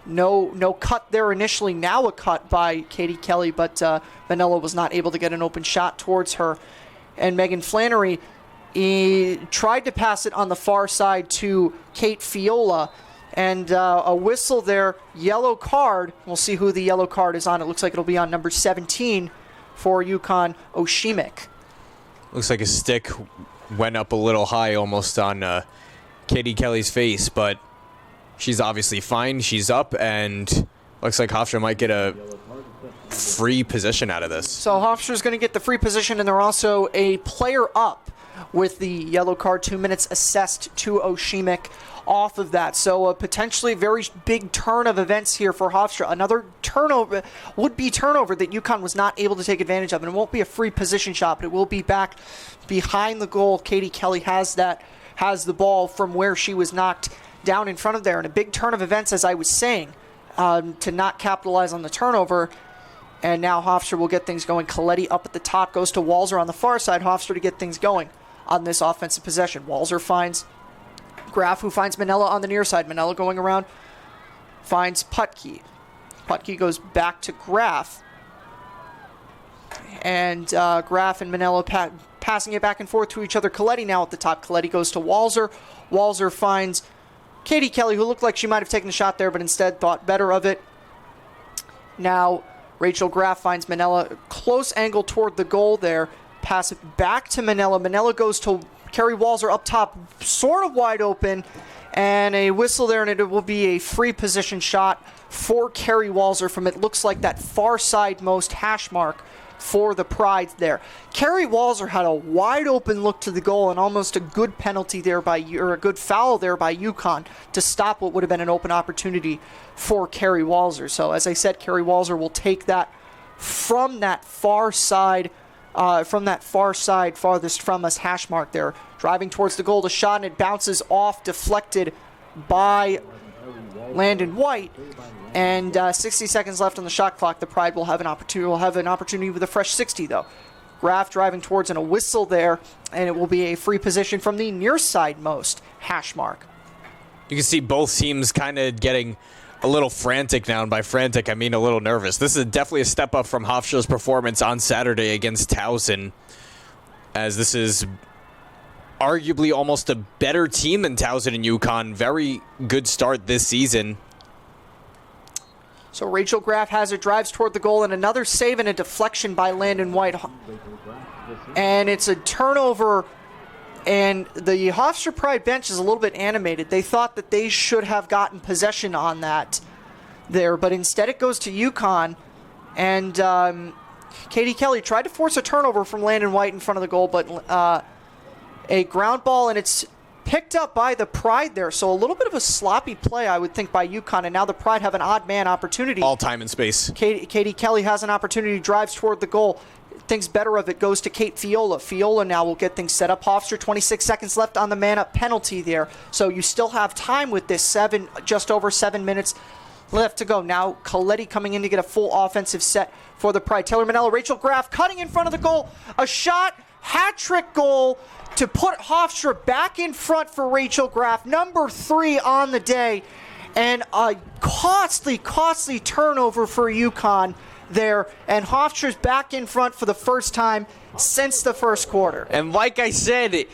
No cut there initially. Now a cut by Katie Kelly, but Manella was not able to get an open shot towards her. And Megan Flannery tried to pass it on the far side to Kate Fiola. And a whistle there, yellow card. We'll see who the yellow card is on. It looks like it'll be on number 17 for UConn, Oshimik. Looks like a stick went up a little high almost on Katie Kelly's face, but she's obviously fine. She's up, and looks like Hofstra might get a free position out of this. So Hofstra's going to get the free position, and they're also a player up with the yellow card, 2 minutes assessed to Oshimik off of that. So a potentially very big turn of events here for Hofstra. Another turnover, would-be turnover that UConn was not able to take advantage of, and it won't be a free position shot, but it will be back behind the goal. Katie Kelly has the ball from where she was knocked down in front of there, and a big turn of events, as I was saying, to not capitalize on the turnover. And now Hofstra will get things going. Coletti up at the top, goes to Walzer on the far side. Hofstra to get things going on this offensive possession. Walzer finds Graf, who finds Manella on the near side. Manella going around, finds Putke. Putke goes back to Graf. And Graf and Manella passing it back and forth to each other. Coletti now at the top. Coletti goes to Walzer. Walzer finds Katie Kelly, who looked like she might have taken the shot there, but instead thought better of it. Now Rachel Graf finds Manella, close angle toward the goal there. Pass it back to Manella. Manella goes to Carrie Walzer up top, sort of wide open, and a whistle there, and it will be a free position shot for Carrie Walzer from, it looks like, that far side most hash mark for the Pride there. Carrie Walzer had a wide open look to the goal and almost a good penalty there or a good foul there by UConn to stop what would have been an open opportunity for Carrie Walzer. So as I said, Carrie Walzer will take that from that far side, farthest from us hash mark there, driving towards the goal. The shot, and it bounces off, deflected by Landon White. And 60 seconds left on the shot clock. The Pride will have an opportunity with a fresh 60, though. Graf driving towards, and a whistle there, and it will be a free position from the near side most hash mark. You can see both teams kind of getting a little frantic now, and by frantic I mean a little nervous. This is definitely a step up from Hofstra's performance on Saturday against Towson, as this is arguably almost a better team than Towson and UConn. Very good start this season. So Rachel Graf has it, drives toward the goal, and another save and a deflection by Landon White. And it's a turnover, and the Hofstra Pride bench is a little bit animated. They thought that they should have gotten possession on that there, but instead it goes to UConn. And Katie Kelly tried to force a turnover from Landon White in front of the goal, but a ground ball, and it's picked up by the Pride there. So a little bit of a sloppy play, I would think, by UConn, and now the Pride have an odd man opportunity. All time and space. Katie Kelly has an opportunity, drives toward the goal. Thinks better of it, goes to Kate Fiola. Fiola now will get things set up. Hofstra, 26 seconds left on the man-up penalty there. So you still have time with this, just over 7 minutes left to go. Now Coletti coming in to get a full offensive set for the Pride. Taylor Manella, Rachel Graf cutting in front of the goal. A shot, hat-trick goal to put Hofstra back in front for Rachel Graf, number 3 on the day, and a costly turnover for UConn there, and Hofstra's back in front for the first time since the first quarter. And like I said,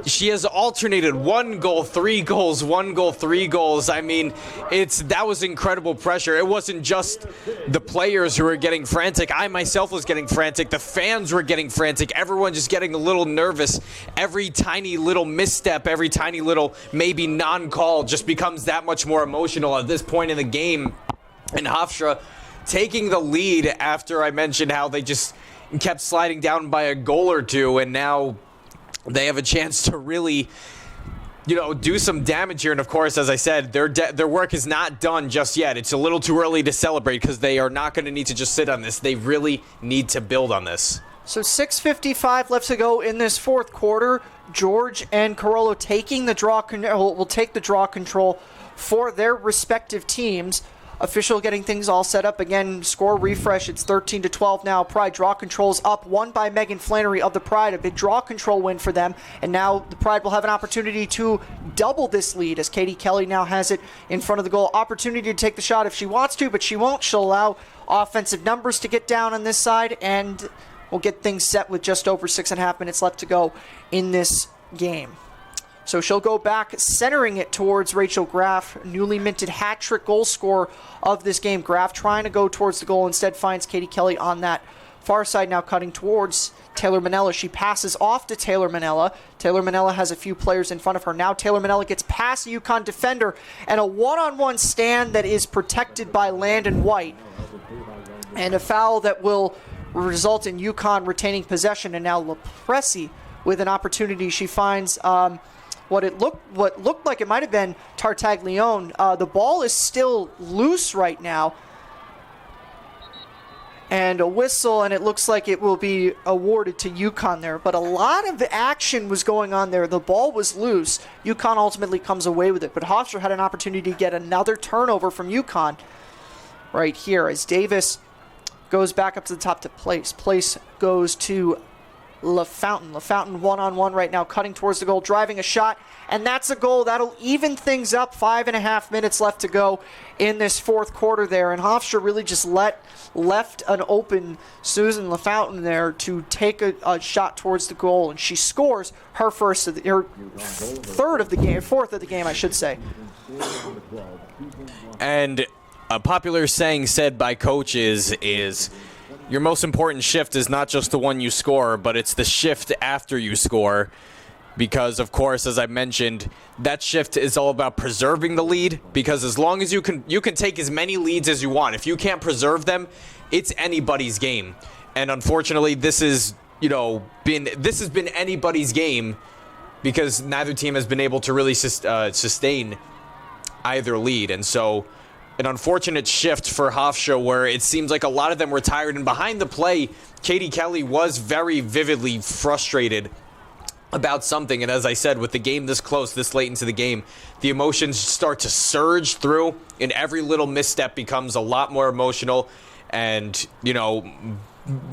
she has alternated 1 goal, 3 goals, 1 goal, 3 goals. I mean, that was incredible pressure. It wasn't just the players who were getting frantic. I myself was getting frantic. The fans were getting frantic. Everyone just getting a little nervous. Every tiny little misstep, every tiny little maybe non-call just becomes that much more emotional at this point in the game. And Hofstra taking the lead after I mentioned how they just kept sliding down by a goal or two, and now they have a chance to really, do some damage here. And of course, as I said, their work is not done just yet. It's a little too early to celebrate because they are not going to need to just sit on this. They really need to build on this. So 6:55 left to go in this fourth quarter. George and Carollo taking the draw will take the draw control for their respective teams. Official getting things all set up. Again, score refresh. It's 13-12 now. Pride draw controls up. Won by Megan Flannery of the Pride. A big draw control win for them. And now the Pride will have an opportunity to double this lead as Katie Kelly now has it in front of the goal. Opportunity to take the shot if she wants to, but she won't. She'll allow offensive numbers to get down on this side, and we'll get things set with just over 6.5 minutes left to go in this game. So she'll go back, centering it towards Rachel Graf, newly minted hat-trick goal scorer of this game. Graf trying to go towards the goal, instead finds Katie Kelly on that far side now cutting towards Taylor Manella. She passes off to Taylor Manella. Taylor Manella has a few players in front of her. Now Taylor Manella gets past a UConn defender and a one-on-one stand that is protected by Landon White. And a foul that will result in UConn retaining possession. And now LaPresi with an opportunity. She finds what looked like it might have been Tartaglione. The ball is still loose right now. And a whistle, and it looks like it will be awarded to UConn there. But a lot of action was going on there. The ball was loose. UConn ultimately comes away with it. But Hofstra had an opportunity to get another turnover from UConn right here as Davis goes back up to the top to Place. Place goes to LaFountain. LaFountain one-on-one right now, cutting towards the goal, driving a shot, and that's a goal. That'll even things up. 5.5 minutes left to go in this fourth quarter there, and Hofstra really just left an open Susan LaFountain there to take a shot towards the goal, and she scores her fourth of the game, I should say. And a popular saying said by coaches is, your most important shift is not just the one you score, but it's the shift after you score. Because, of course, as I mentioned, that shift is all about preserving the lead. Because as long as you can take as many leads as you want. If you can't preserve them, it's anybody's game. And unfortunately, this has been anybody's game because neither team has been able to really sustain either lead. And so, an unfortunate shift for Hofstra where it seems like a lot of them were tired. And behind the play, Katie Kelly was very vividly frustrated about something. And as I said, with the game this close, this late into the game, the emotions start to surge through, and every little misstep becomes a lot more emotional. And,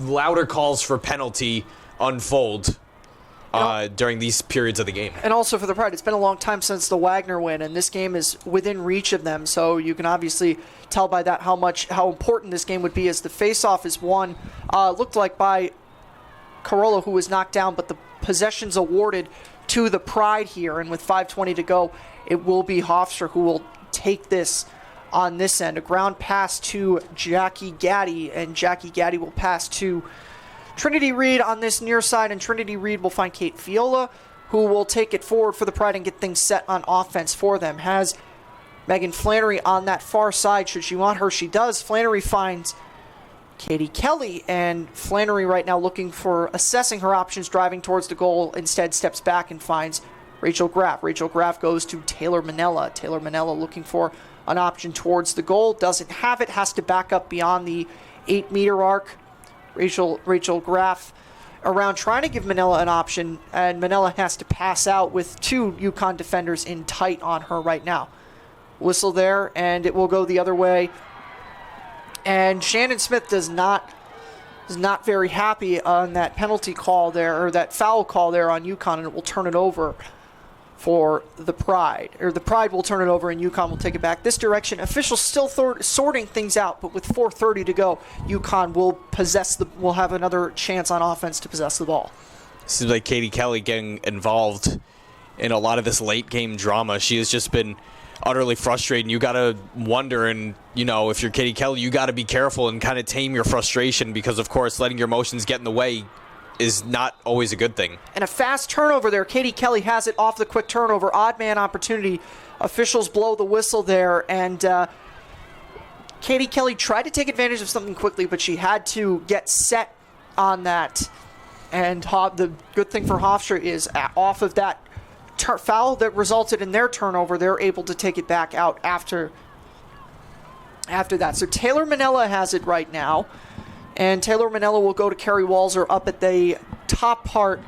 louder calls for penalty unfold during these periods of the game. And also for the Pride, it's been a long time since the Wagner win, and this game is within reach of them, so you can obviously tell by that how important this game would be, as the face-off is won, looked like by Carolla, who was knocked down, but the possession's awarded to the Pride here, and with 5:20 to go, it will be Hofstra who will take this on this end. A ground pass to Jackie Gaddy, and Jackie Gaddy will pass to Trinity Reed on this near side, and Trinity Reed will find Kate Fiola, who will take it forward for the Pride and get things set on offense for them. Has Megan Flannery on that far side. Should she want her, she does. Flannery finds Katie Kelly, and Flannery right now assessing her options, driving towards the goal, instead steps back and finds Rachel Graff. Rachel Graff goes to Taylor Manella. Taylor Manella looking for an option towards the goal, doesn't have it, has to back up beyond the 8-meter arc. Rachel Graff around trying to give Manella an option, and Manella has to pass out with two UConn defenders in tight on her right now. Whistle there, and it will go the other way. And Shannon Smith is not very happy on that penalty call there, or that foul call there on UConn, and it will turn it over for the Pride. Or the Pride will turn it over and UConn will take it back. This direction, officials still sorting things out, but with 4:30 to go, UConn will have another chance on offense to possess the ball. Seems like Katie Kelly getting involved in a lot of this late game drama. She has just been utterly frustrated, and you got to wonder, and if you're Katie Kelly, you got to be careful and kind of tame your frustration, because of course letting your emotions get in the way is not always a good thing. And a fast turnover there. Katie Kelly has it off the quick turnover. Odd man opportunity. Officials blow the whistle there, and Katie Kelly tried to take advantage of something quickly, but she had to get set on that. And the good thing for Hofstra is off of that foul that resulted in their turnover, they're able to take it back out after that. So Taylor Manella has it right now. And Taylor Manella will go to Carrie Walzer up at the top part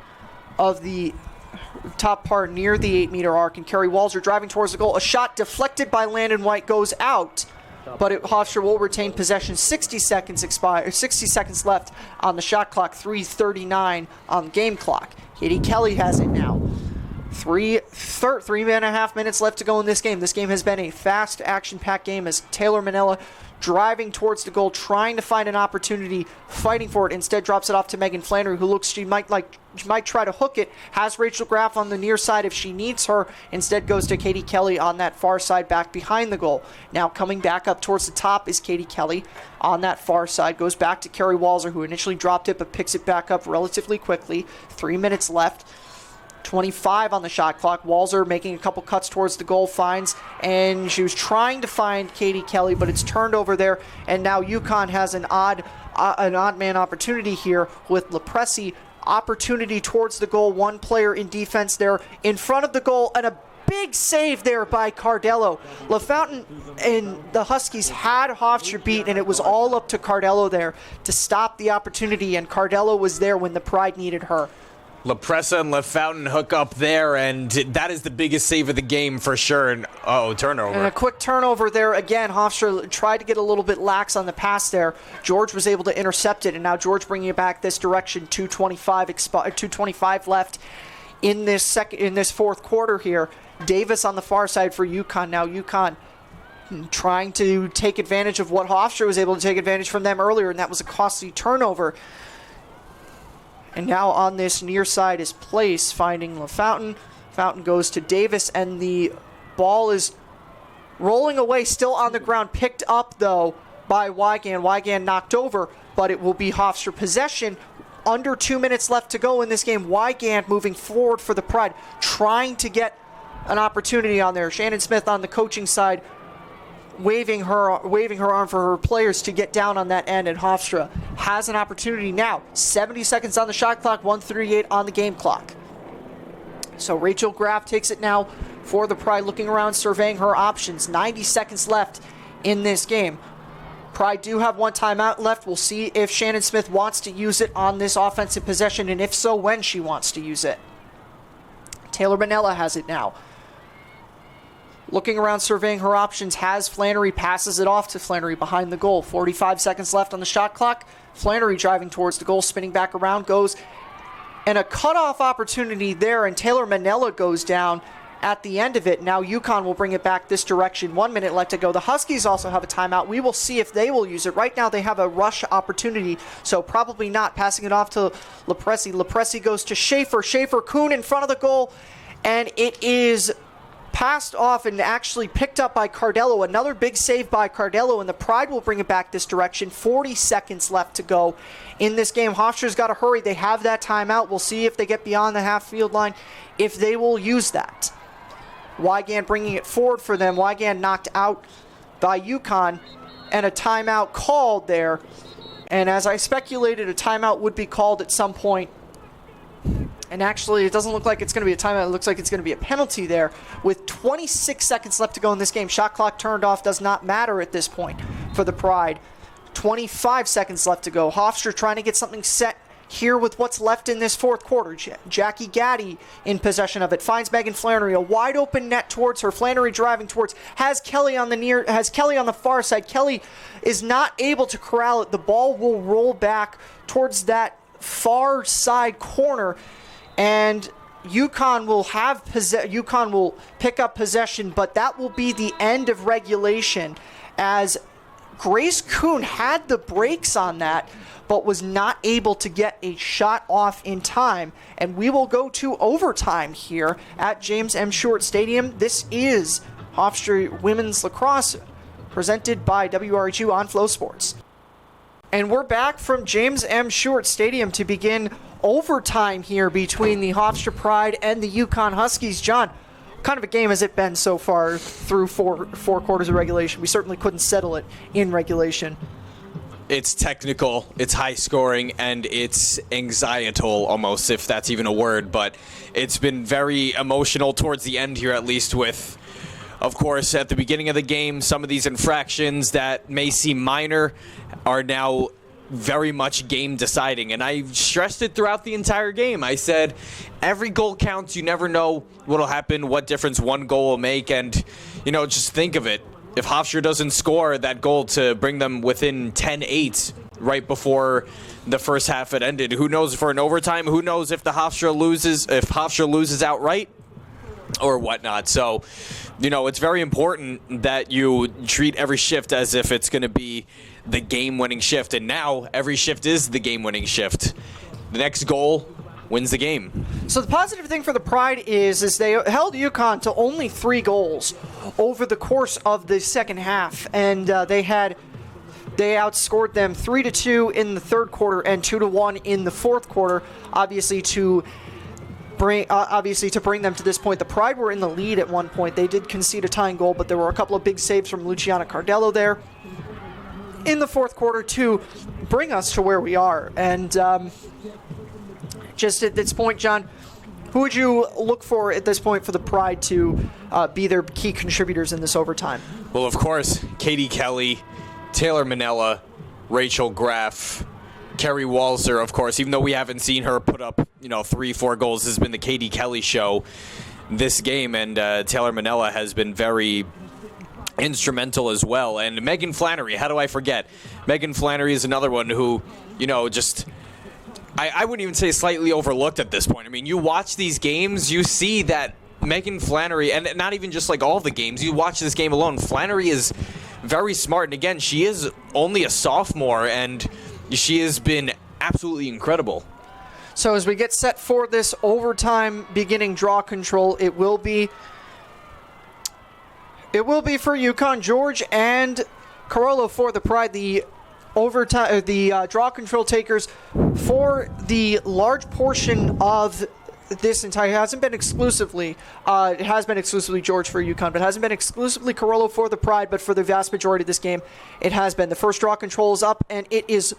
near the 8-meter arc. And Carrie Walzer driving towards the goal. A shot deflected by Landon White goes out. But Hofstra will retain possession. 60 seconds left on the shot clock. 3:39 on the game clock. Katie Kelly has it now. 3 and a half minutes left to go in this game. This game has been a fast, action-packed game as Taylor Manella driving towards the goal, trying to find an opportunity, fighting for it. Instead, drops it off to Megan Flannery, who looks she might try to hook it. Has Rachel Graff on the near side if she needs her. Instead, goes to Katie Kelly on that far side, back behind the goal. Now coming back up towards the top is Katie Kelly on that far side. Goes back to Carrie Walzer, who initially dropped it but picks it back up relatively quickly. 3 minutes left. 25 on the shot clock. Walzer making a couple cuts towards the goal, finds, and she was trying to find Katie Kelly, but it's turned over there, and now UConn has an odd man opportunity here with LaPresi. Opportunity towards the goal, one player in defense there in front of the goal, and a big save there by Cardello. LaFountain and the Huskies had Hofstra beat, and it was all up to Cardello there to stop the opportunity, and Cardello was there when the Pride needed her. LaPressa and LaFountain hook up there, and that is the biggest save of the game for sure. And turnover. And a quick turnover there again. Hofstra tried to get a little bit lax on the pass there. George was able to intercept it, and now George bringing it back this direction. 2:25 left in this fourth quarter here. Davis on the far side for UConn. Now UConn trying to take advantage of what Hofstra was able to take advantage from them earlier, and that was a costly turnover. And now on this near side is Place, finding LaFountain. Fountain goes to Davis, and the ball is rolling away, still on the ground. Picked up, though, by Wygand. Wygand knocked over, but it will be Hofstra possession. Under 2 minutes left to go in this game. Wygand moving forward for the Pride, trying to get an opportunity on there. Shannon Smith on the coaching side, waving her arm for her players to get down on that end, and Hofstra has an opportunity now. 70 seconds on the shot clock, 1:38 on the game clock. So Rachel Graff takes it now for the Pride, looking around, surveying her options. 90 seconds left in this game. Pride do have one timeout left. We'll see if Shannon Smith wants to use it on this offensive possession, and if so, when she wants to use it. Taylor Manella has it now. Looking around, surveying her options, has Flannery, passes it off to Flannery behind the goal. 45 seconds left on the shot clock. Flannery driving towards the goal, spinning back around, goes, and a cutoff opportunity there, and Taylor Manella goes down at the end of it. Now UConn will bring it back this direction. 1 minute left to go. The Huskies also have a timeout. We will see if they will use it. Right now they have a rush opportunity, so probably not. Passing it off to LaPresi. LaPresi goes to Schaefer. Schaefer-Kuhn in front of the goal, and it is passed off and actually picked up by Cardello. Another big save by Cardello, and the Pride will bring it back this direction. 40 seconds left to go in this game. Hofstra's got to hurry. They have that timeout. We'll see if they get beyond the half-field line, if they will use that. Wygand bringing it forward for them. Wygand knocked out by UConn, and a timeout called there. And as I speculated, a timeout would be called at some point. And actually, it doesn't look like it's going to be a timeout. It looks like it's going to be a penalty there with 26 seconds left to go in this game. Shot clock turned off. Does not matter at this point for the Pride. 25 seconds left to go. Hofstra trying to get something set here with what's left in this fourth quarter. Jackie Gaddy in possession of it. Finds Megan Flannery. A wide open net towards her. Flannery driving towards. Has Kelly on the far side. Kelly is not able to corral it. The ball will roll back towards that far side corner, and UConn will pick up possession, but that will be the end of regulation, as Grace Kuhn had the brakes on that, but was not able to get a shot off in time. And we will go to overtime here at James M. Stewart Stadium. This is Hofstra Women's Lacrosse, presented by WRHU on Flow Sports. And we're back from James M. Stewart Stadium to begin overtime here between the Hofstra Pride and the UConn Huskies. John, what kind of a game has it been so far through four quarters of regulation? We certainly couldn't settle it in regulation. It's technical, it's high scoring, and it's anxietal almost, if that's even a word. But it's been very emotional towards the end here, at least, with, of course, at the beginning of the game, some of these infractions that may seem minor are now very much game deciding. And I stressed it throughout the entire game. I said, every goal counts. You never know what'll happen, what difference one goal will make. And, just think of it. If Hofstra doesn't score that goal to bring them within 10-8 right before the first half had ended, who knows for an overtime? Who knows if Hofstra loses outright? or whatnot. So, it's very important that you treat every shift as if it's going to be the game-winning shift. And now every shift is the game-winning shift. The next goal wins the game. So the positive thing for the Pride is they held UConn to only 3 goals over the course of the second half, and they outscored them 3-2 in the third quarter and 2-1 in the fourth quarter. Obviously to bring them to this point. The Pride were in the lead at one point. They did concede a tying goal, but there were a couple of big saves from Luciana Cardello there in the fourth quarter to bring us to where we are. And just at this point, John, who would you look for at this point for the Pride to be their key contributors in this overtime? Well, of course, Katie Kelly, Taylor Manella, Rachel Graff, Kerry Walzer, of course. Even though we haven't seen her put up, 3-4 goals, this has been the Katie Kelly show this game, and Taylor Manella has been very instrumental as well. And Megan Flannery, how do I forget? Megan Flannery is another one who, I wouldn't even say slightly overlooked at this point. I mean, you watch these games, you see that Megan Flannery, and not even just like all the games, you watch this game alone, Flannery is very smart. And again, she is only a sophomore, and she has been absolutely incredible. So as we get set for this overtime beginning draw control, it will be for UConn. George and Carollo for the Pride, the overtime, the draw control takers for the large portion of this entire. It has been exclusively George for UConn, but it hasn't been exclusively Carollo for the Pride. But for the vast majority of this game, it has been. The first draw control is up, and it is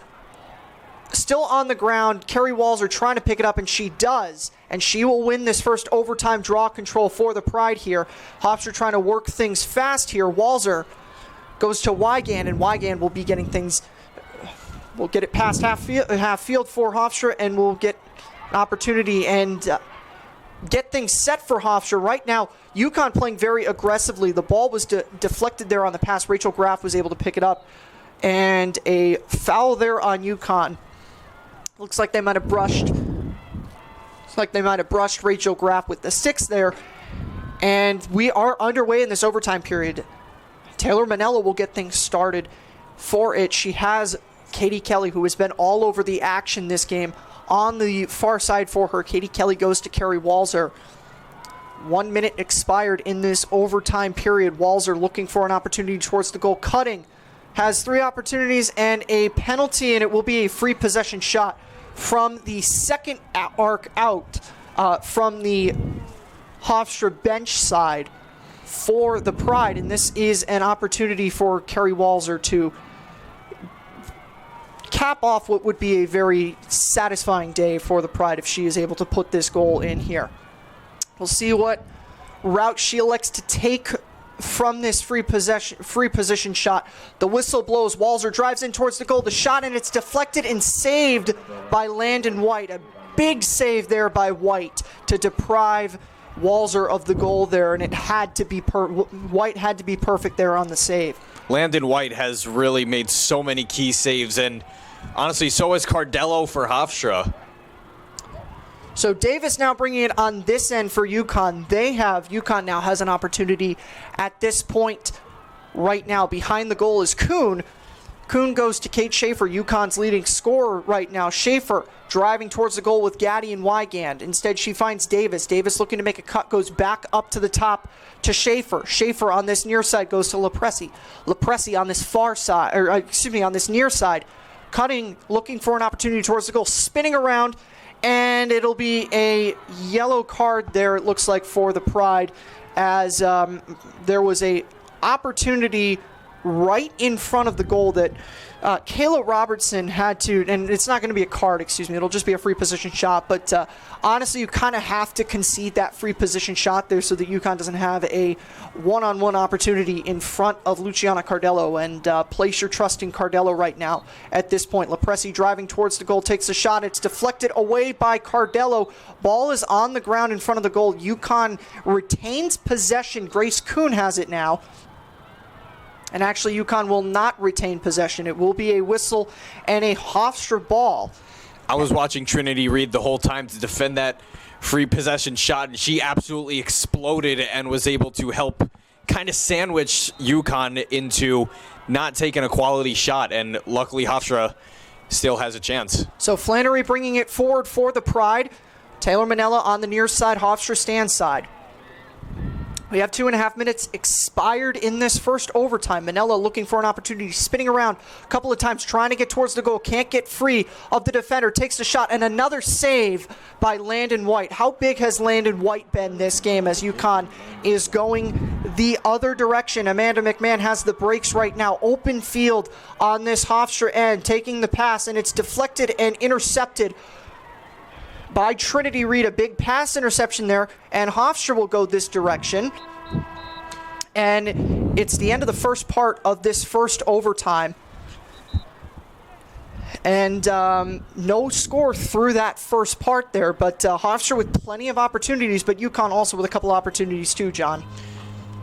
still on the ground. Kerry Walzer trying to pick it up, and she does. And she will win this first overtime draw control for the Pride here. Hofstra trying to work things fast here. Walzer goes to Wygand, and Wygand will be getting things. We'll get it past half field for Hofstra, and we'll get an opportunity and get things set for Hofstra. Right now, UConn playing very aggressively. The ball was deflected there on the pass. Rachel Graff was able to pick it up, and a foul there on UConn. Looks like they might have brushed Rachel Graff with the sticks there. And we are underway in this overtime period. Taylor Manella will get things started for it. She has Katie Kelly, who has been all over the action this game, on the far side for her. Katie Kelly goes to Kerry Walzer. 1 minute expired in this overtime period. Walzer looking for an opportunity towards the goal. Cutting has 3 opportunities and a penalty, and it will be a free possession shot from the second arc out from the Hofstra bench side for the Pride. And this is an opportunity for Kerry Walzer to cap off what would be a very satisfying day for the Pride if she is able to put this goal in here. We'll see what route she elects to take from this free position shot. The whistle blows. Walzer drives in towards the goal. The shot, and it's deflected and saved by Landon White. A big save there by White to deprive Walzer of the goal there, and it had to be White had to be perfect there on the save. Landon White has really made so many key saves, and honestly, so has Cardello for Hofstra. So Davis now bringing it on this end for UConn. UConn now has an opportunity at this point right now. Behind the goal is Kuhn. Kuhn goes to Kate Schaefer, UConn's leading scorer right now. Schaefer driving towards the goal with Gaddy and Wygand. Instead, she finds Davis. Davis looking to make a cut, goes back up to the top to Schaefer. Schaefer on this near side goes to Lepresi. Lepresi on this far side, on this near side. Cutting, looking for an opportunity towards the goal, spinning around, and it'll be a yellow card there, it looks like, for the Pride, as there was a opportunity right in front of the goal that Kayla Robertson had to, and it's not going to be a card, it'll just be a free position shot, but honestly, you kind of have to concede that free position shot there so that UConn doesn't have a one-on-one opportunity in front of Luciana Cardello, and place your trust in Cardello right now at this point. Lepresi driving towards the goal, takes a shot, it's deflected away by Cardello. Ball is on the ground in front of the goal. UConn retains possession. Grace Kuhn has it now. And actually, UConn will not retain possession. It will be a whistle and a Hofstra ball I was watching Trinity Reed the whole time to defend that free possession shot, and she absolutely exploded and was able to help kind of sandwich UConn into not taking a quality shot, and luckily Hofstra still has a chance. So Flannery bringing it forward for the Pride. Taylor Manella on the near side, Hofstra stand side. We have 2.5 minutes expired in this first overtime. Manella looking for an opportunity, spinning around a couple of times, trying to get towards the goal. Can't get free of the defender. Takes the shot, and another save by Landon White. How big has Landon White been this game as UConn is going the other direction? Amanda McMahon has the brakes right now. Open field on this Hofstra end, taking the pass, and it's deflected and intercepted by Trinity Reed. A big pass interception there, and Hofstra will go this direction. And it's the end of the first part of this first overtime. And no score through that first part there, but Hofstra with plenty of opportunities, but UConn also with a couple opportunities too, John.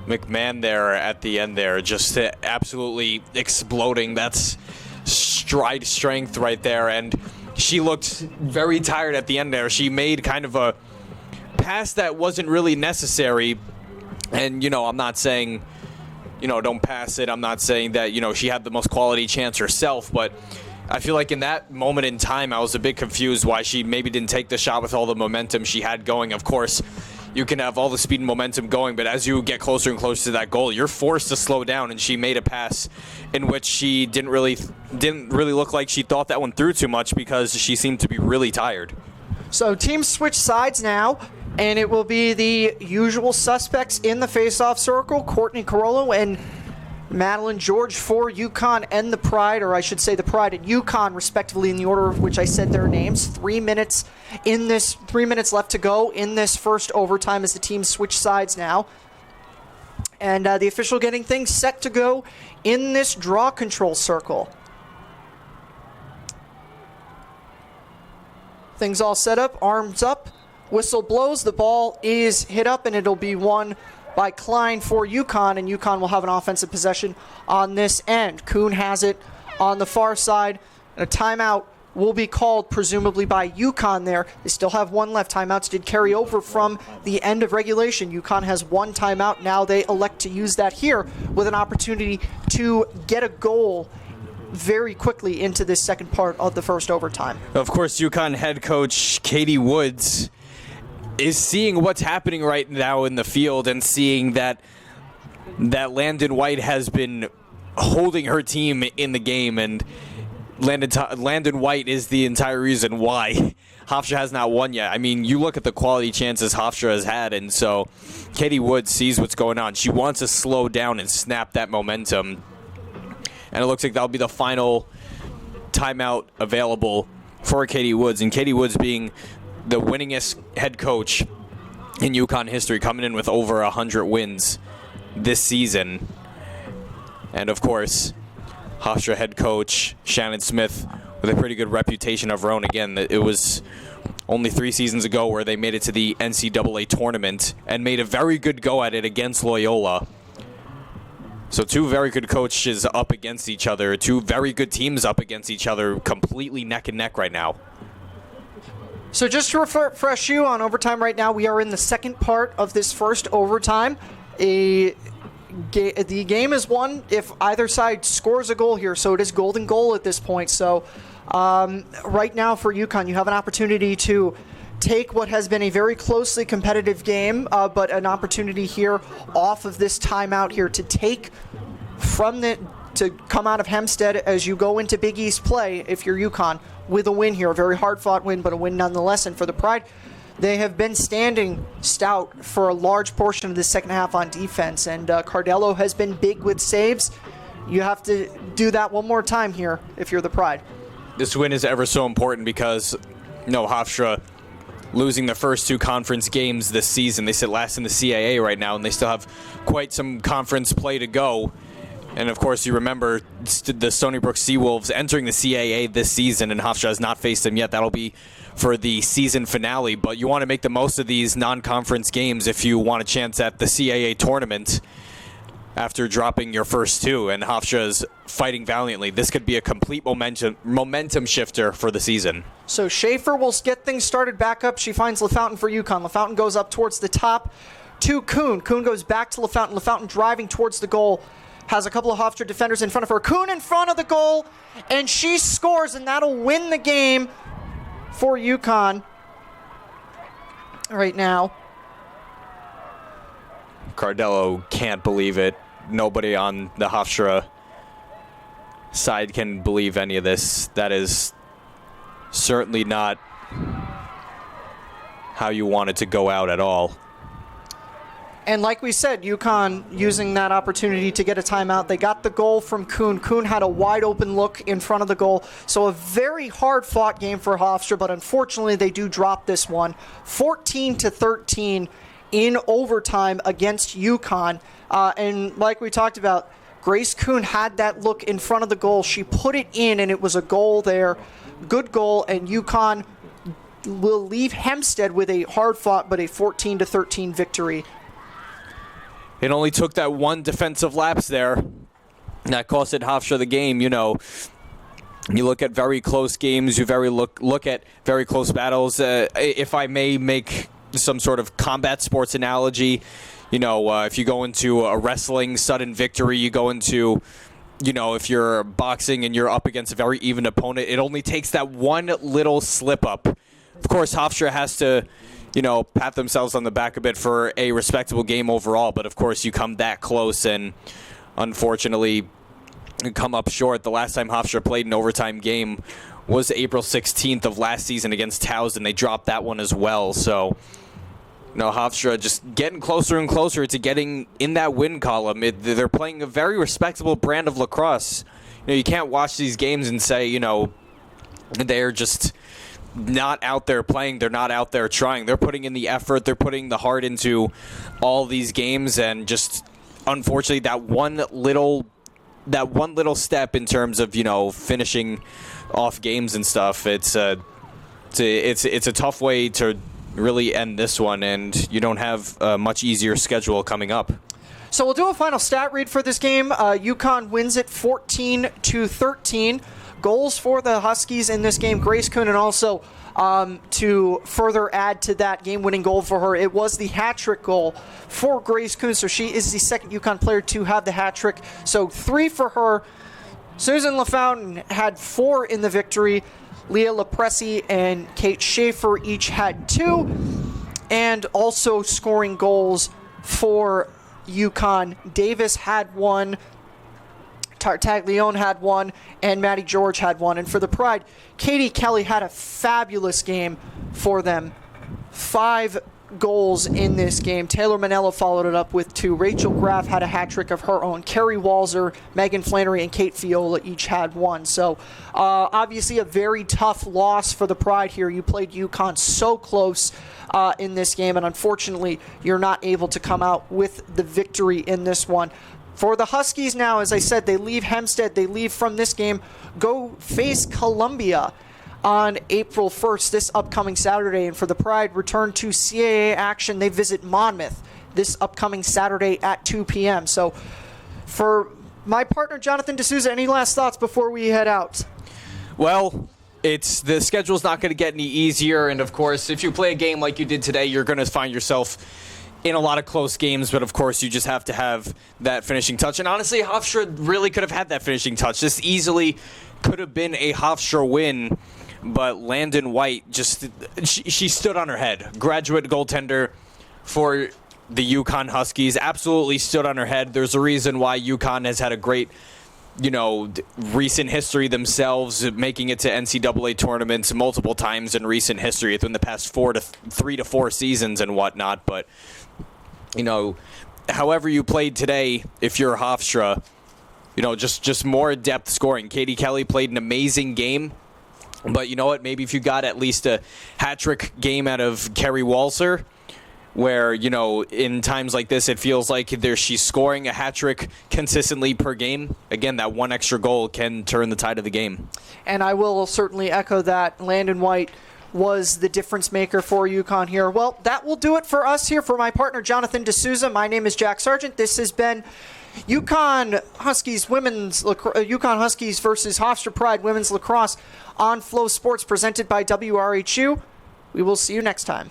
McMahon there at the end there, just absolutely exploding. That's stride strength right there, and she looked very tired at the end there. She made kind of a pass that wasn't really necessary. And, I'm not saying, don't pass it. I'm not saying that, she had the most quality chance herself. But I feel like in that moment in time, I was a bit confused why she maybe didn't take the shot with all the momentum she had going. Of course, you can have all the speed and momentum going, but as you get closer and closer to that goal, you're forced to slow down. And she made a pass in which she didn't really look like she thought that one through too much because she seemed to be really tired. So teams switch sides now, and it will be the usual suspects in the face-off circle, Courtney Carollo and Madeline George for UConn and the Pride, or I should say the Pride and UConn, respectively, in the order of which I said their names. 3 minutes left to go in this first overtime as the teams switch sides now. And the official getting things set to go in this draw control circle. Things all set up, arms up, whistle blows, the ball is hit up, and it'll be won by Klein for UConn, and UConn will have an offensive possession on this end. Kuhn has it on the far side, and a timeout will be called, presumably by UConn there. They still have one left. Timeouts did carry over from the end of regulation. UConn has one timeout. Now they elect to use that here with an opportunity to get a goal very quickly into this second part of the first overtime. Of course, UConn head coach Katie Woods is seeing what's happening right now in the field and seeing that Landon White has been holding her team in the game, and Landon White is the entire reason why Hofstra has not won yet. I mean, you look at the quality chances Hofstra has had, and so Katie Woods sees what's going on. She wants to slow down and snap that momentum, and it looks like that'll be the final timeout available for Katie Woods, and Katie Woods being the winningest head coach in UConn history, coming in with over 100 wins this season. And of course, Hofstra head coach Shannon Smith with a pretty good reputation of her own. Again, it was only 3 seasons ago where they made it to the NCAA tournament and made a very good go at it against Loyola. So 2 very good coaches up against each other, 2 very good teams up against each other, completely neck and neck right now. So just to refresh you on overtime right now, we are in the second part of this first overtime. The game is won if either side scores a goal here, so it is golden goal at this point. So right now for UConn, you have an opportunity to take what has been a very closely competitive game, but an opportunity here off of this timeout here to take to come out of Hempstead as you go into Big East play if you're UConn with a win here, a very hard-fought win, but a win nonetheless. And for the Pride, they have been standing stout for a large portion of the second half on defense, and Cardello has been big with saves. You have to do that one more time here if you're the Pride. This win is ever so important because, Hofstra losing the first 2 conference games this season. They sit last in the CAA right now, and they still have quite some conference play to go. And, of course, you remember the Stony Brook Seawolves entering the CAA this season, and Hofstra has not faced them yet. That'll be for the season finale. But you want to make the most of these non-conference games if you want a chance at the CAA tournament. after dropping your first two, and Hofstra is fighting valiantly. This could be a complete momentum shifter for the season. So Schaefer will get things started back up. She finds LaFountain for UConn. LaFountain goes up towards the top to Kuhn. Kuhn goes back to LaFountain. LaFountain driving towards the goal. Has a couple of Hofstra defenders in front of her. Kuhn in front of the goal, and she scores, and that'll win the game for UConn right now. Cardello can't believe it. Nobody on the Hofstra side can believe any of this. That is certainly not how you want it to go out at all. And like we said, UConn using that opportunity to get a timeout. They got the goal from Kuhn. Kuhn had a wide open look in front of the goal. So a very hard-fought game for Hofstra, but unfortunately they do drop this one. 14-13 in overtime against UConn. And like we talked about, Grace Kuhn had that look in front of the goal. She put it in, and it was a goal there. Good goal, and UConn will leave Hempstead with a hard-fought but a 14-13 victory. It only took that one defensive lapse there that costed Hofstra the game. You know, you look at very close games, you look at very close battles. If I may make some sort of combat sports analogy, you know, if you go into a wrestling sudden victory, you go into, you know, if you're boxing and you're up against a very even opponent, it only takes that one little slip up. Of course, Hofstra has to, you know, pat themselves on the back a bit for a respectable game overall, but of course you come that close and unfortunately come up short. The last time Hofstra played an overtime game was April 16th of last season against Towson. They dropped that one as well. So, you know, Hofstra just getting closer and closer to getting in that win column. They're playing a very respectable brand of lacrosse. You know, you can't watch these games and say, you know, they're just not out there playing. They're not out there trying. They're putting in the effort. They're putting the heart into all these games, and just unfortunately that one little step in terms of, you know, finishing off games and stuff. It's a tough way to really end this one, and you don't have a much easier schedule coming up. So we'll do a final stat read for this game. UConn wins it 14-13. Goals for the Huskies in this game, Grace Kuhn, and also to further add to that game-winning goal for her, it was the hat-trick goal for Grace Kuhn, so she is the second UConn player to have the hat-trick. So 3 for her. Susan LaFountain had 4 in the victory. Leah Lepresi and Kate Schaefer each had 2. And also scoring goals for UConn. Davis had 1. Taglione had 1, and Maddie George had 1. And for the Pride, Katie Kelly had a fabulous game for them. 5 goals in this game. Taylor Manella followed it up with 2. Rachel Graff had a hat trick of her own. Carrie Walzer, Megan Flannery, and Kate Fiola each had 1. So obviously a very tough loss for the Pride here. You played UConn so close in this game, and unfortunately you're not able to come out with the victory in this one. For the Huskies now, as I said, they leave Hempstead. They leave from this game, go face Columbia on April 1st, this upcoming Saturday. And for the Pride, return to CAA action. They visit Monmouth this upcoming Saturday at 2 p.m. So for my partner, Jonathan D'Souza, any last thoughts before we head out? Well, the schedule's not going to get any easier. And, of course, if you play a game like you did today, you're going to find yourself in a lot of close games, but of course you just have to have that finishing touch. And honestly, Hofstra really could have had that finishing touch. This easily could have been a Hofstra win, but Landon White just, she stood on her head. Graduate goaltender for the UConn Huskies absolutely stood on her head. There's a reason why UConn has had a great, you know, recent history themselves, making it to NCAA tournaments multiple times in recent history within the past 3 to 4 seasons and whatnot. But, you know, however you played today, if you're Hofstra, you know, just more depth scoring. Katie Kelly played an amazing game. But you know what? Maybe if you got at least a hat-trick game out of Carrie Walzer, where, you know, in times like this, it feels like she's scoring a hat-trick consistently per game. Again, that one extra goal can turn the tide of the game. And I will certainly echo that. Landon White was the difference maker for UConn here. Well, that will do it for us here. For my partner, Jonathan D'Souza, my name is Jack Sargent. This has been UConn Huskies UConn Huskies versus Hofstra Pride women's lacrosse on Flow Sports, presented by WRHU. We will see you next time.